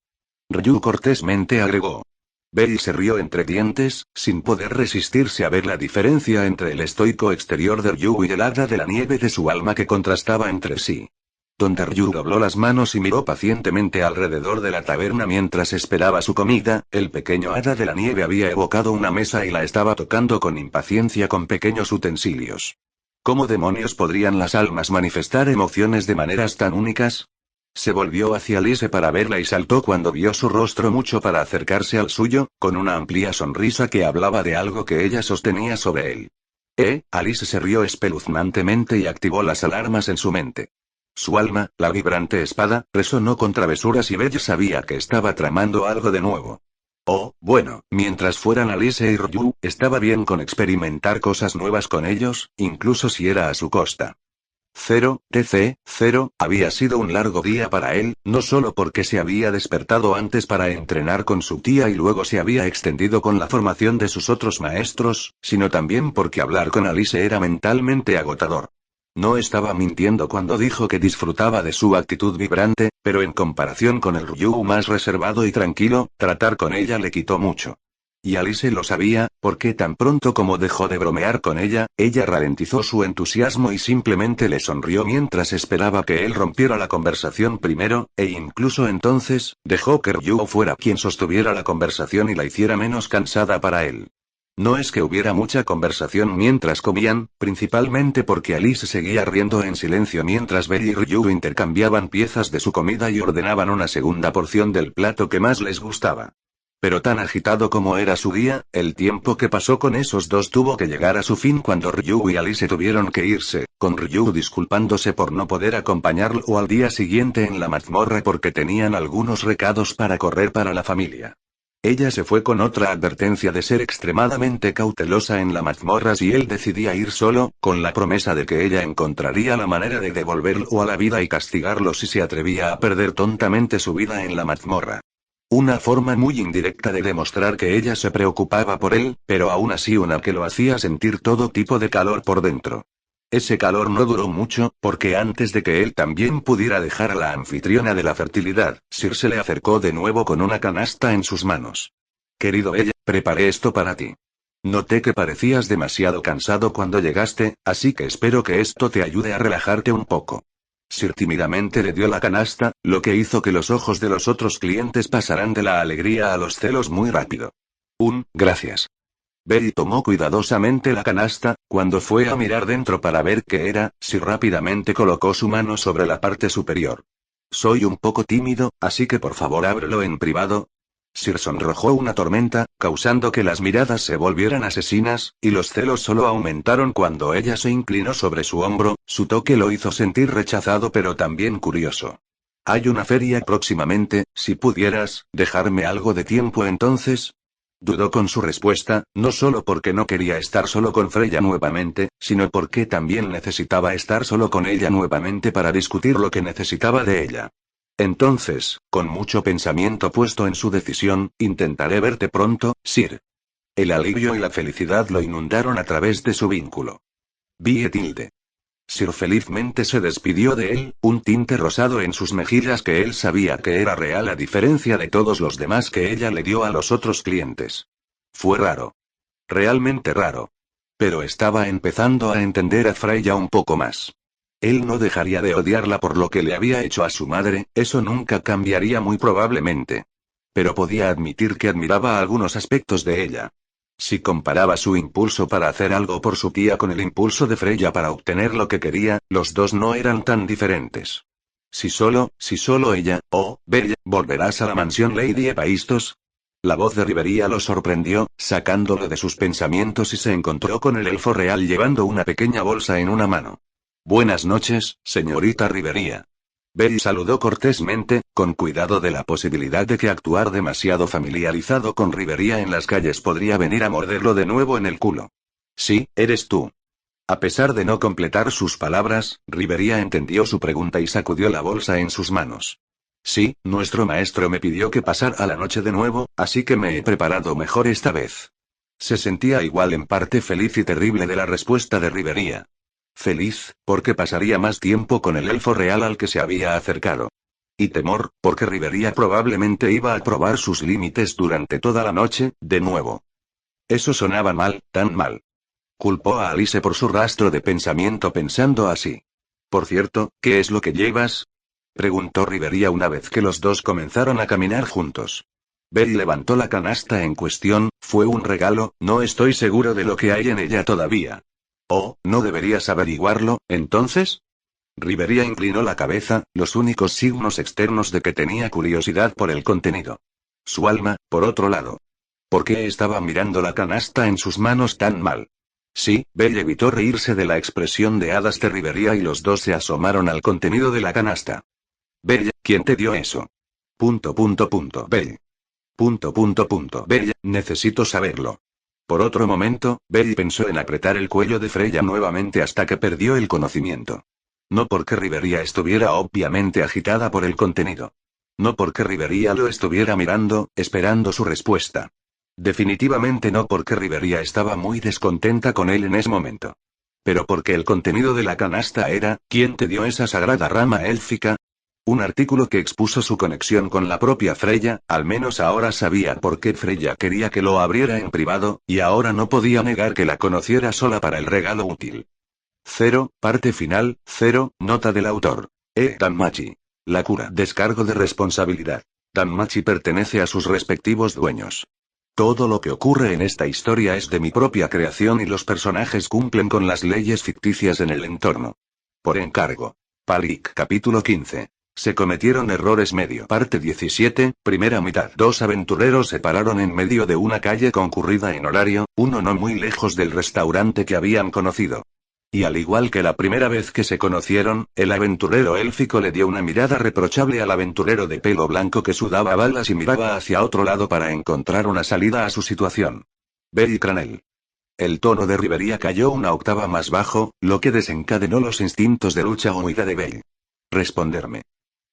Ryu cortésmente agregó. Belle se rió entre dientes, sin poder resistirse a ver la diferencia entre el estoico exterior de Ryu y el hada de la nieve de su alma que contrastaba entre sí. Donde Ryu dobló las manos y miró pacientemente alrededor de la taberna mientras esperaba su comida, el pequeño hada de la nieve había evocado una mesa y la estaba tocando con impaciencia con pequeños utensilios. ¿Cómo demonios podrían las almas manifestar emociones de maneras tan únicas? Se volvió hacia Alice para verla y saltó cuando vio su rostro mucho para acercarse al suyo, con una amplia sonrisa que hablaba de algo que ella sostenía sobre él. Alice se rió espeluznantemente y activó las alarmas en su mente. Su alma, la vibrante espada, resonó con travesuras y Belle sabía que estaba tramando algo de nuevo. Oh, bueno, mientras fueran Alice y Ryu, estaba bien con experimentar cosas nuevas con ellos, incluso si era a su costa. 0 había sido un largo día para él, no solo porque se había despertado antes para entrenar con su tía y luego se había extendido con la formación de sus otros maestros, sino también porque hablar con Alice era mentalmente agotador. No estaba mintiendo cuando dijo que disfrutaba de su actitud vibrante, pero en comparación con el Ryu más reservado y tranquilo, tratar con ella le quitó mucho. Y Alice lo sabía, porque tan pronto como dejó de bromear con ella, ella ralentizó su entusiasmo y simplemente le sonrió mientras esperaba que él rompiera la conversación primero, e incluso entonces, dejó que Ryu fuera quien sostuviera la conversación y la hiciera menos cansada para él. No es que hubiera mucha conversación mientras comían, principalmente porque Alice seguía riendo en silencio mientras Belle y Ryu intercambiaban piezas de su comida y ordenaban una segunda porción del plato que más les gustaba. Pero tan agitado como era su día, el tiempo que pasó con esos dos tuvo que llegar a su fin cuando Ryu y Alice tuvieron que irse, con Ryu disculpándose por no poder acompañarlo al día siguiente en la mazmorra porque tenían algunos recados para correr para la familia. Ella se fue con otra advertencia de ser extremadamente cautelosa en la mazmorra si él decidía ir solo, con la promesa de que ella encontraría la manera de devolverlo a la vida y castigarlo si se atrevía a perder tontamente su vida en la mazmorra. Una forma muy indirecta de demostrar que ella se preocupaba por él, pero aún así una que lo hacía sentir todo tipo de calor por dentro. Ese calor no duró mucho, porque antes de que él también pudiera dejar a la anfitriona de la fertilidad, Sir se le acercó de nuevo con una canasta en sus manos. Querido Bella, preparé esto para ti. Noté que parecías demasiado cansado cuando llegaste, así que espero que esto te ayude a relajarte un poco. Sir tímidamente le dio la canasta, lo que hizo que los ojos de los otros clientes pasaran de la alegría a los celos muy rápido. Gracias. Belle tomó cuidadosamente la canasta, cuando fue a mirar dentro para ver qué era, Sir rápidamente colocó su mano sobre la parte superior. Soy un poco tímido, así que por favor ábrelo en privado. Sir sonrojó una tormenta, causando que las miradas se volvieran asesinas, y los celos solo aumentaron cuando ella se inclinó sobre su hombro, su toque lo hizo sentir rechazado pero también curioso. Hay una feria próximamente, si pudieras, dejarme algo de tiempo entonces. Dudó con su respuesta, no solo porque no quería estar solo con Freya nuevamente, sino porque también necesitaba estar solo con ella nuevamente para discutir lo que necesitaba de ella. Entonces, con mucho pensamiento puesto en su decisión, intentaré verte pronto, Sir. El alivio y la felicidad lo inundaron a través de su vínculo. Vie tilde. Sir felizmente se despidió de él, un tinte rosado en sus mejillas que él sabía que era real a diferencia de todos los demás que ella le dio a los otros clientes. Fue raro. Realmente raro. Pero estaba empezando a entender a Freya un poco más. Él no dejaría de odiarla por lo que le había hecho a su madre, eso nunca cambiaría muy probablemente. Pero podía admitir que admiraba algunos aspectos de ella. Si comparaba su impulso para hacer algo por su tía con el impulso de Freya para obtener lo que quería, los dos no eran tan diferentes. Si solo ella, Bella, ¿volverás a la mansión Lady Epaistos? La voz de Rivería lo sorprendió, sacándolo de sus pensamientos y se encontró con el elfo real llevando una pequeña bolsa en una mano. Buenas noches, señorita Rivería. Belle saludó cortésmente, con cuidado de la posibilidad de que actuar demasiado familiarizado con Rivería en las calles podría venir a morderlo de nuevo en el culo. Sí, eres tú. A pesar de no completar sus palabras, Rivería entendió su pregunta y sacudió la bolsa en sus manos. Sí, nuestro maestro me pidió que pasara la noche de nuevo, así que me he preparado mejor esta vez. Se sentía igual en parte feliz y terrible de la respuesta de Rivería. Feliz, porque pasaría más tiempo con el elfo real al que se había acercado. Y temor, porque Rivería probablemente iba a probar sus límites durante toda la noche, de nuevo. Eso sonaba mal, tan mal. Culpó a Alice por su rastro de pensamiento pensando así. Por cierto, ¿qué es lo que llevas? Preguntó Rivería una vez que los dos comenzaron a caminar juntos. Belle levantó la canasta en cuestión, fue un regalo, no estoy seguro de lo que hay en ella todavía. ¿No deberías averiguarlo, entonces? Rivería inclinó la cabeza, los únicos signos externos de que tenía curiosidad por el contenido. Su alma, por otro lado. ¿Por qué estaba mirando la canasta en sus manos tan mal? Sí, Belle evitó reírse de la expresión de hadas de Rivería y los dos se asomaron al contenido de la canasta. Belle, ¿quién te dio eso? Belle. Belle, necesito saberlo. Por otro momento, Belle pensó en apretar el cuello de Freya nuevamente hasta que perdió el conocimiento. No porque Rivería estuviera obviamente agitada por el contenido. No porque Rivería lo estuviera mirando, esperando su respuesta. Definitivamente no porque Rivería estaba muy descontenta con él en ese momento. Pero porque el contenido de la canasta era, ¿quién te dio esa sagrada rama élfica? Un artículo que expuso su conexión con la propia Freya, al menos ahora sabía por qué Freya quería que lo abriera en privado, y ahora no podía negar que la conociera sola para el regalo útil. 0, parte final, 0, nota del autor. Danmachi. La cura. Descargo de responsabilidad. Danmachi pertenece a sus respectivos dueños. Todo lo que ocurre en esta historia es de mi propia creación y los personajes cumplen con las leyes ficticias en el entorno. Por encargo. Palik. Capítulo 15. Se cometieron errores medio. Parte 17, primera mitad. Dos aventureros se pararon en medio de una calle concurrida en horario, uno no muy lejos del restaurante que habían conocido. Y al igual que la primera vez que se conocieron, el aventurero élfico le dio una mirada reprochable al aventurero de pelo blanco que sudaba balas y miraba hacia otro lado para encontrar una salida a su situación. Belle Cranel. El tono de Rivería cayó una octava más bajo, lo que desencadenó los instintos de lucha o huida de Belle. Responderme.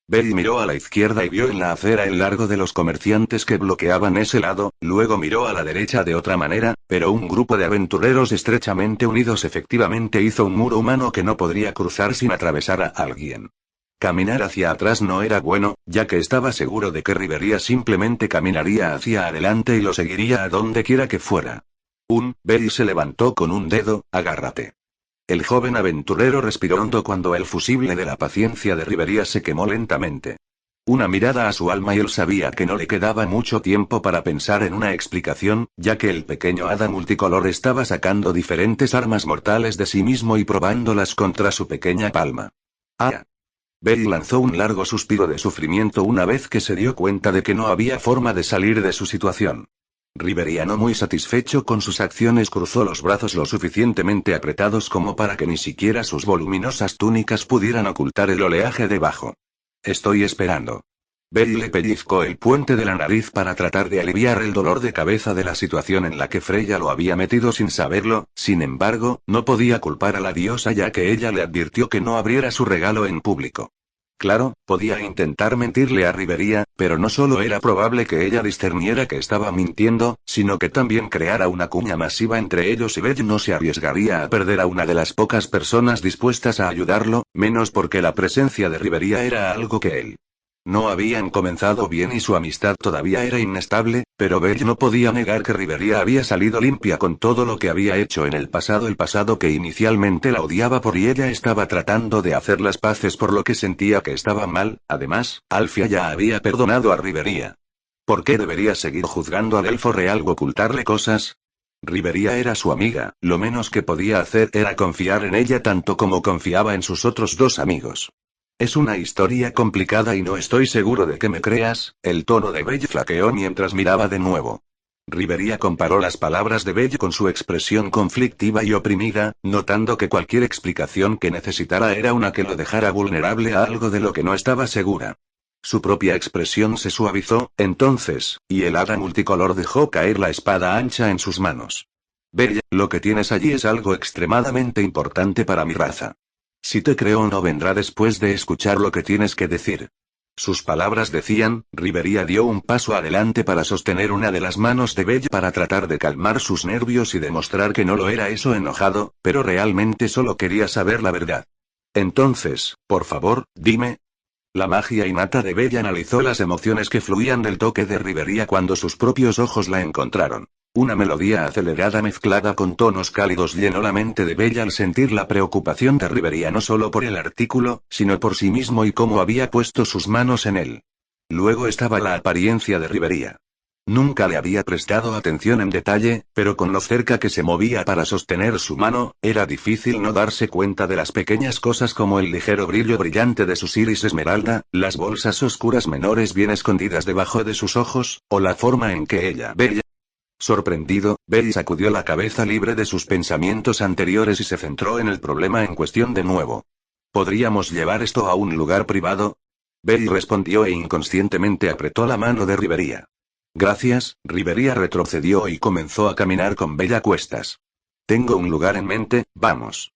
Belly miró a la izquierda y vio en la acera el largo de los comerciantes que bloqueaban ese lado, luego miró a la derecha de otra manera, pero un grupo de aventureros estrechamente unidos efectivamente hizo un muro humano que no podría cruzar sin atravesar a alguien. Caminar hacia atrás no era bueno, ya que estaba seguro de que Rivería simplemente caminaría hacia adelante y lo seguiría a donde quiera que fuera. Belly se levantó con un dedo, agárrate. El joven aventurero respiró hondo cuando el fusible de la paciencia de Rivería se quemó lentamente. Una mirada a su alma y él sabía que no le quedaba mucho tiempo para pensar en una explicación, ya que el pequeño hada multicolor estaba sacando diferentes armas mortales de sí mismo y probándolas contra su pequeña palma. ¡Ah! Belly lanzó un largo suspiro de sufrimiento una vez que se dio cuenta de que no había forma de salir de su situación. Rivería, no muy satisfecho con sus acciones, cruzó los brazos lo suficientemente apretados como para que ni siquiera sus voluminosas túnicas pudieran ocultar el oleaje debajo. Estoy esperando. Belly le pellizcó el puente de la nariz para tratar de aliviar el dolor de cabeza de la situación en la que Freya lo había metido sin saberlo, sin embargo, no podía culpar a la diosa ya que ella le advirtió que no abriera su regalo en público. Claro, podía intentar mentirle a Rivería, pero no solo era probable que ella discerniera que estaba mintiendo, sino que también creara una cuña masiva entre ellos y Belly no se arriesgaría a perder a una de las pocas personas dispuestas a ayudarlo, menos porque la presencia de Rivería era algo que él no habían comenzado bien y su amistad todavía era inestable, pero Belly no podía negar que Rivería había salido limpia con todo lo que había hecho en el pasado que inicialmente la odiaba por y ella estaba tratando de hacer las paces por lo que sentía que estaba mal. Además, Alfia ya había perdonado a Rivería. ¿Por qué debería seguir juzgando a Delfo Real o ocultarle cosas? Rivería era su amiga, lo menos que podía hacer era confiar en ella tanto como confiaba en sus otros dos amigos. Es una historia complicada y no estoy seguro de que me creas. El tono de Belly flaqueó mientras miraba de nuevo. Rivería comparó las palabras de Belly con su expresión conflictiva y oprimida, notando que cualquier explicación que necesitara era una que lo dejara vulnerable a algo de lo que no estaba segura. Su propia expresión se suavizó, entonces, y el hada multicolor dejó caer la espada ancha en sus manos. Belly, lo que tienes allí es algo extremadamente importante para mi raza. Si te creo o no vendrá después de escuchar lo que tienes que decir. Sus palabras decían. Rivería dio un paso adelante para sostener una de las manos de Belly para tratar de calmar sus nervios y demostrar que no lo era eso enojado, pero realmente solo quería saber la verdad. Entonces, por favor, dime. La magia innata de Belly analizó las emociones que fluían del toque de Rivería cuando sus propios ojos la encontraron. Una melodía acelerada mezclada con tonos cálidos llenó la mente de Belly al sentir la preocupación de Rivería no solo por el artículo, sino por sí mismo y cómo había puesto sus manos en él. Luego estaba la apariencia de Rivería. Nunca le había prestado atención en detalle, pero con lo cerca que se movía para sostener su mano, era difícil no darse cuenta de las pequeñas cosas como el ligero brillo brillante de sus iris esmeralda, las bolsas oscuras menores bien escondidas debajo de sus ojos, o la forma en que ella veía. Sorprendido, Belly sacudió la cabeza libre de sus pensamientos anteriores y se centró en el problema en cuestión de nuevo. ¿Podríamos llevar esto a un lugar privado? Belly respondió e inconscientemente apretó la mano de Rivería. Gracias. Rivería retrocedió y comenzó a caminar con Belly a cuestas. Tengo un lugar en mente, vamos.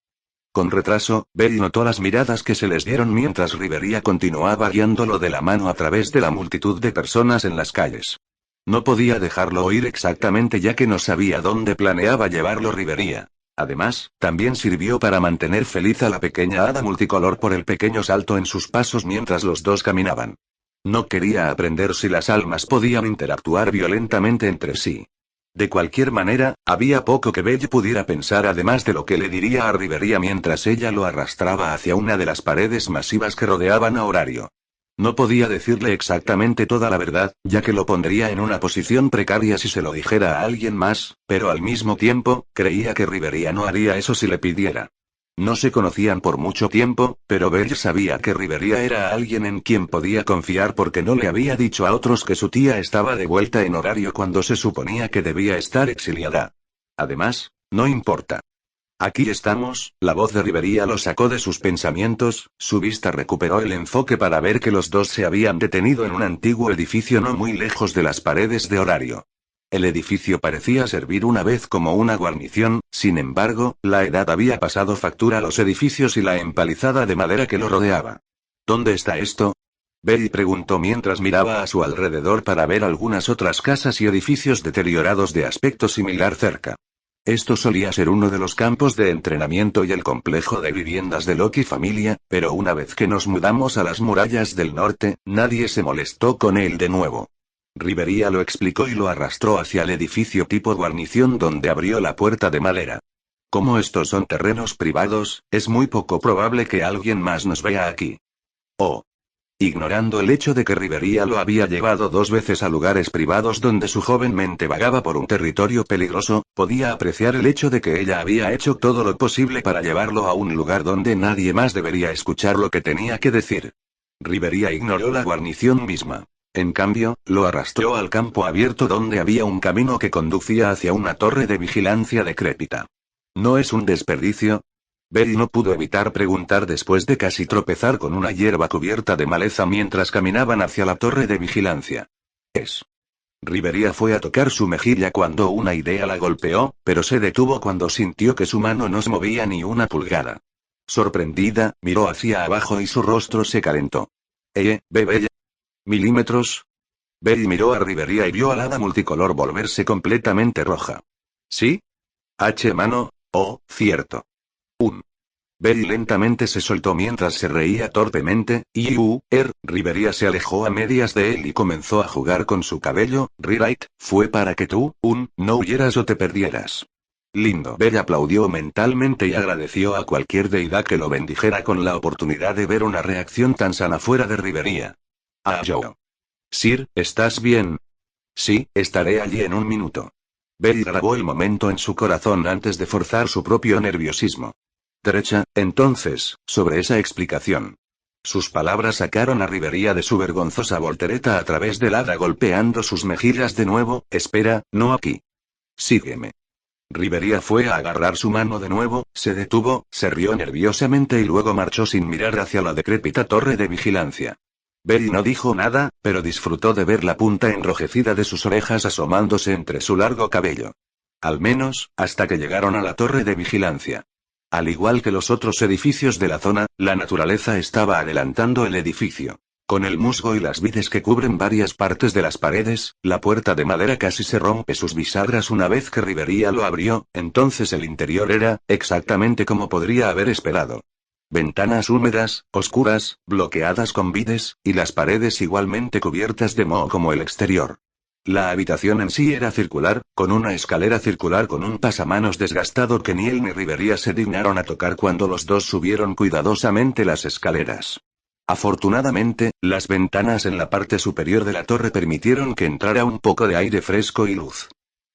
Con retraso, Belly notó las miradas que se les dieron mientras Rivería continuaba guiándolo de la mano a través de la multitud de personas en las calles. No podía dejarlo oír exactamente ya que no sabía dónde planeaba llevarlo Rivería. Además, también sirvió para mantener feliz a la pequeña hada multicolor por el pequeño salto en sus pasos mientras los dos caminaban. No quería aprender si las almas podían interactuar violentamente entre sí. De cualquier manera, había poco que Belly pudiera pensar además de lo que le diría a Rivería mientras ella lo arrastraba hacia una de las paredes masivas que rodeaban a Horario. No podía decirle exactamente toda la verdad, ya que lo pondría en una posición precaria si se lo dijera a alguien más, pero al mismo tiempo, creía que Rivería no haría eso si le pidiera. No se conocían por mucho tiempo, pero Belly sabía que Rivería era alguien en quien podía confiar porque no le había dicho a otros que su tía estaba de vuelta en Horario cuando se suponía que debía estar exiliada. Además, no importa. Aquí estamos. La voz de Rivería lo sacó de sus pensamientos, su vista recuperó el enfoque para ver que los dos se habían detenido en un antiguo edificio no muy lejos de las paredes de Horario. El edificio parecía servir una vez como una guarnición, sin embargo, la edad había pasado factura a los edificios y la empalizada de madera que lo rodeaba. ¿Dónde está esto? Belly preguntó mientras miraba a su alrededor para ver algunas otras casas y edificios deteriorados de aspecto similar cerca. Esto solía ser uno de los campos de entrenamiento y el complejo de viviendas de Loki familia, pero una vez que nos mudamos a las murallas del norte, nadie se molestó con él de nuevo. Rivería lo explicó y lo arrastró hacia el edificio tipo guarnición donde abrió la puerta de madera. Como estos son terrenos privados, es muy poco probable que alguien más nos vea aquí. Oh. Ignorando el hecho de que Rivería lo había llevado 2 veces a lugares privados donde su joven mente vagaba por un territorio peligroso, podía apreciar el hecho de que ella había hecho todo lo posible para llevarlo a un lugar donde nadie más debería escuchar lo que tenía que decir. Rivería ignoró la guarnición misma. En cambio, lo arrastró al campo abierto donde había un camino que conducía hacia una torre de vigilancia decrépita. ¿No es un desperdicio? Belly no pudo evitar preguntar después de casi tropezar con una hierba cubierta de maleza mientras caminaban hacia la torre de vigilancia. Es. Rivería fue a tocar su mejilla cuando una idea la golpeó, pero se detuvo cuando sintió que su mano no se movía ni una pulgada. Sorprendida, miró hacia abajo y su rostro se calentó. Bella. ¿Milímetros? Belly miró a Rivería y vio al hada multicolor volverse completamente roja. ¿Sí? Mano, oh, cierto. Belly lentamente se soltó mientras se reía torpemente, Rivería se alejó a medias de él y comenzó a jugar con su cabello. Rewrite, fue para que tú, no huyeras o te perdieras. Lindo. Belly aplaudió mentalmente y agradeció a cualquier deidad que lo bendijera con la oportunidad de ver una reacción tan sana fuera de Rivería. Joe. Sir, ¿estás bien? Sí, estaré allí en un minuto. Belly grabó el momento en su corazón antes de forzar su propio nerviosismo. Derecha, entonces, sobre esa explicación. Sus palabras sacaron a Rivería de su vergonzosa voltereta a través del hada golpeando sus mejillas de nuevo. Espera, no aquí. Sígueme. Rivería fue a agarrar su mano de nuevo, se detuvo, se rió nerviosamente y luego marchó sin mirar hacia la decrépita torre de vigilancia. Belly no dijo nada, pero disfrutó de ver la punta enrojecida de sus orejas asomándose entre su largo cabello. Al menos, hasta que llegaron a la torre de vigilancia. Al igual que los otros edificios de la zona, la naturaleza estaba adelantando el edificio. Con el musgo y las vides que cubren varias partes de las paredes, la puerta de madera casi se rompe sus bisagras una vez que Rivería lo abrió, entonces el interior era, exactamente como podría haber esperado. Ventanas húmedas, oscuras, bloqueadas con vides, y las paredes igualmente cubiertas de moho como el exterior. La habitación en sí era circular, con una escalera circular con un pasamanos desgastado que ni él ni Rivería se dignaron a tocar cuando los dos subieron cuidadosamente las escaleras. Afortunadamente, las ventanas en la parte superior de la torre permitieron que entrara un poco de aire fresco y luz.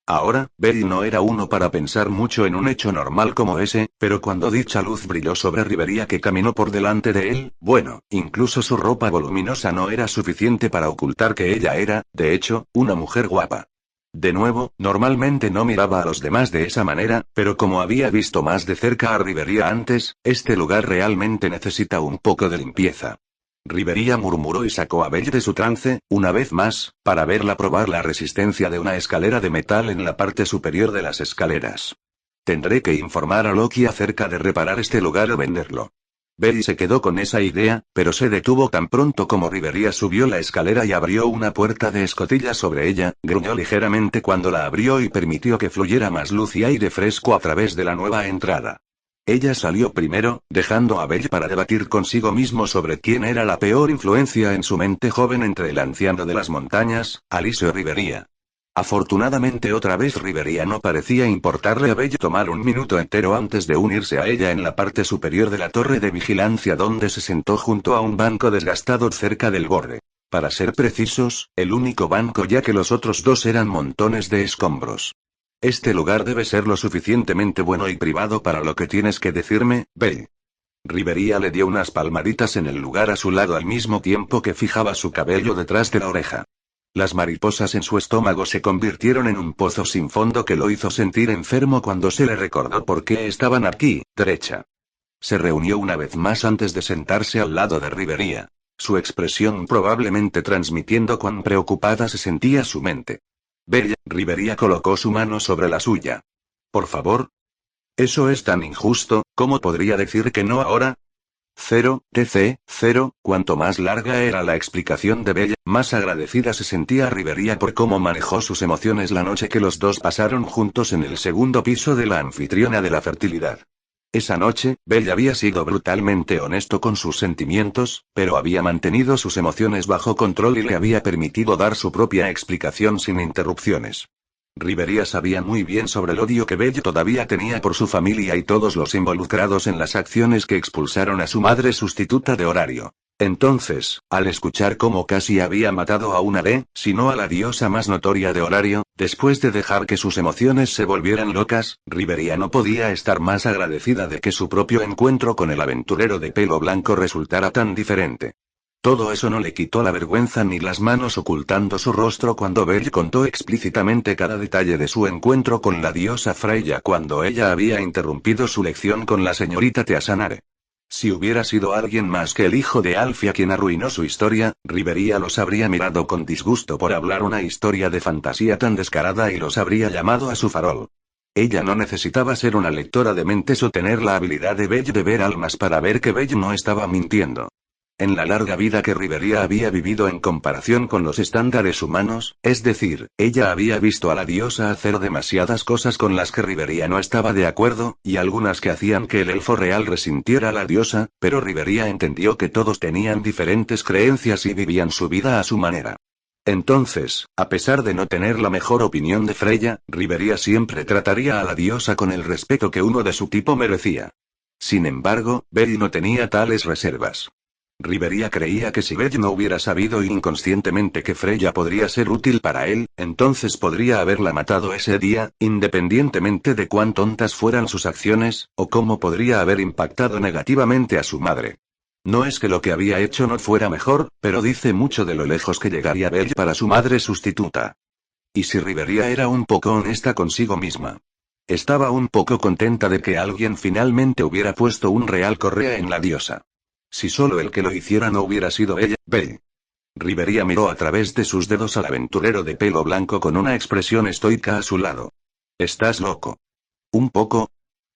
Ahora, Belly no era uno para pensar mucho en un hecho normal como ese, pero cuando dicha luz brilló sobre Rivería que caminó por delante de él, bueno, incluso su ropa voluminosa no era suficiente para ocultar que ella era, de hecho, una mujer guapa. De nuevo, normalmente no miraba a los demás de esa manera, pero como había visto más de cerca a Rivería antes, este lugar realmente necesita un poco de limpieza. Rivería murmuró y sacó a Belly de su trance, una vez más, para verla probar la resistencia de una escalera de metal en la parte superior de las escaleras. Tendré que informar a Loki acerca de reparar este lugar o venderlo. Belly se quedó con esa idea, pero se detuvo tan pronto como Rivería subió la escalera y abrió una puerta de escotilla sobre ella, gruñó ligeramente cuando la abrió y permitió que fluyera más luz y aire fresco a través de la nueva entrada. Ella salió primero, dejando a Belly para debatir consigo mismo sobre quién era la peor influencia en su mente joven entre el anciano de las montañas, Alice o Rivería. Afortunadamente otra vez Rivería no parecía importarle a Belly tomar un minuto entero antes de unirse a ella en la parte superior de la torre de vigilancia donde se sentó junto a un banco desgastado cerca del borde. Para ser precisos, el único banco ya que los otros dos eran montones de escombros. Este lugar debe ser lo suficientemente bueno y privado para lo que tienes que decirme, Belly. Rivería le dio unas palmaditas en el lugar a su lado al mismo tiempo que fijaba su cabello detrás de la oreja. Las mariposas en su estómago se convirtieron en un pozo sin fondo que lo hizo sentir enfermo cuando se le recordó por qué estaban aquí, derecha. Se reunió una vez más antes de sentarse al lado de Rivería. Su expresión probablemente transmitiendo cuán preocupada se sentía su mente. Bella, Rivería colocó su mano sobre la suya. ¿Por favor? Eso es tan injusto, ¿cómo podría decir que no ahora? TC, cuanto más larga era la explicación de Bella, más agradecida se sentía Rivería por cómo manejó sus emociones la noche que los dos pasaron juntos en el segundo piso de la anfitriona de la fertilidad. Esa noche, Bella había sido brutalmente honesto con sus sentimientos, pero había mantenido sus emociones bajo control y le había permitido dar su propia explicación sin interrupciones. Rivería sabía muy bien sobre el odio que Bella todavía tenía por su familia y todos los involucrados en las acciones que expulsaron a su madre sustituta de Horario. Entonces, al escuchar cómo casi había matado a una de, si no a la diosa más notoria de Horario, después de dejar que sus emociones se volvieran locas, Rivería no podía estar más agradecida de que su propio encuentro con el aventurero de pelo blanco resultara tan diferente. Todo eso no le quitó la vergüenza ni las manos ocultando su rostro cuando Belle contó explícitamente cada detalle de su encuentro con la diosa Freya cuando ella había interrumpido su lección con la señorita Teasanare. Si hubiera sido alguien más que el hijo de Alfia quien arruinó su historia, Rivería los habría mirado con disgusto por hablar una historia de fantasía tan descarada y los habría llamado a su farol. Ella no necesitaba ser una lectora de mentes o tener la habilidad de Belle de ver almas para ver que Belle no estaba mintiendo. En la larga vida que Rivería había vivido en comparación con los estándares humanos, es decir, ella había visto a la diosa hacer demasiadas cosas con las que Rivería no estaba de acuerdo, y algunas que hacían que el elfo real resintiera a la diosa, pero Rivería entendió que todos tenían diferentes creencias y vivían su vida a su manera. Entonces, a pesar de no tener la mejor opinión de Freya, Rivería siempre trataría a la diosa con el respeto que uno de su tipo merecía. Sin embargo, Belle no tenía tales reservas. Rivería creía que si Belle no hubiera sabido inconscientemente que Freya podría ser útil para él, entonces podría haberla matado ese día, independientemente de cuán tontas fueran sus acciones, o cómo podría haber impactado negativamente a su madre. No es que lo que había hecho no fuera mejor, pero dice mucho de lo lejos que llegaría Belle para su madre sustituta. Y si Rivería era un poco honesta consigo misma. Estaba un poco contenta de que alguien finalmente hubiera puesto un real correa en la diosa. Si solo el que lo hiciera no hubiera sido ella, Belle. Rivería miró a través de sus dedos al aventurero de pelo blanco con una expresión estoica a su lado. ¿Estás loco? ¿Un poco?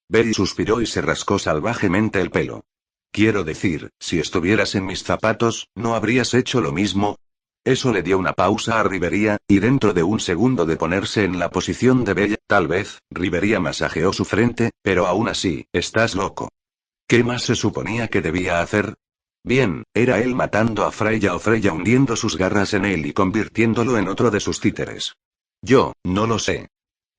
Belle suspiró y se rascó salvajemente el pelo. Quiero decir, si estuvieras en mis zapatos, ¿no habrías hecho lo mismo? Eso le dio una pausa a Rivería, y dentro de un segundo de ponerse en la posición de Belle, tal vez, Rivería masajeó su frente, pero aún así, ¿estás loco? ¿Qué más se suponía que debía hacer? Bien, ¿era él matando a Freya o Freya hundiendo sus garras en él y convirtiéndolo en otro de sus títeres? Yo, no lo sé.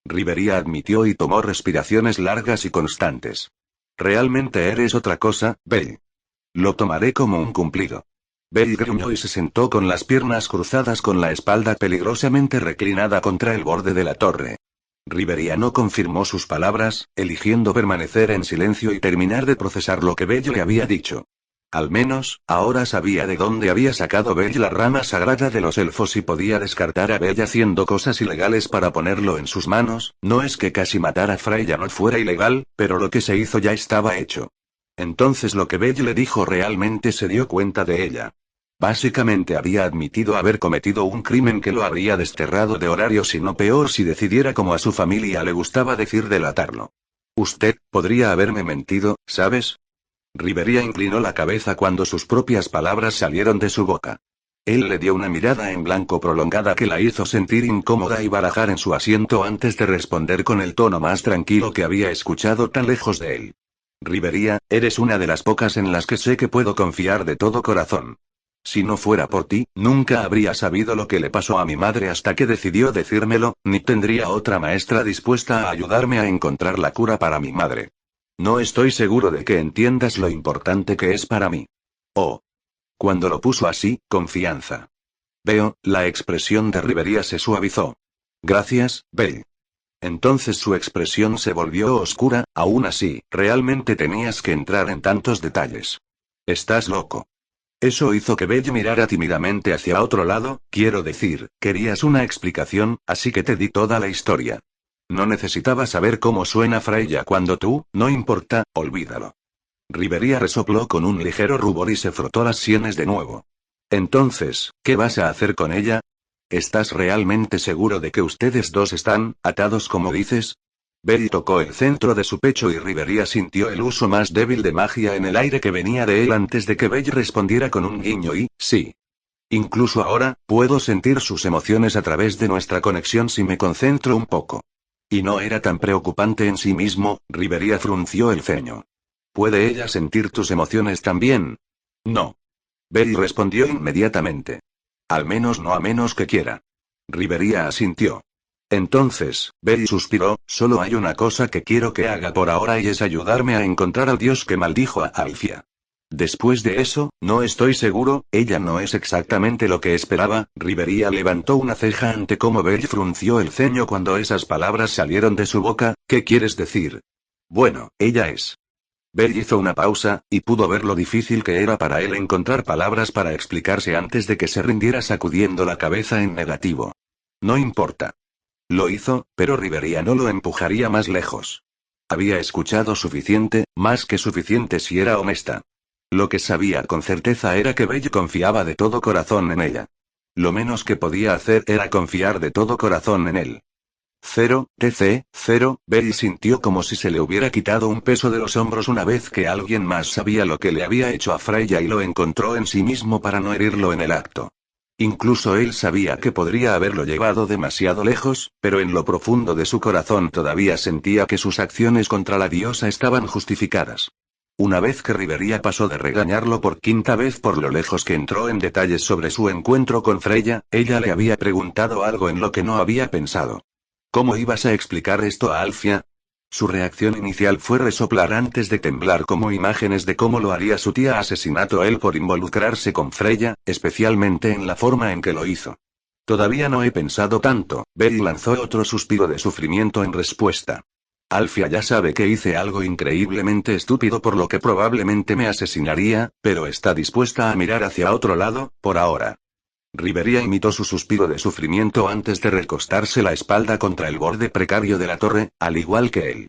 Rivería admitió y tomó respiraciones largas y constantes. Realmente eres otra cosa, Belle. Lo tomaré como un cumplido. Belle gruñó y se sentó con las piernas cruzadas con la espalda peligrosamente reclinada contra el borde de la torre. Rivería no confirmó sus palabras, eligiendo permanecer en silencio y terminar de procesar lo que Belle le había dicho. Al menos, ahora sabía de dónde había sacado Belle la rama sagrada de los elfos y podía descartar a Belle haciendo cosas ilegales para ponerlo en sus manos. No es que casi matar a Freya no fuera ilegal, pero lo que se hizo ya estaba hecho. Entonces lo que Belle le dijo realmente se dio cuenta de ella. Básicamente había admitido haber cometido un crimen que lo habría desterrado de Horario, si no peor si decidiera, como a su familia le gustaba decir, delatarlo. Usted, podría haberme mentido, ¿sabes? Rivería inclinó la cabeza cuando sus propias palabras salieron de su boca. Él le dio una mirada en blanco prolongada que la hizo sentir incómoda y barajar en su asiento antes de responder con el tono más tranquilo que había escuchado tan lejos de él. Rivería, eres una de las pocas en las que sé que puedo confiar de todo corazón. Si no fuera por ti, nunca habría sabido lo que le pasó a mi madre hasta que decidió decírmelo, ni tendría otra maestra dispuesta a ayudarme a encontrar la cura para mi madre. No estoy seguro de que entiendas lo importante que es para mí. Oh. Cuando lo puso así, confianza. Veo, la expresión de Rivería se suavizó. Gracias, Belle. Entonces su expresión se volvió oscura. Aún así, realmente tenías que entrar en tantos detalles. Estás loco. Eso hizo que Belle mirara tímidamente hacia otro lado. Quiero decir, querías una explicación, así que te di toda la historia. No necesitaba saber cómo suena Freya cuando tú, no importa, olvídalo. Rivería resopló con un ligero rubor y se frotó las sienes de nuevo. Entonces, ¿qué vas a hacer con ella? ¿Estás realmente seguro de que ustedes dos están atados como dices? Belly tocó el centro de su pecho y Rivería sintió el uso más débil de magia en el aire que venía de él antes de que Belly respondiera con un guiño y, sí. Incluso ahora, puedo sentir sus emociones a través de nuestra conexión si me concentro un poco. Y no era tan preocupante en sí mismo, Rivería frunció el ceño. ¿Puede ella sentir tus emociones también? No. Belly respondió inmediatamente. Al menos no a menos que quiera. Rivería asintió. Entonces, Belly suspiró, solo hay una cosa que quiero que haga por ahora y es ayudarme a encontrar al dios que maldijo a Alfia. Después de eso, no estoy seguro, ella no es exactamente lo que esperaba. Rivería levantó una ceja ante cómo Belly frunció el ceño cuando esas palabras salieron de su boca. ¿Qué quieres decir? Bueno, ella es. Belly hizo una pausa, y pudo ver lo difícil que era para él encontrar palabras para explicarse antes de que se rindiera sacudiendo la cabeza en negativo. No importa. Lo hizo, pero Rivería no lo empujaría más lejos. Había escuchado suficiente, más que suficiente si era honesta. Lo que sabía con certeza era que Belly confiaba de todo corazón en ella. Lo menos que podía hacer era confiar de todo corazón en él. 0, Belly sintió como si se le hubiera quitado un peso de los hombros una vez que alguien más sabía lo que le había hecho a Freya y lo encontró en sí mismo para no herirlo en el acto. Incluso él sabía que podría haberlo llevado demasiado lejos, pero en lo profundo de su corazón todavía sentía que sus acciones contra la diosa estaban justificadas. Una vez que Rivería pasó de regañarlo por quinta vez por lo lejos que entró en detalles sobre su encuentro con Freya, ella le había preguntado algo en lo que no había pensado. ¿Cómo ibas a explicar esto a Alfia? Su reacción inicial fue resoplar antes de temblar como imágenes de cómo lo haría su tía asesinato a él por involucrarse con Freya, especialmente en la forma en que lo hizo. Todavía no he pensado tanto. Belly lanzó otro suspiro de sufrimiento en respuesta. Alfia ya sabe que hice algo increíblemente estúpido por lo que probablemente me asesinaría, pero está dispuesta a mirar hacia otro lado, por ahora. Rivería imitó su suspiro de sufrimiento antes de recostarse la espalda contra el borde precario de la torre, al igual que él.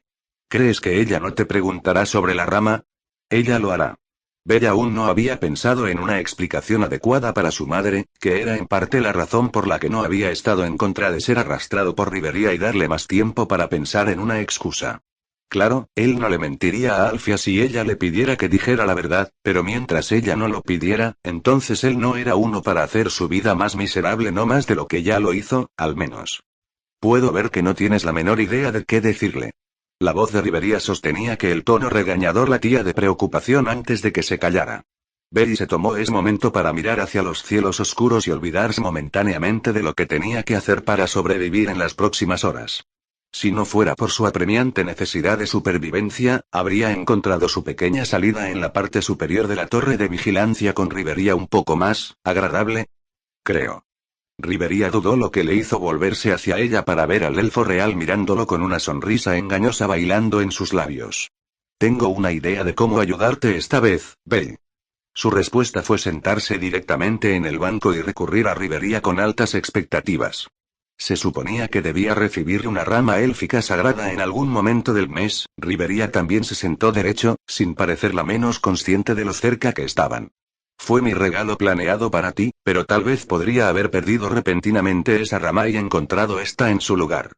¿Crees que ella no te preguntará sobre la rama? Ella lo hará. Bella aún no había pensado en una explicación adecuada para su madre, que era en parte la razón por la que no había estado en contra de ser arrastrado por Rivería y darle más tiempo para pensar en una excusa. Claro, él no le mentiría a Alfia si ella le pidiera que dijera la verdad, pero mientras ella no lo pidiera, entonces él no era uno para hacer su vida más miserable, no más de lo que ya lo hizo, al menos. Puedo ver que no tienes la menor idea de qué decirle. La voz de Rivería sostenía que el tono regañador latía de preocupación antes de que se callara. Belly se tomó ese momento para mirar hacia los cielos oscuros y olvidarse momentáneamente de lo que tenía que hacer para sobrevivir en las próximas horas. Si no fuera por su apremiante necesidad de supervivencia, habría encontrado su pequeña salida en la parte superior de la torre de vigilancia con Rivería un poco más agradable. Creo. Rivería dudó, lo que le hizo volverse hacia ella para ver al elfo real mirándolo con una sonrisa engañosa bailando en sus labios. Tengo una idea de cómo ayudarte esta vez, Bell. Su respuesta fue sentarse directamente en el banco y recurrir a Rivería con altas expectativas. Se suponía que debía recibir una rama élfica sagrada en algún momento del mes. Rivería también se sentó derecho, sin parecer la menos consciente de lo cerca que estaban. Fue mi regalo planeado para ti, pero tal vez podría haber perdido repentinamente esa rama y encontrado esta en su lugar.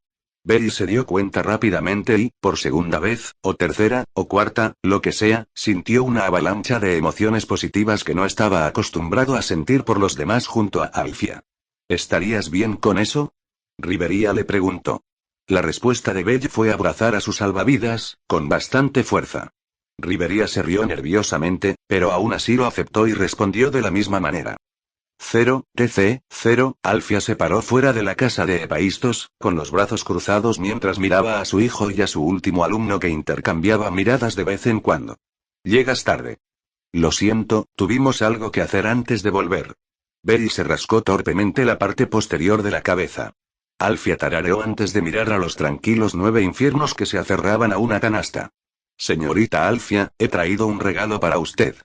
Belly se dio cuenta rápidamente y, por segunda vez, o tercera, o cuarta, lo que sea, sintió una avalancha de emociones positivas que no estaba acostumbrado a sentir por los demás junto a Alfia. ¿Estarías bien con eso? Rivería le preguntó. La respuesta de Belly fue abrazar a su salvavidas, con bastante fuerza. Rivería se rió nerviosamente, pero aún así lo aceptó y respondió de la misma manera. 0, Alfia se paró fuera de la casa de Epaistos, con los brazos cruzados mientras miraba a su hijo y a su último alumno que intercambiaba miradas de vez en cuando. Llegas tarde. Lo siento, tuvimos algo que hacer antes de volver. Belly se rascó torpemente la parte posterior de la cabeza. Alfia tarareó antes de mirar a los tranquilos 9 infiernos que se aferraban a una canasta. Señorita Alfia, he traído un regalo para usted.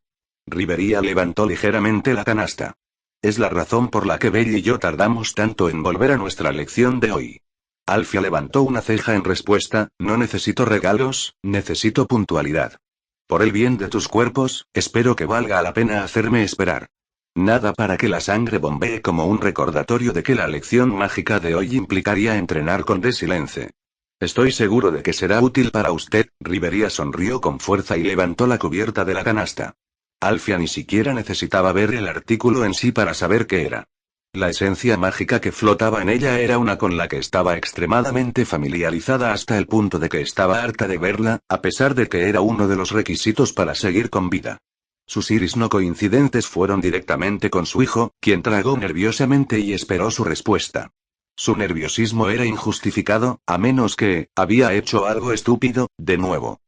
Rivería levantó ligeramente la canasta. Es la razón por la que Belly y yo tardamos tanto en volver a nuestra lección de hoy. Alfia levantó una ceja en respuesta. No necesito regalos, necesito puntualidad. Por el bien de tus cuerpos, espero que valga la pena hacerme esperar. Nada para que la sangre bombee como un recordatorio de que la lección mágica de hoy implicaría entrenar con Desilence. Estoy seguro de que será útil para usted. Rivería sonrió con fuerza y levantó la cubierta de la canasta. Alfia ni siquiera necesitaba ver el artículo en sí para saber qué era. La esencia mágica que flotaba en ella era una con la que estaba extremadamente familiarizada hasta el punto de que estaba harta de verla, a pesar de que era uno de los requisitos para seguir con vida. Sus iris no coincidentes fueron directamente con su hijo, quien tragó nerviosamente y esperó su respuesta. Su nerviosismo era injustificado, a menos que, había hecho algo estúpido, de nuevo.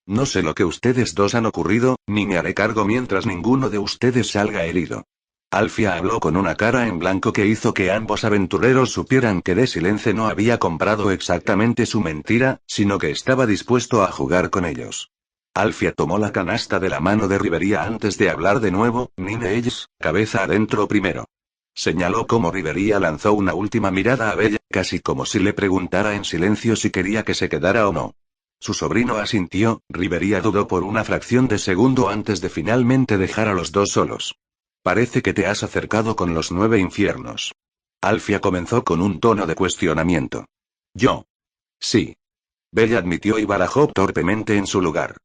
No sé lo que ustedes dos han ocurrido, ni me haré cargo mientras ninguno de ustedes salga herido. Alfia habló con una cara en blanco que hizo que ambos aventureros supieran que de Silence no había comprado exactamente su mentira, sino que estaba dispuesto a jugar con ellos. Alfia tomó la canasta de la mano de Rivería antes de hablar de nuevo. Nine ellos, cabeza adentro primero. Señaló cómo Rivería lanzó una última mirada a Bella, casi como si le preguntara en silencio si quería que se quedara o no. Su sobrino asintió. Rivería dudó por una fracción de segundo antes de finalmente dejar a los dos solos. Parece que te has acercado con los 9 infiernos. Alfia comenzó con un tono de cuestionamiento. ¿Yo? Sí. Bella admitió y barajó torpemente en su lugar.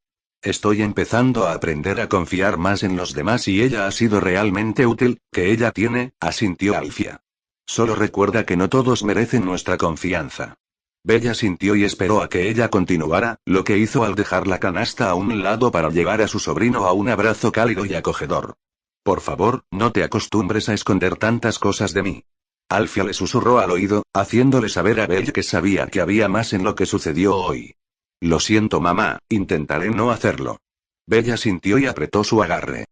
Estoy empezando a aprender a confiar más en los demás y ella ha sido realmente útil, que ella tiene, asintió Alfia. Solo recuerda que no todos merecen nuestra confianza. Bella sintió y esperó a que ella continuara, lo que hizo al dejar la canasta a un lado para llevar a su sobrino a un abrazo cálido y acogedor. Por favor, no te acostumbres a esconder tantas cosas de mí. Alfia le susurró al oído, haciéndole saber a Bella que sabía que había más en lo que sucedió hoy. Lo siento mamá, intentaré no hacerlo. Bella sintió y apretó su agarre.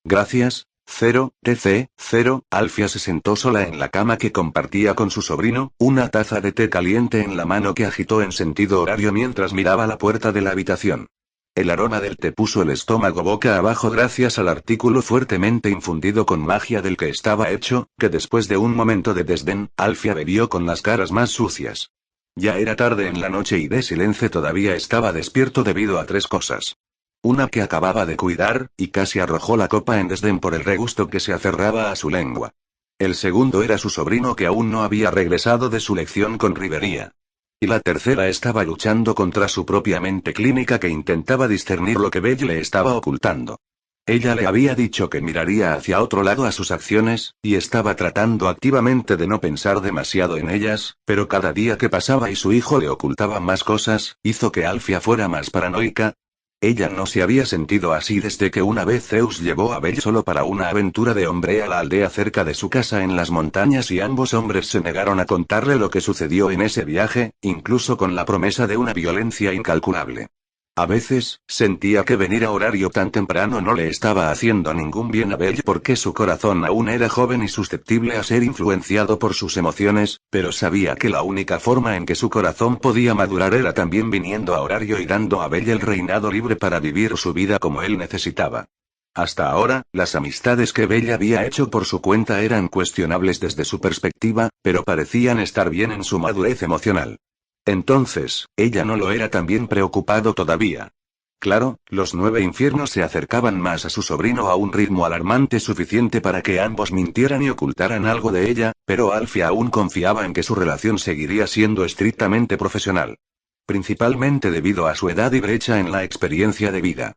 Gracias, 0, TC, 0. Alfia se sentó sola en la cama que compartía con su sobrino, una taza de té caliente en la mano que agitó en sentido horario mientras miraba la puerta de la habitación. El aroma del té puso el estómago boca abajo gracias al artículo fuertemente infundido con magia del que estaba hecho, que después de un momento de desdén, Alfia bebió con las caras más sucias. Ya era tarde en la noche y de Silence todavía estaba despierto debido a 3 cosas. Una que acababa de cuidar, y casi arrojó la copa en desdén por el regusto que se aferraba a su lengua. El segundo era su sobrino que aún no había regresado de su lección con Rivería. Y la tercera estaba luchando contra su propia mente clínica que intentaba discernir lo que Belle le estaba ocultando. Ella le había dicho que miraría hacia otro lado a sus acciones, y estaba tratando activamente de no pensar demasiado en ellas, pero cada día que pasaba y su hijo le ocultaba más cosas, hizo que Alfia fuera más paranoica. Ella no se había sentido así desde que una vez Zeus llevó a Belle solo para una aventura de hombre a la aldea cerca de su casa en las montañas y ambos hombres se negaron a contarle lo que sucedió en ese viaje, incluso con la promesa de una violencia incalculable. A veces, sentía que venir a horario tan temprano no le estaba haciendo ningún bien a Belle porque su corazón aún era joven y susceptible a ser influenciado por sus emociones, pero sabía que la única forma en que su corazón podía madurar era también viniendo a horario y dando a Belle el reinado libre para vivir su vida como él necesitaba. Hasta ahora, las amistades que Belle había hecho por su cuenta eran cuestionables desde su perspectiva, pero parecían estar bien en su madurez emocional. Entonces, ella no lo era tan bien preocupado todavía. Claro, los 9 infiernos se acercaban más a su sobrino a un ritmo alarmante suficiente para que ambos mintieran y ocultaran algo de ella, pero Alfia aún confiaba en que su relación seguiría siendo estrictamente profesional. Principalmente debido a su edad y brecha en la experiencia de vida.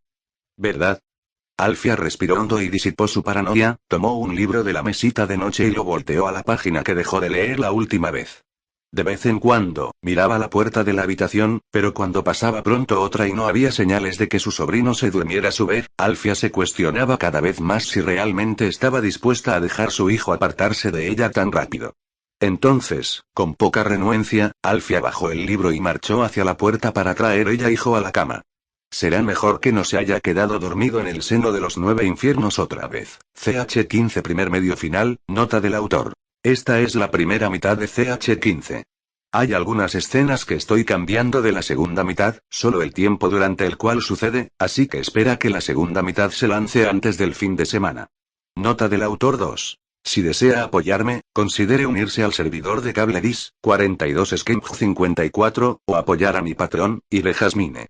¿Verdad? Alfia respiró hondo y disipó su paranoia, tomó un libro de la mesita de noche y lo volteó a la página que dejó de leer la última vez. De vez en cuando, miraba la puerta de la habitación, pero cuando pasaba pronto otra y no había señales de que su sobrino se durmiera a su vez, Alfia se cuestionaba cada vez más si realmente estaba dispuesta a dejar su hijo apartarse de ella tan rápido. Entonces, con poca renuencia, Alfia bajó el libro y marchó hacia la puerta para traer ella hijo a la cama. Será mejor que no se haya quedado dormido en el seno de los 9 infiernos otra vez. CH15 primer medio final, nota del autor. Esta es la primera mitad de CH15. Hay algunas escenas que estoy cambiando de la segunda mitad, solo el tiempo durante el cual sucede, así que espera que la segunda mitad se lance antes del fin de semana. Nota del autor 2. Si desea apoyarme, considere unirse al servidor de CableDis, 42 Skimp 54, o apoyar a mi Patreon, Ire Jasmine.